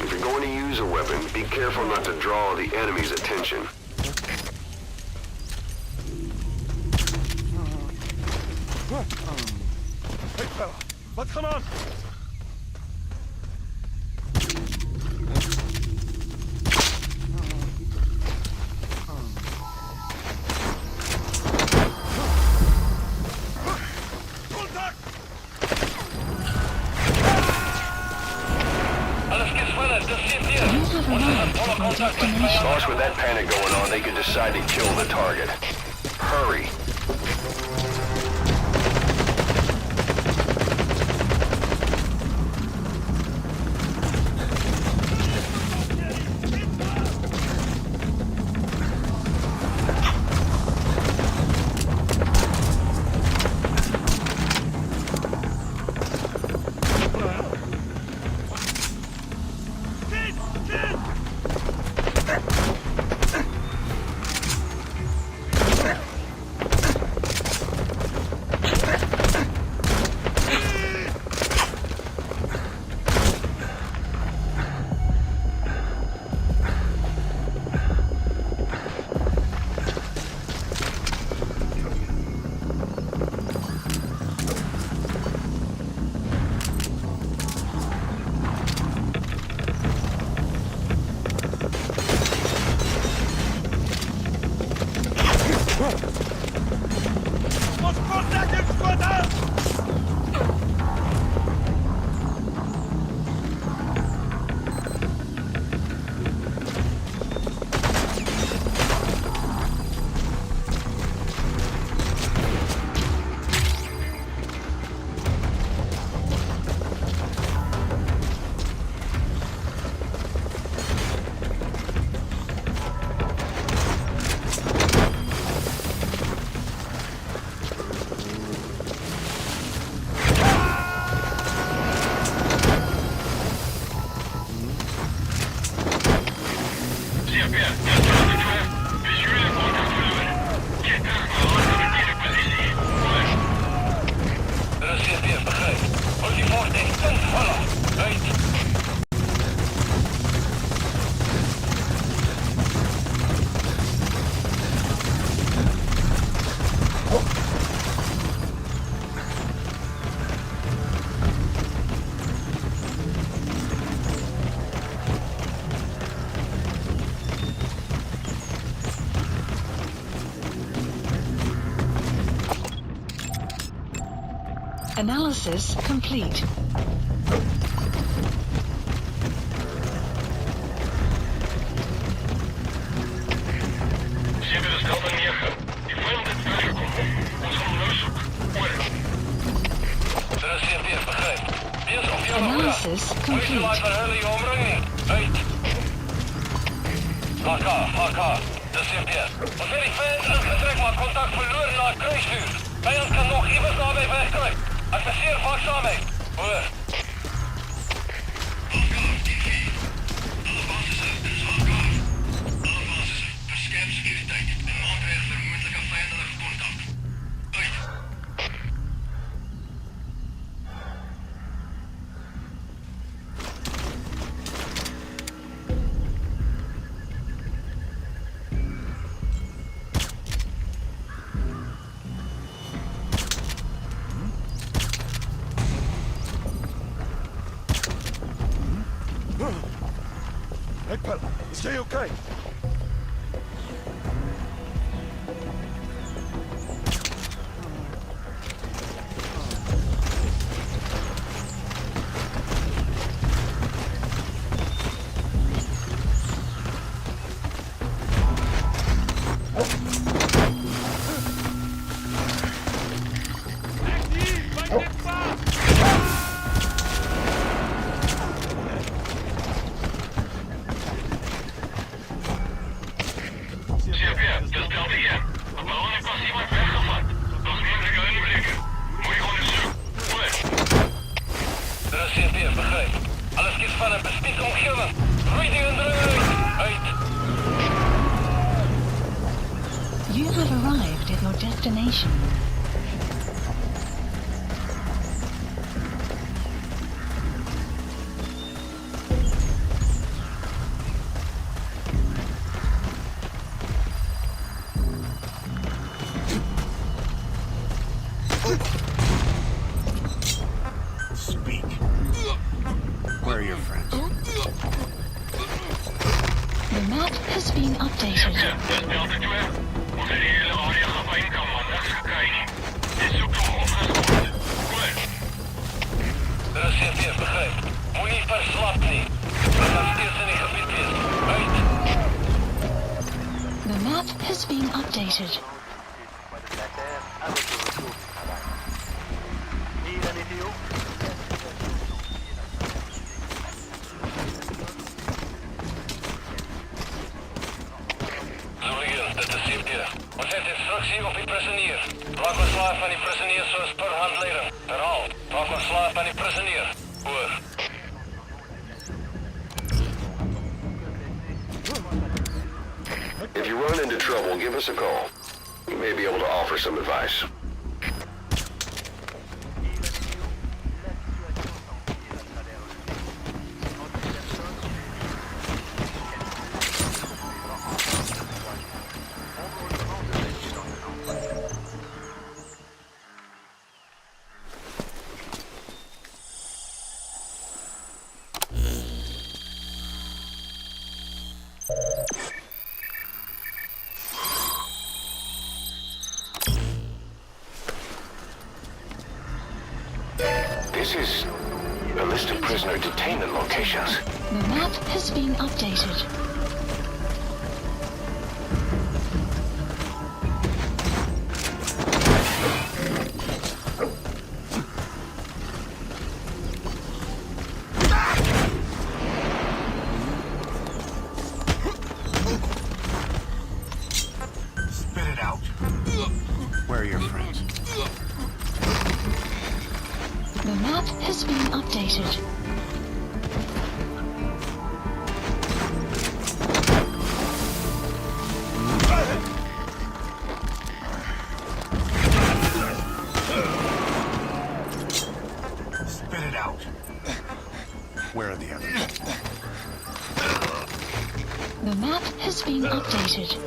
If you're going to use a weapon, be careful not to draw the enemy's attention. Hey, fella, wat gaan aan? Boss, with that panic going on, they could decide to kill the target. Hurry. Analysis complete. Analysis complete. HK. De CPS. Ons het die fans ingetrek, maar contact verloor na kruisvuur. Vijand kan nog iewers naby wegkruip. Adviseer waaksaamheid. Hoor. Stay okay. CFP, dat telt again. De ballon in passie wordt weggevat. Dat is moeilijke inblikken. Moet je gewoon eens zoeken. De CFP, begrijp. Alles geht van een bespied omgeven. Reading en uit. You have arrived at your destination. Speak. Where are your friends? The map has been updated. Dat telt het weer. Moet er die hele area gaan bijkomen, man. Dat is gekeken. Dit zoekt hem opgeschoten. Goed. De CFP, begrijp. Moet niet verslapt niet. We gaan steeds in een gebied is. Uit. The map has been updated. Zorgen, dit is CFP. We zetten instructie op die prizonier. Laat ons slaaf aan die prizonier zoals per hand leren. Herhaal. Laat ons slaaf aan die prizonier. Hoor. If you run into trouble, give us a call. We may be able to offer some advice. This is a list of prisoner detainment locations. The map has been updated. Spit it out. Where are your friends? The map has been updated. Spit it out. Where are the others? The map has been updated.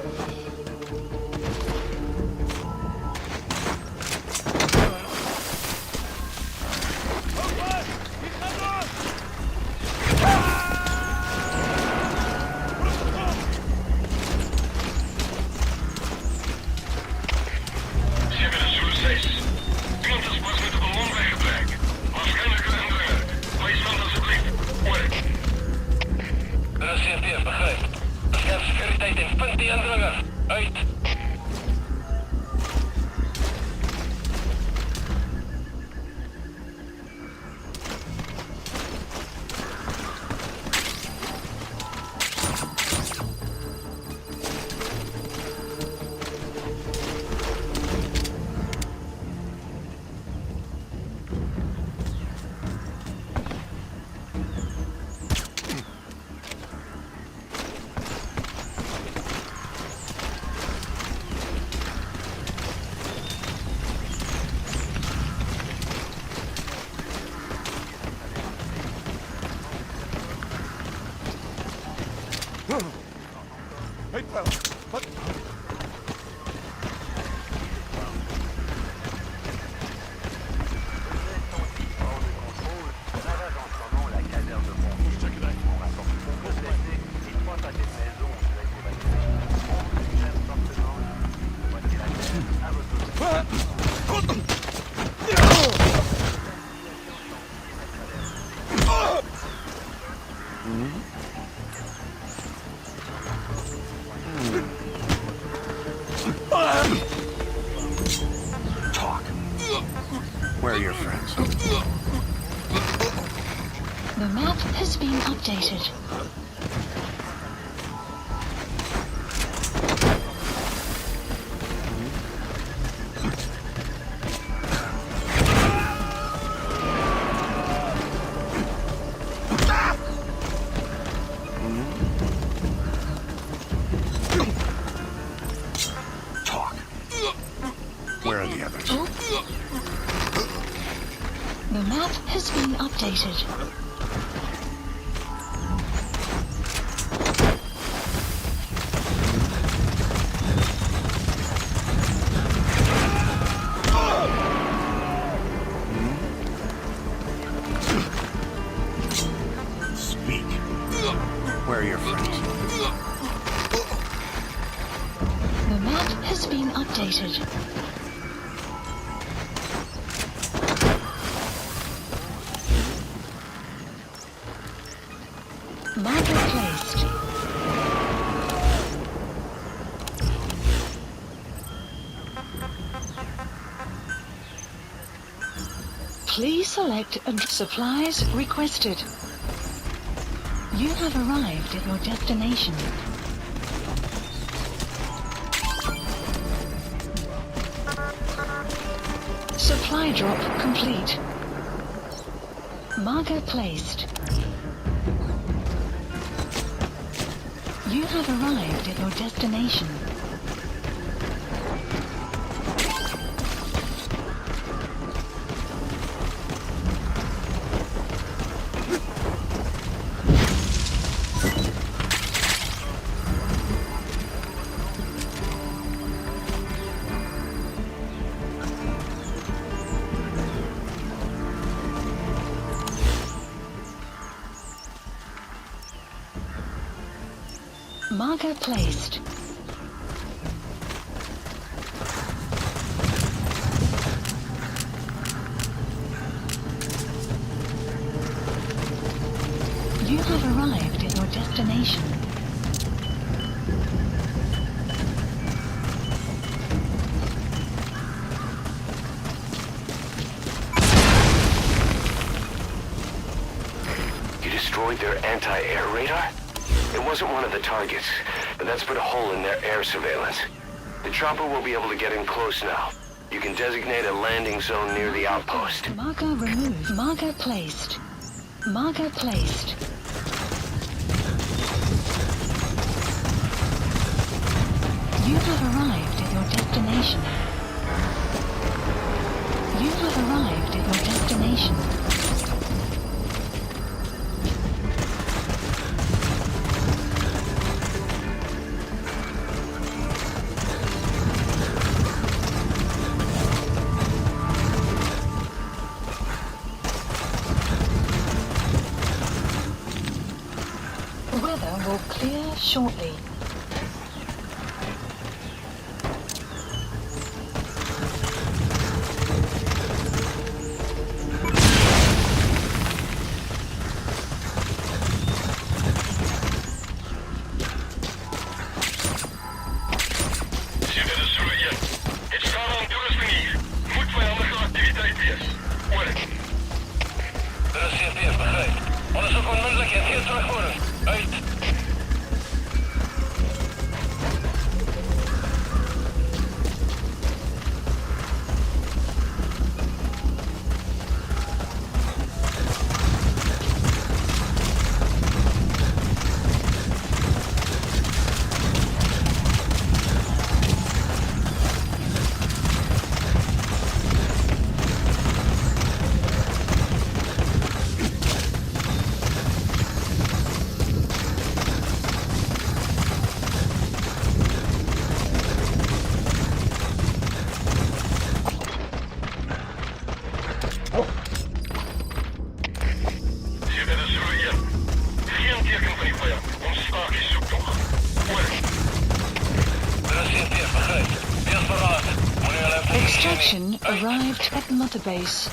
Hey, fella. What? Check it out. are your friends? The map has been updated. Talk. Where are the others? The map has been updated. Speak. Where are your friends? The map has been updated. Marker placed. Please select supplies requested. You have arrived at your destination. Supply drop complete. Marker placed. You have arrived at your destination. Marker placed. You have arrived at your destination. You destroyed their anti-air radar? It wasn't one of the targets, but that's put a hole in their air surveillance. The chopper will be able to get in close now. You can designate a landing zone near the outpost. Marker removed. Marker placed. Marker placed. You have arrived at your destination. You have arrived at your destination. Weather will clear shortly. Extraction arrived at Mother Base.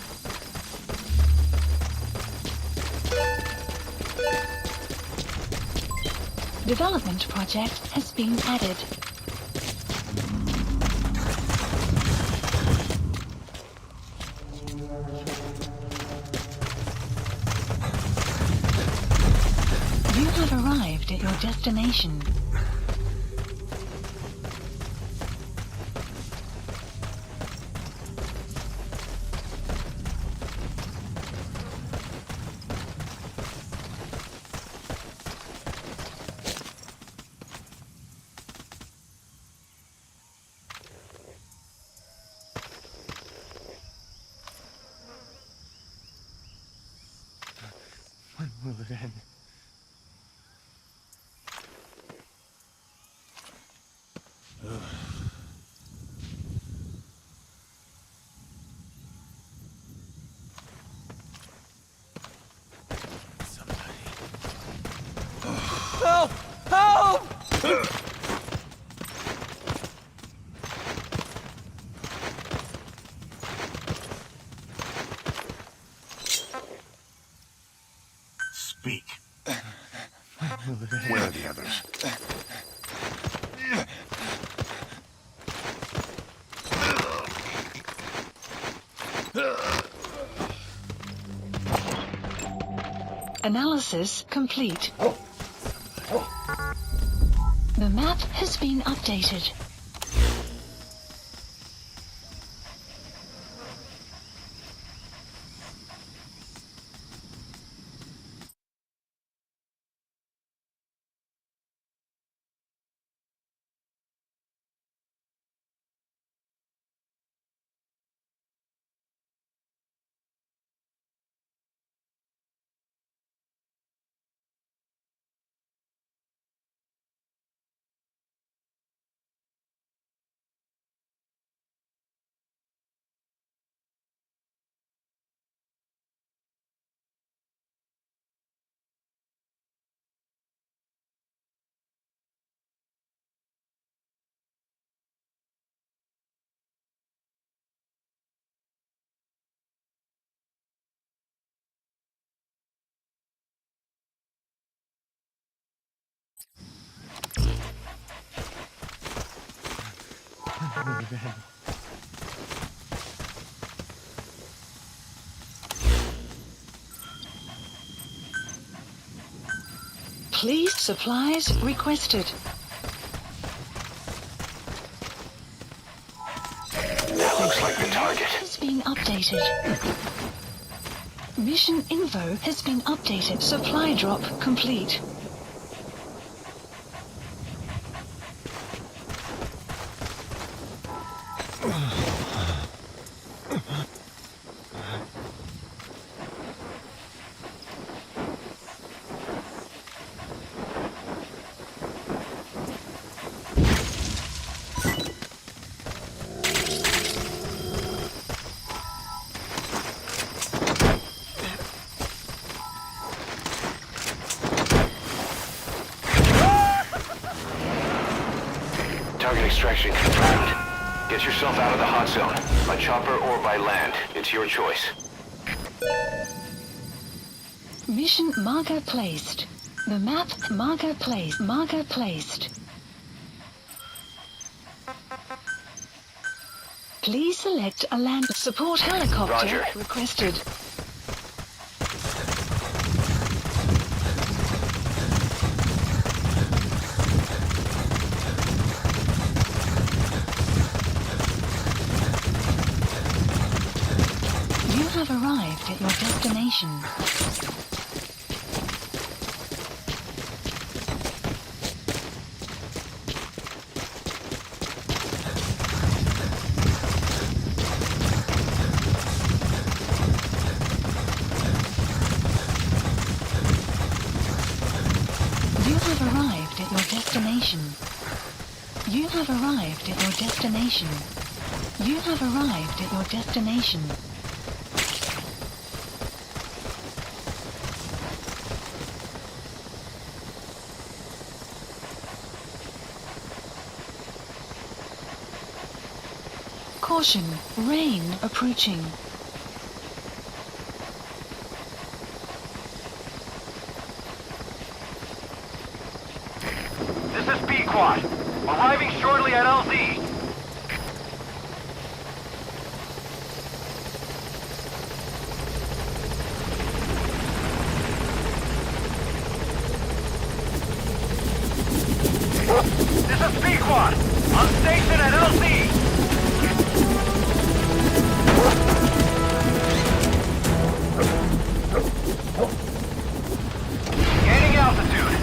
Development project has been added. at your destination. When will it end? Help! Help! Speak. When will it end? Where are the others? Analysis complete. The map has been updated. Please supplies requested. That looks like the target. Has been updated. Mission info has been updated. Supply drop complete. Target extraction confirmed. Get yourself out of the hot zone. By chopper or by land. It's your choice. Mission marker placed. The map marker placed. Marker placed. Please select a land support helicopter Roger. requested. You have arrived at your destination. You have arrived at your destination. You have arrived at your destination. You have arrived at your destination. Caution, rain approaching. This is Pequod. Arriving shortly at LZ. Quad, on station at LZ. Gaining altitude.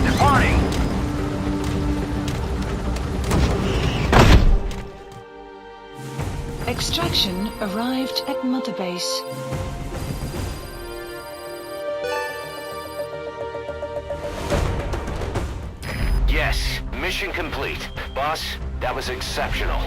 Departing. Extraction arrived at Mother Base. Yes, mission complete. Boss, that was exceptional.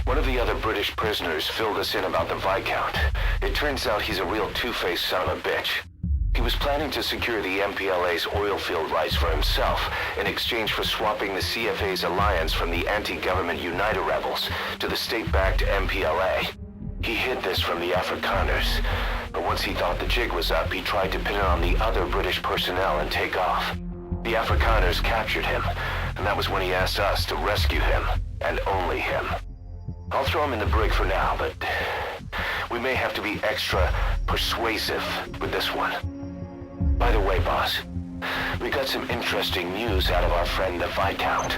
One of the other British prisoners filled us in about the Viscount. It turns out he's a real two-faced son of a bitch. He was planning to secure the MPLA's oil field rights for himself in exchange for swapping the CFA's alliance from the anti-government UNITA rebels to the state-backed MPLA. He hid this from the Afrikaners, but once he thought the jig was up, he tried to pin it on the other British personnel and take off. The Afrikaners captured him, and that was when he asked us to rescue him, and only him. I'll throw him in the brig for now, but we may have to be extra persuasive with this one. By the way, boss, we got some interesting news out of our friend the Viscount.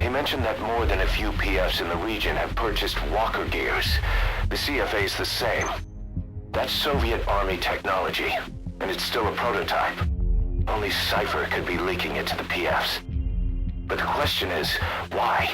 He mentioned that more than a few PFs in the region have purchased walker gears. The CFA's the same. That's Soviet Army technology, and it's still a prototype. Only Cypher could be leaking it to the PFs. But the question is, why?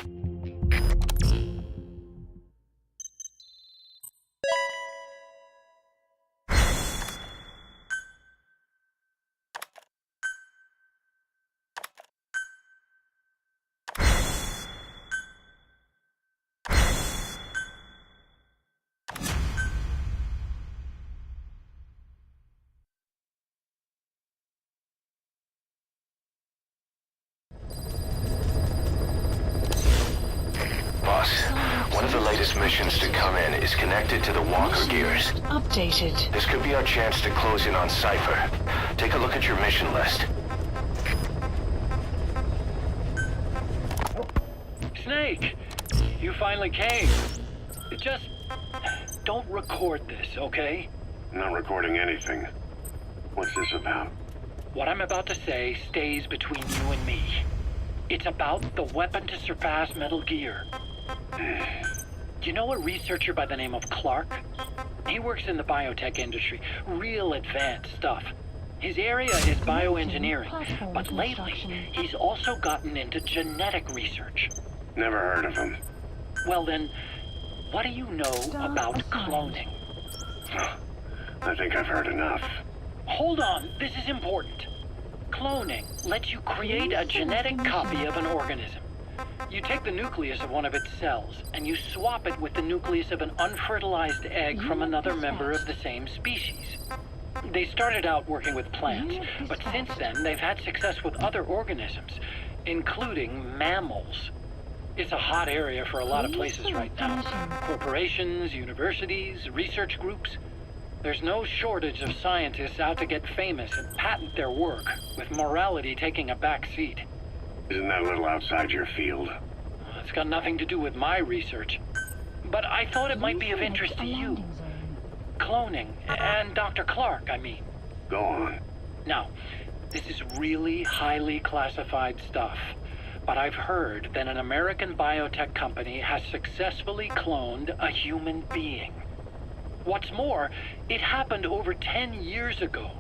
One of the latest missions to come in is connected to the walker gears. Updated. This could be our chance to close in on Cypher. Take a look at your mission list. Snake! You finally came. Just don't record this, okay? Not recording anything. What's this about? What I'm about to say stays between you and me. It's about the weapon to surpass Metal Gear. You know a researcher by the name of Clark? He works in the biotech industry. Real advanced stuff. His area is bioengineering, but lately he's also gotten into genetic research. Never heard of him. Well then, what do you know about cloning? I think I've heard enough. Hold on, this is important. Cloning lets you create a genetic copy of an organism. You take the nucleus of one of its cells, and you swap it with the nucleus of an unfertilized egg from another member of the same species. They started out working with plants, but since then they've had success with other organisms, including mammals. It's a hot area for a lot of places right now. Corporations, universities, research groups. There's no shortage of scientists out to get famous and patent their work, with morality taking a back seat. Isn't that a little outside your field? It's got nothing to do with my research. But I thought it might be of interest to you. Cloning, and Dr. Clark, I mean. Go on. Now, this is really highly classified stuff. But I've heard that an American biotech company has successfully cloned a human being. What's more, it happened over 10 years ago.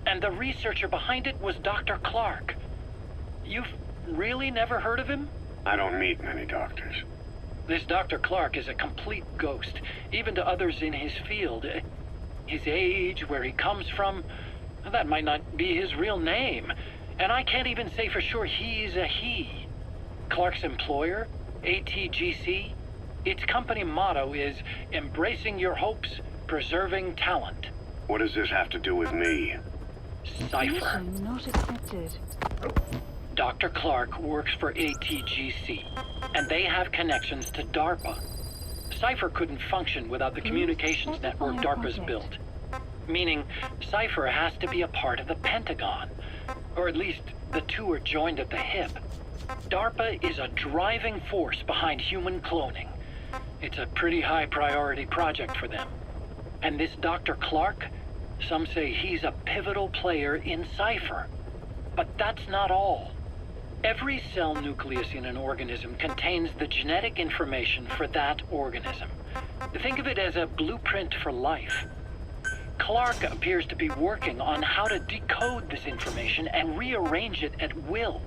And the researcher behind it was Dr. Clark. You've really never heard of him? I don't meet many doctors. This Dr. Clark is a complete ghost, even to others in his field. His age, where he comes from, that might not be his real name. And I can't even say for sure he's a he. Clark's employer, ATGC, its company motto is embracing your hopes, preserving talent. What does this have to do with me? Cypher. Not accepted. Dr. Clark works for ATGC, and they have connections to DARPA. Cypher couldn't function without the communications network DARPA's built. Meaning, Cypher has to be a part of the Pentagon. Or at least, the two are joined at the hip. DARPA is a driving force behind human cloning. It's a pretty high priority project for them. And this Dr. Clark, some say he's a pivotal player in Cypher. But that's not all. Every cell nucleus in an organism contains the genetic information for that organism. Think of it as a blueprint for life. Clark appears to be working on how to decode this information and rearrange it at will.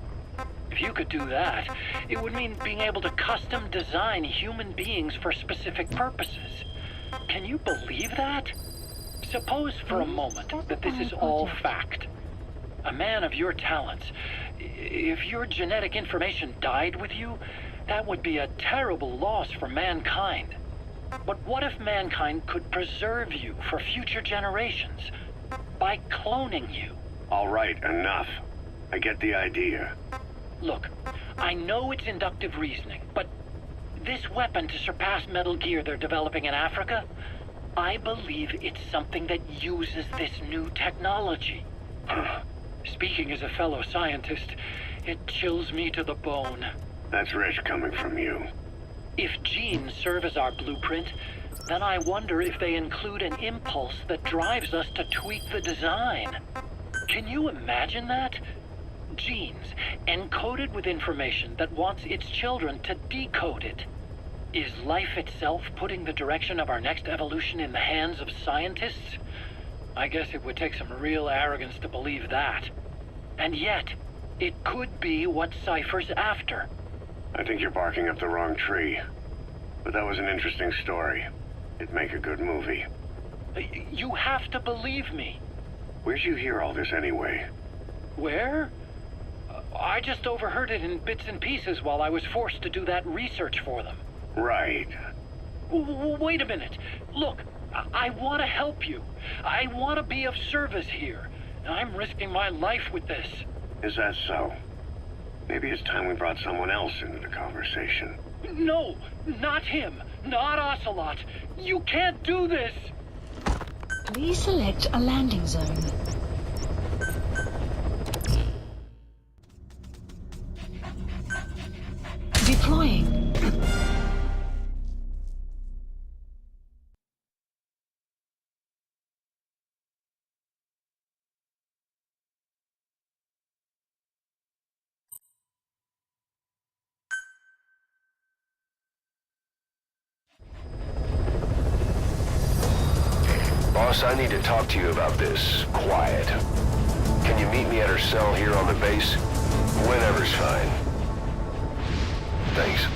If you could do that, it would mean being able to custom design human beings for specific purposes. Can you believe that? Suppose for a moment that this is all fact. A man of your talents, if your genetic information died with you, that would be a terrible loss for mankind. But what if mankind could preserve you for future generations? By cloning you. All right, enough. I get the idea. Look, I know it's inductive reasoning, but this weapon to surpass Metal Gear they're developing in Africa, I believe it's something that uses this new technology. Speaking as a fellow scientist, it chills me to the bone. That's rich coming from you. If genes serve as our blueprint, then I wonder if they include an impulse that drives us to tweak the design. Can you imagine that? Genes, encoded with information that wants its children to decode it. Is life itself putting the direction of our next evolution in the hands of scientists? I guess it would take some real arrogance to believe that. And yet, it could be what Cypher's after. I think you're barking up the wrong tree. But that was an interesting story. It'd make a good movie. You have to believe me. Where'd you hear all this anyway? Where? I just overheard it in bits and pieces while I was forced to do that research for them. Right. Wait a minute. Look, I want to help you. I want to be of service here. I'm risking my life with this. Is that so? Maybe it's time we brought someone else into the conversation. No, not him. Not Ocelot. You can't do this. Please select a landing zone. Deploying. Boss, I need to talk to you about this. Quiet. Can you meet me at her cell here on the base? Whenever's fine. Thanks.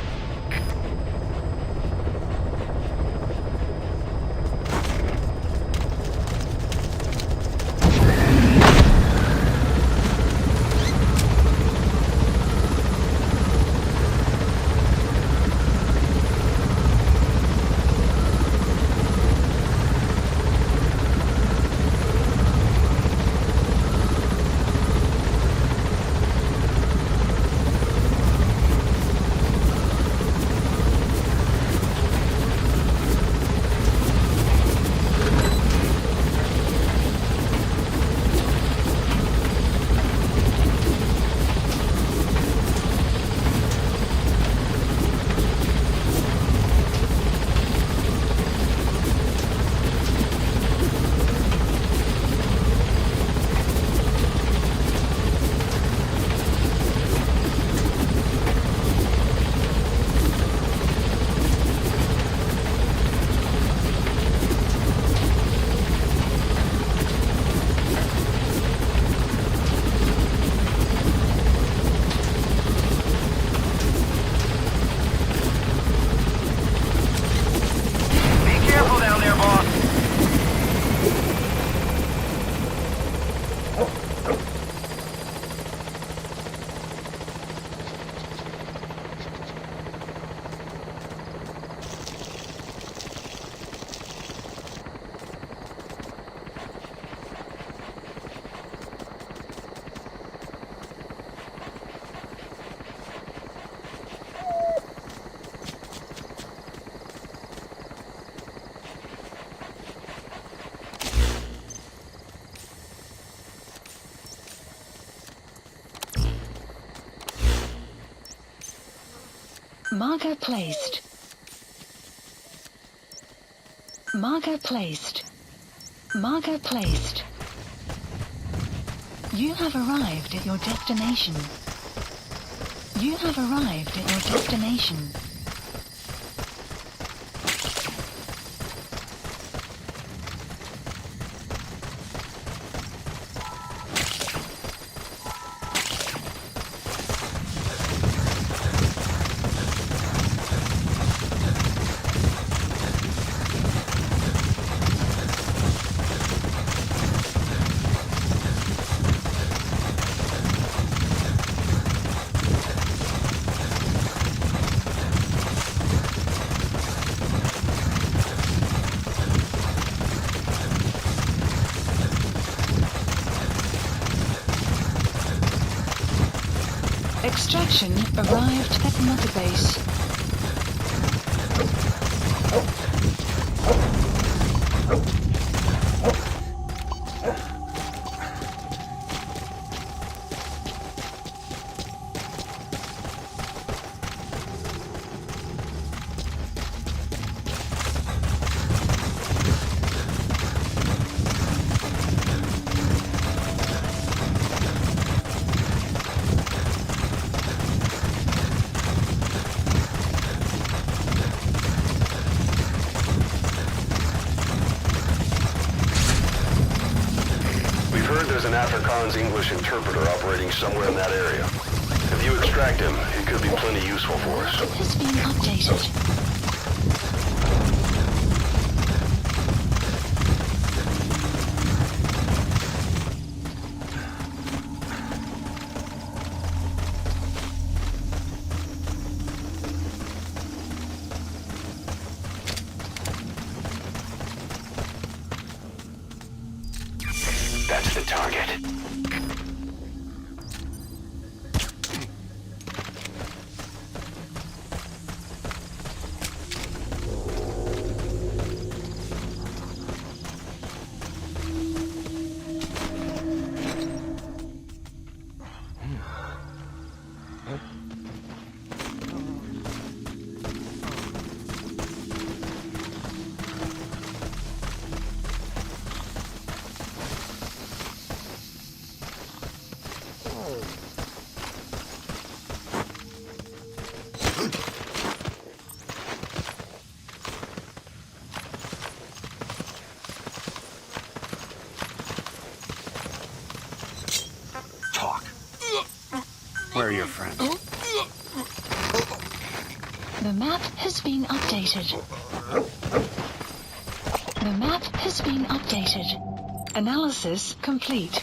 Marker placed. Marker placed. Marker placed. You have arrived at your destination. You have arrived at your destination. Extraction arrived at Mother Base. There's an Afrikaans English interpreter operating somewhere in that area. If you extract him, he could be plenty useful for us. It has been updated. That's the target. Where are your friends? The map has been updated. The map has been updated. Analysis complete.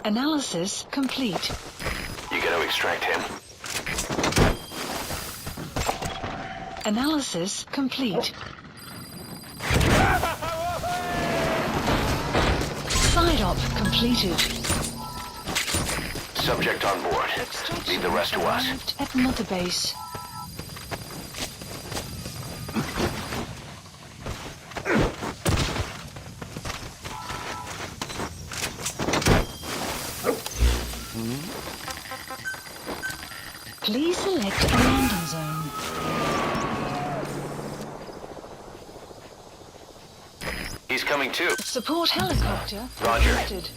Analysis complete. You gotta extract him. Analysis complete. Side op completed. Subject on board. Leave the rest to us. Arrived at Mother Base. Please select a landing zone. He's coming too. Support helicopter Roger. reported.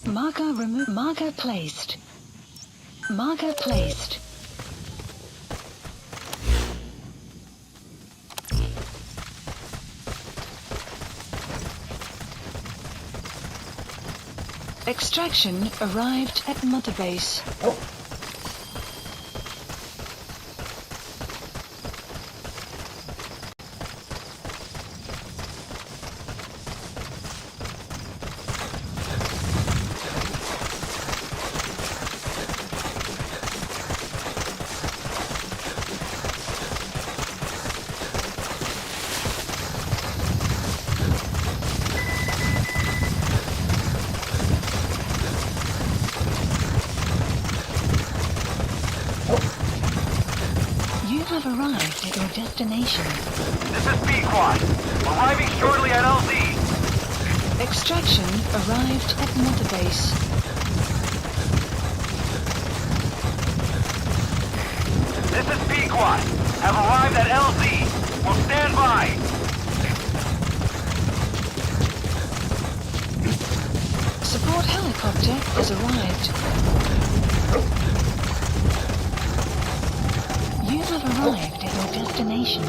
Marker removed. Marker placed. Marker placed. Extraction arrived at Mother Base. You have arrived at your destination. This is Pequod. Arriving shortly at LZ. Extraction arrived at Mother Base. This is Pequod. Have arrived at LZ. Will stand by. Support helicopter has arrived. You have arrived at your destination.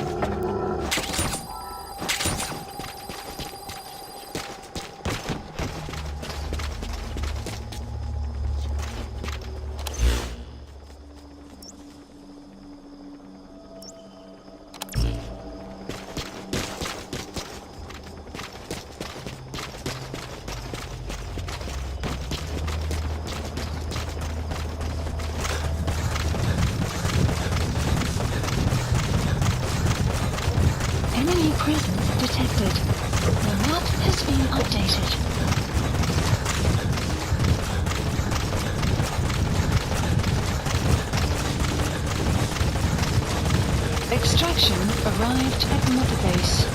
presence detected. The map has been updated. Extraction arrived at Mother Base.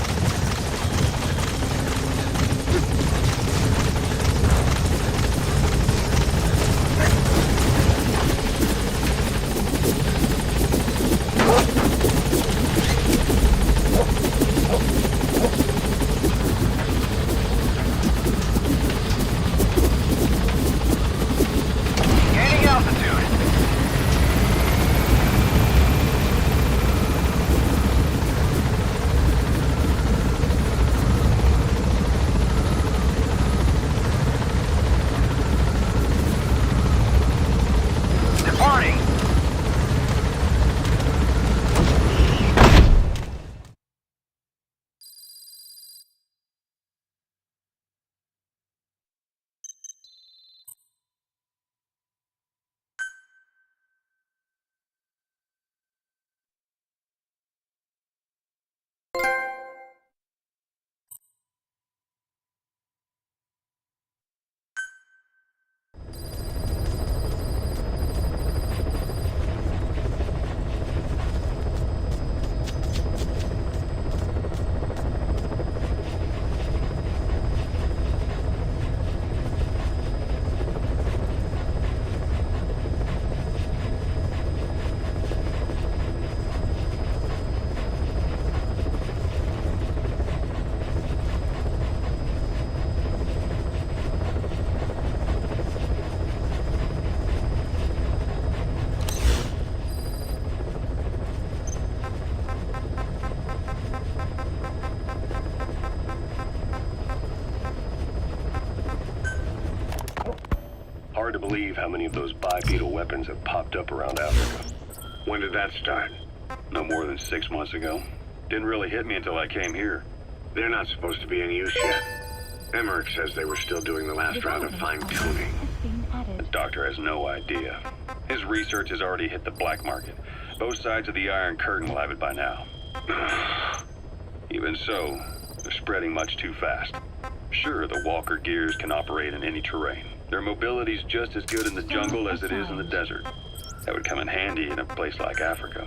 Gaining altitude. Departing. Hard to believe how many of those bipedal weapons have popped up around Africa. When did that start? No more than 6 months ago. Didn't really hit me until I came here. They're not supposed to be in use yet. Emmerich says they were still doing the last round of fine-tuning. The doctor has no idea. His research has already hit the black market. Both sides of the Iron Curtain will have it by now. Even so, they're spreading much too fast. Sure, the Walker Gears can operate in any terrain. Their mobility's just as good in the jungle as it is in the desert. That would come in handy in a place like Africa.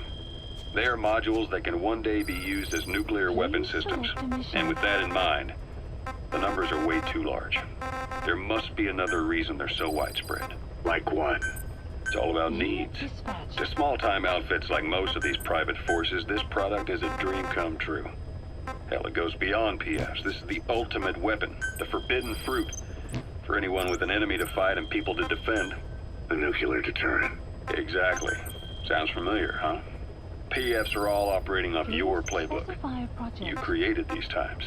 They are modules that can one day be used as nuclear weapon systems. And with that in mind, the numbers are way too large. There must be another reason they're so widespread. Like what? It's all about needs. To small-time outfits like most of these private forces, this product is a dream come true. Hell, it goes beyond PFs. This is the ultimate weapon, the forbidden fruit. For anyone with an enemy to fight and people to defend. A nuclear deterrent. Exactly. Sounds familiar, huh? PFs are all operating off your playbook. You created these times.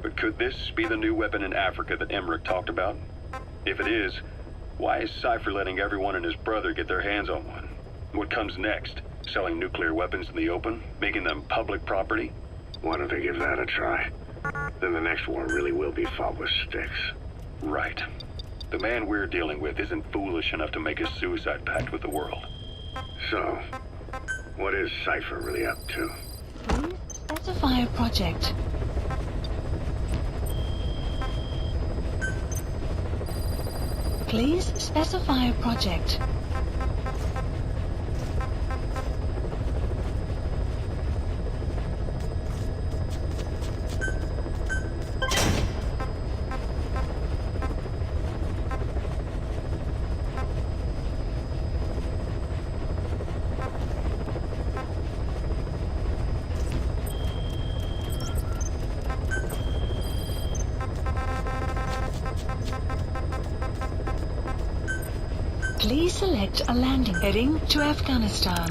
But could this be the new weapon in Africa that Emmerich talked about? If it is, why is Cypher letting everyone and his brother get their hands on one? What comes next? Selling nuclear weapons in the open? Making them public property? Why don't they give that a try? Then the next war really will be fought with sticks. Right. The man we're dealing with isn't foolish enough to make a suicide pact with the world. So, what is Cypher really up to? Please specify a project. Please specify a project. Please select a landing heading to Afghanistan.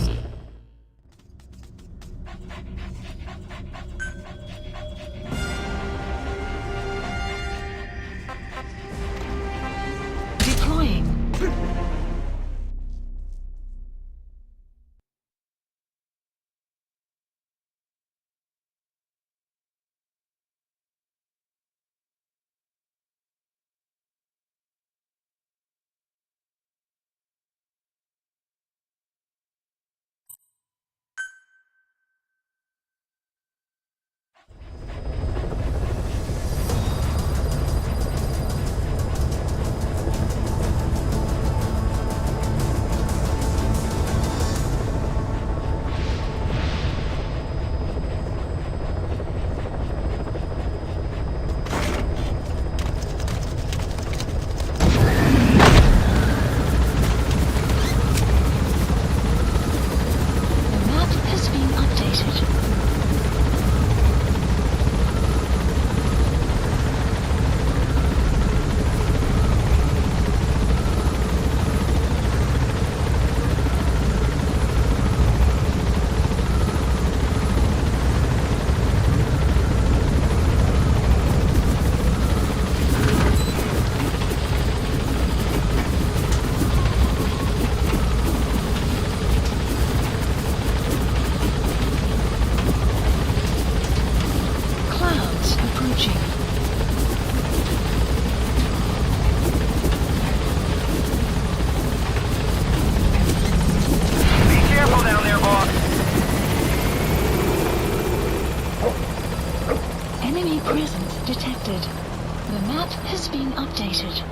has been updated.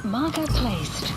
Marker placed.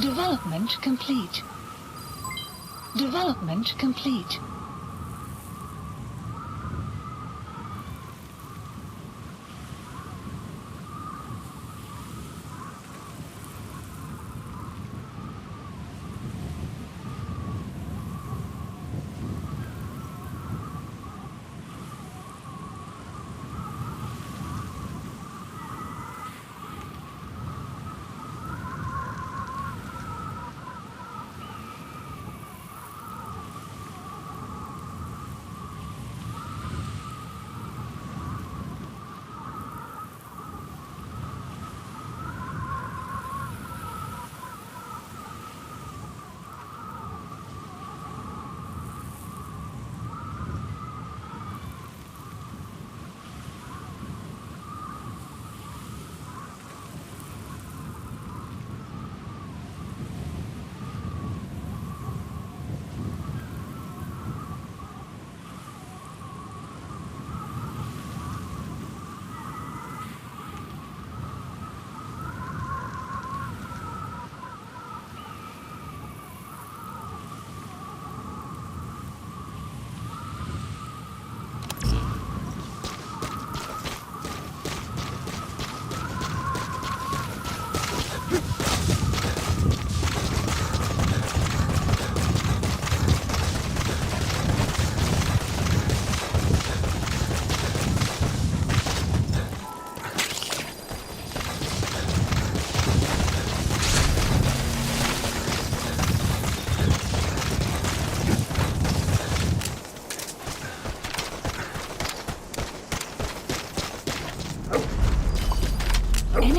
Development complete. Development complete.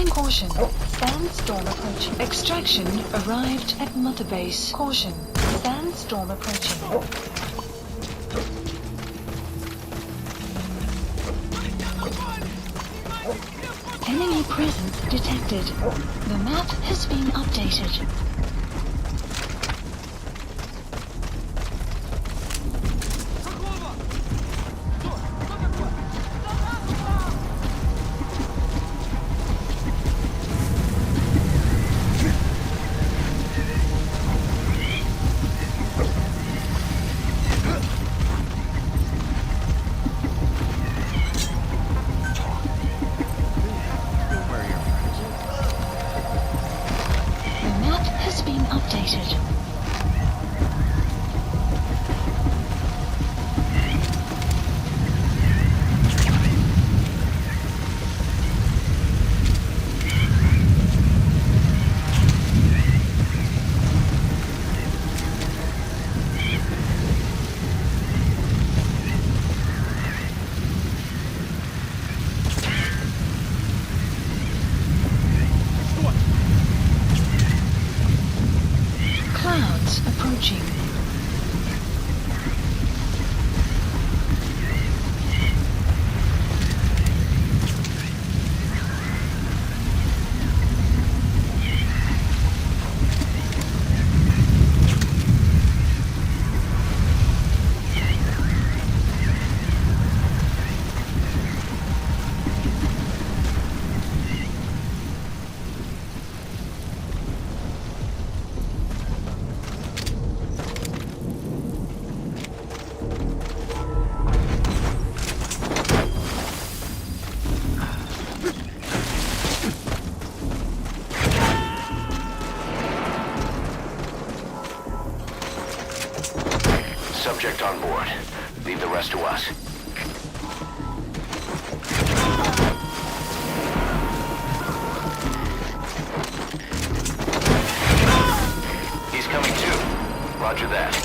Caution. Sandstorm approaching. Extraction arrived at Mother Base. Caution. Sandstorm approaching. Enemy presence detected. The map has been updated. to us. He's coming too. Roger that.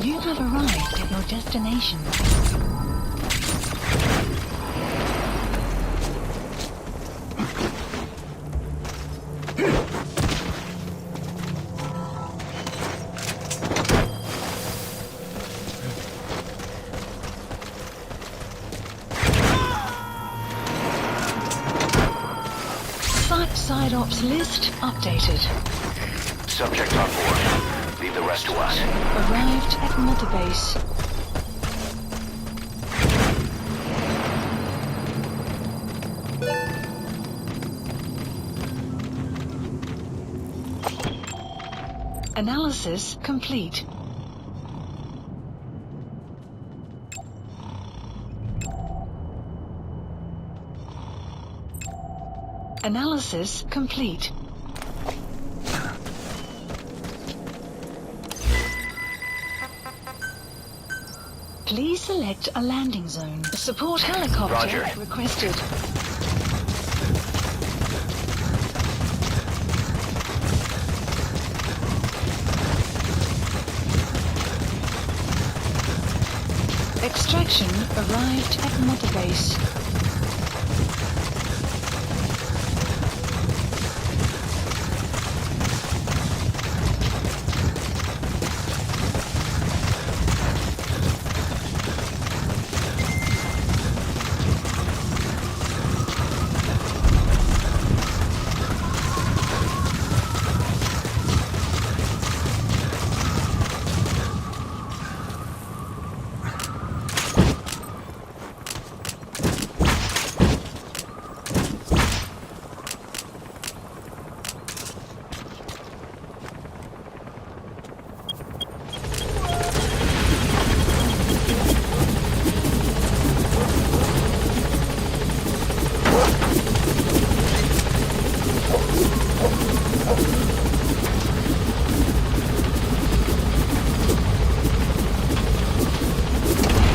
You have arrived at your destination. Side ops list updated. Subject on board. Leave the rest to us. Arrived at Mother Base. Analysis complete. Analysis complete. Please select a landing zone. Support helicopter Roger. requested. Extraction arrived at Mother Base.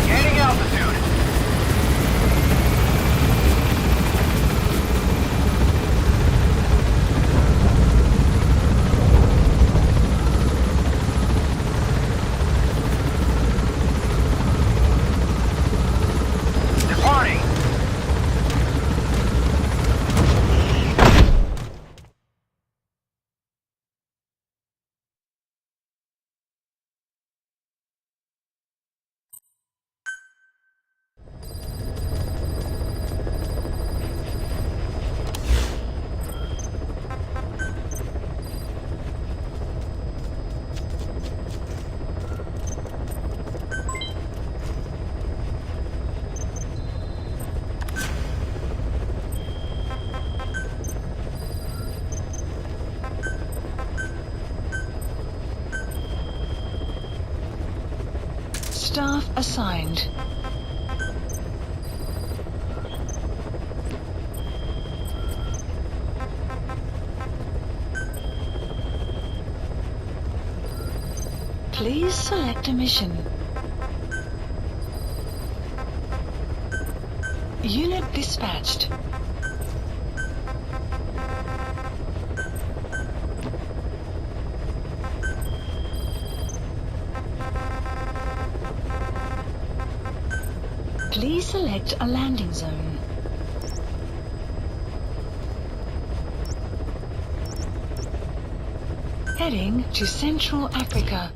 Gaining altitude. Departing. Staff assigned. Please select a mission. Unit dispatched. Please select a landing zone. Heading to Central Africa.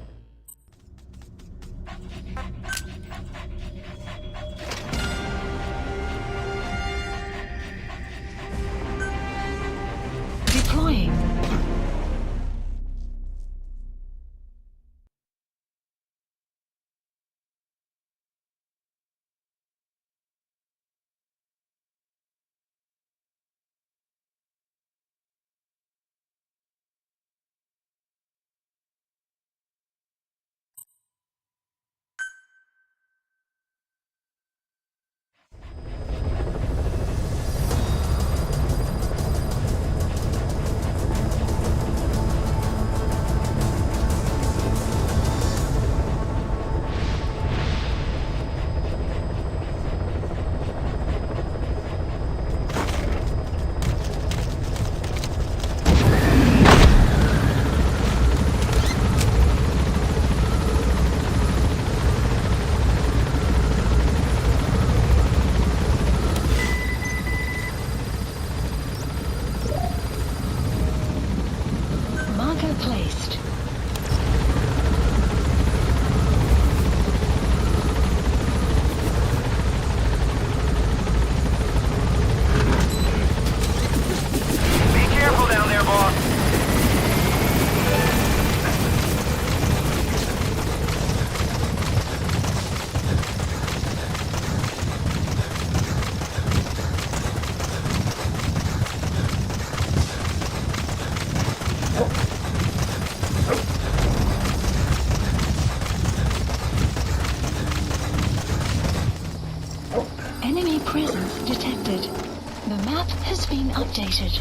Enemy presence detected. The map has been updated.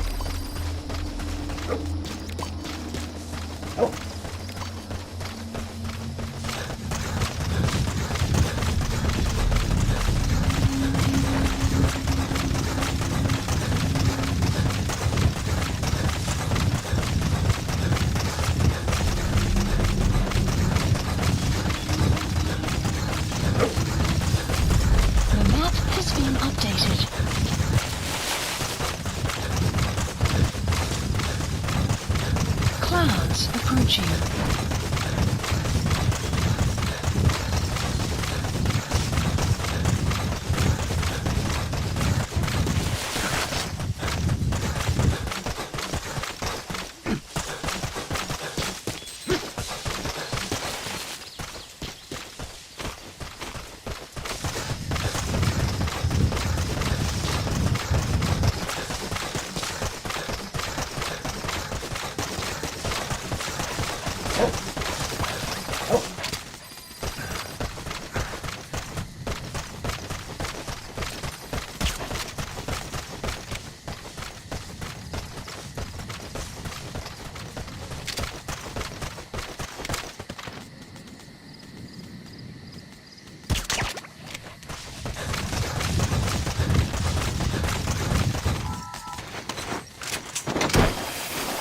The map has been updated. Clouds approaching.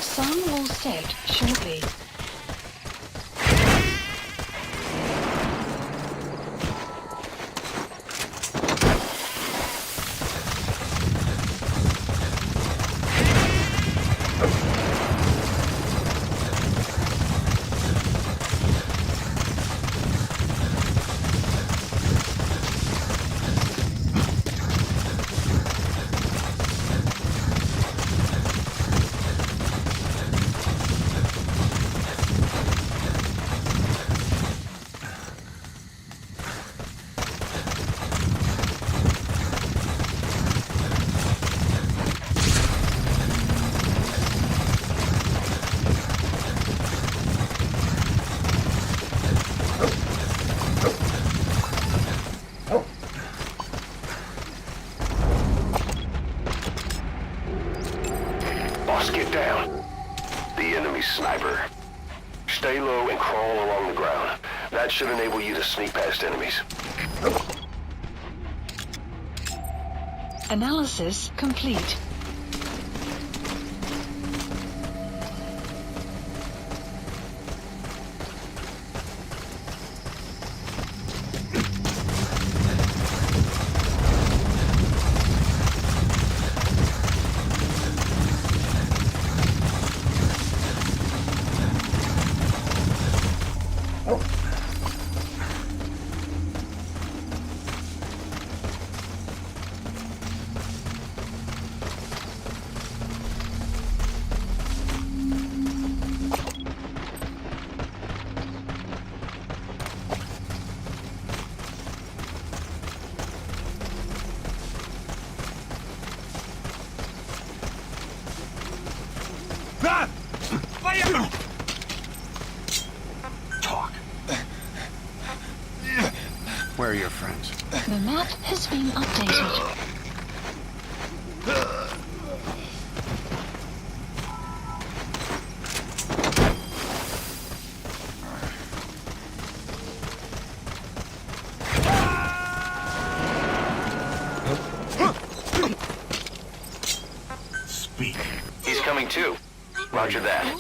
Sun will set shortly. Boss, get down. The enemy's sniper. Stay low and crawl along the ground. That should enable you to sneak past enemies. Analysis complete. Talk. Where are your friends? The map has been updated. Speak. He's coming too. Roger that.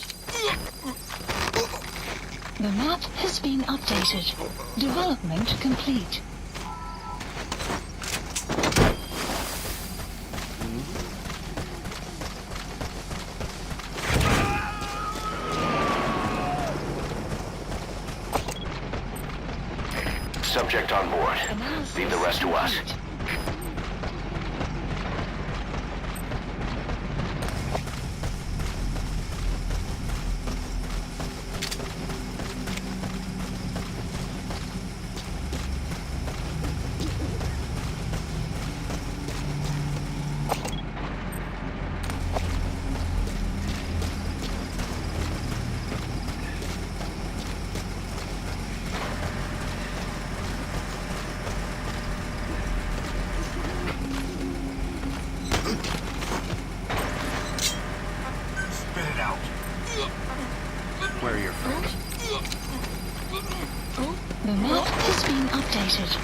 The map has been updated. Development complete. Subject on board. Analysis Leave the rest to us. complete. updated.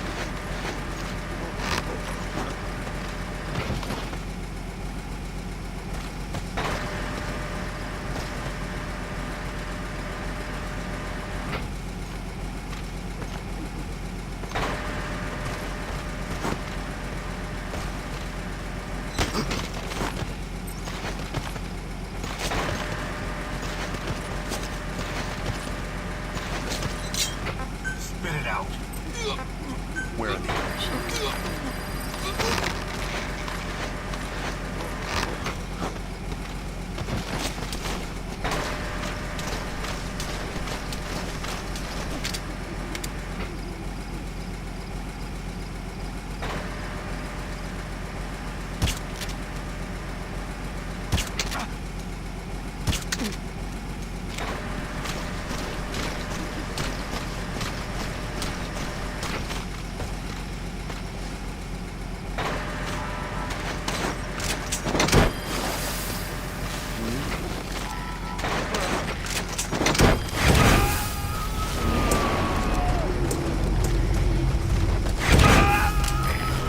Spit it out. Where are the others?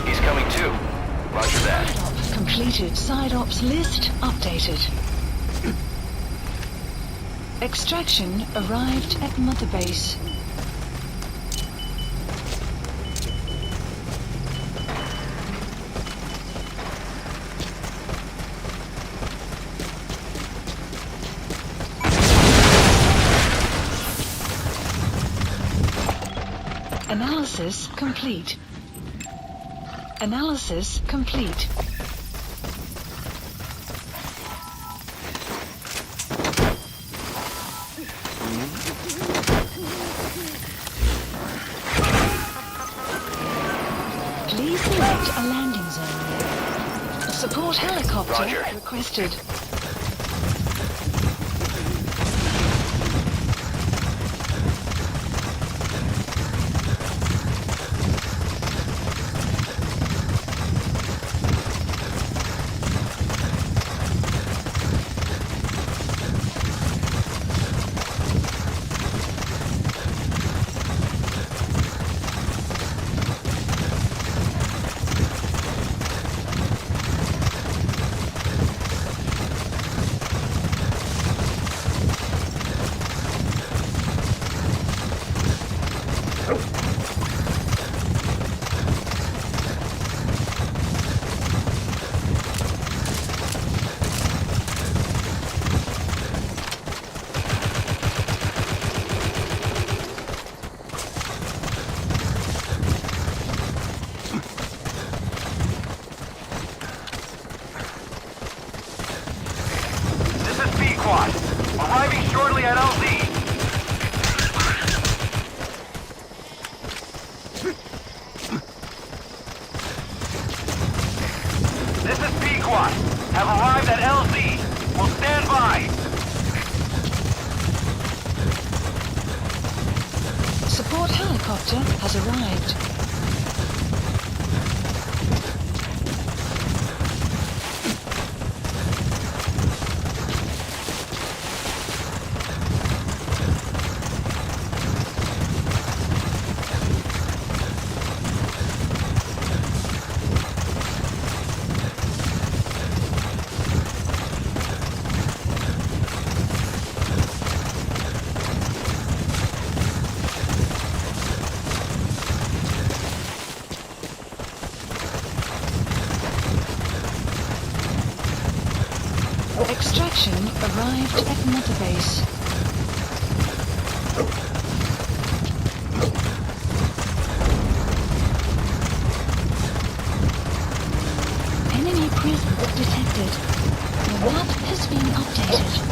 He's coming too. Roger that. Op completed. Side ops list updated. Extraction arrived at Mother Base. Analysis complete. Analysis complete. Please select a landing zone. Support helicopter Roger. requested. This is Pequod. Arriving shortly at LZ. This is Pequod. Have arrived at LZ. Will stand by. Support helicopter has arrived. Extraction arrived at Mother Base. Enemy presence detected. The map has been updated.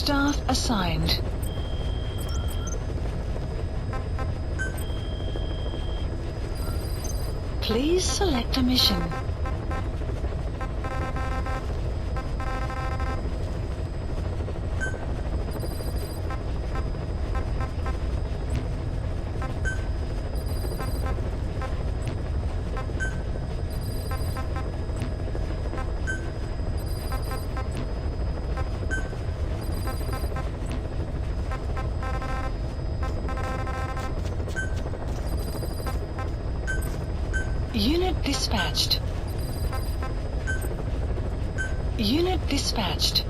Staff assigned. Please select a mission. Unit dispatched. Unit dispatched.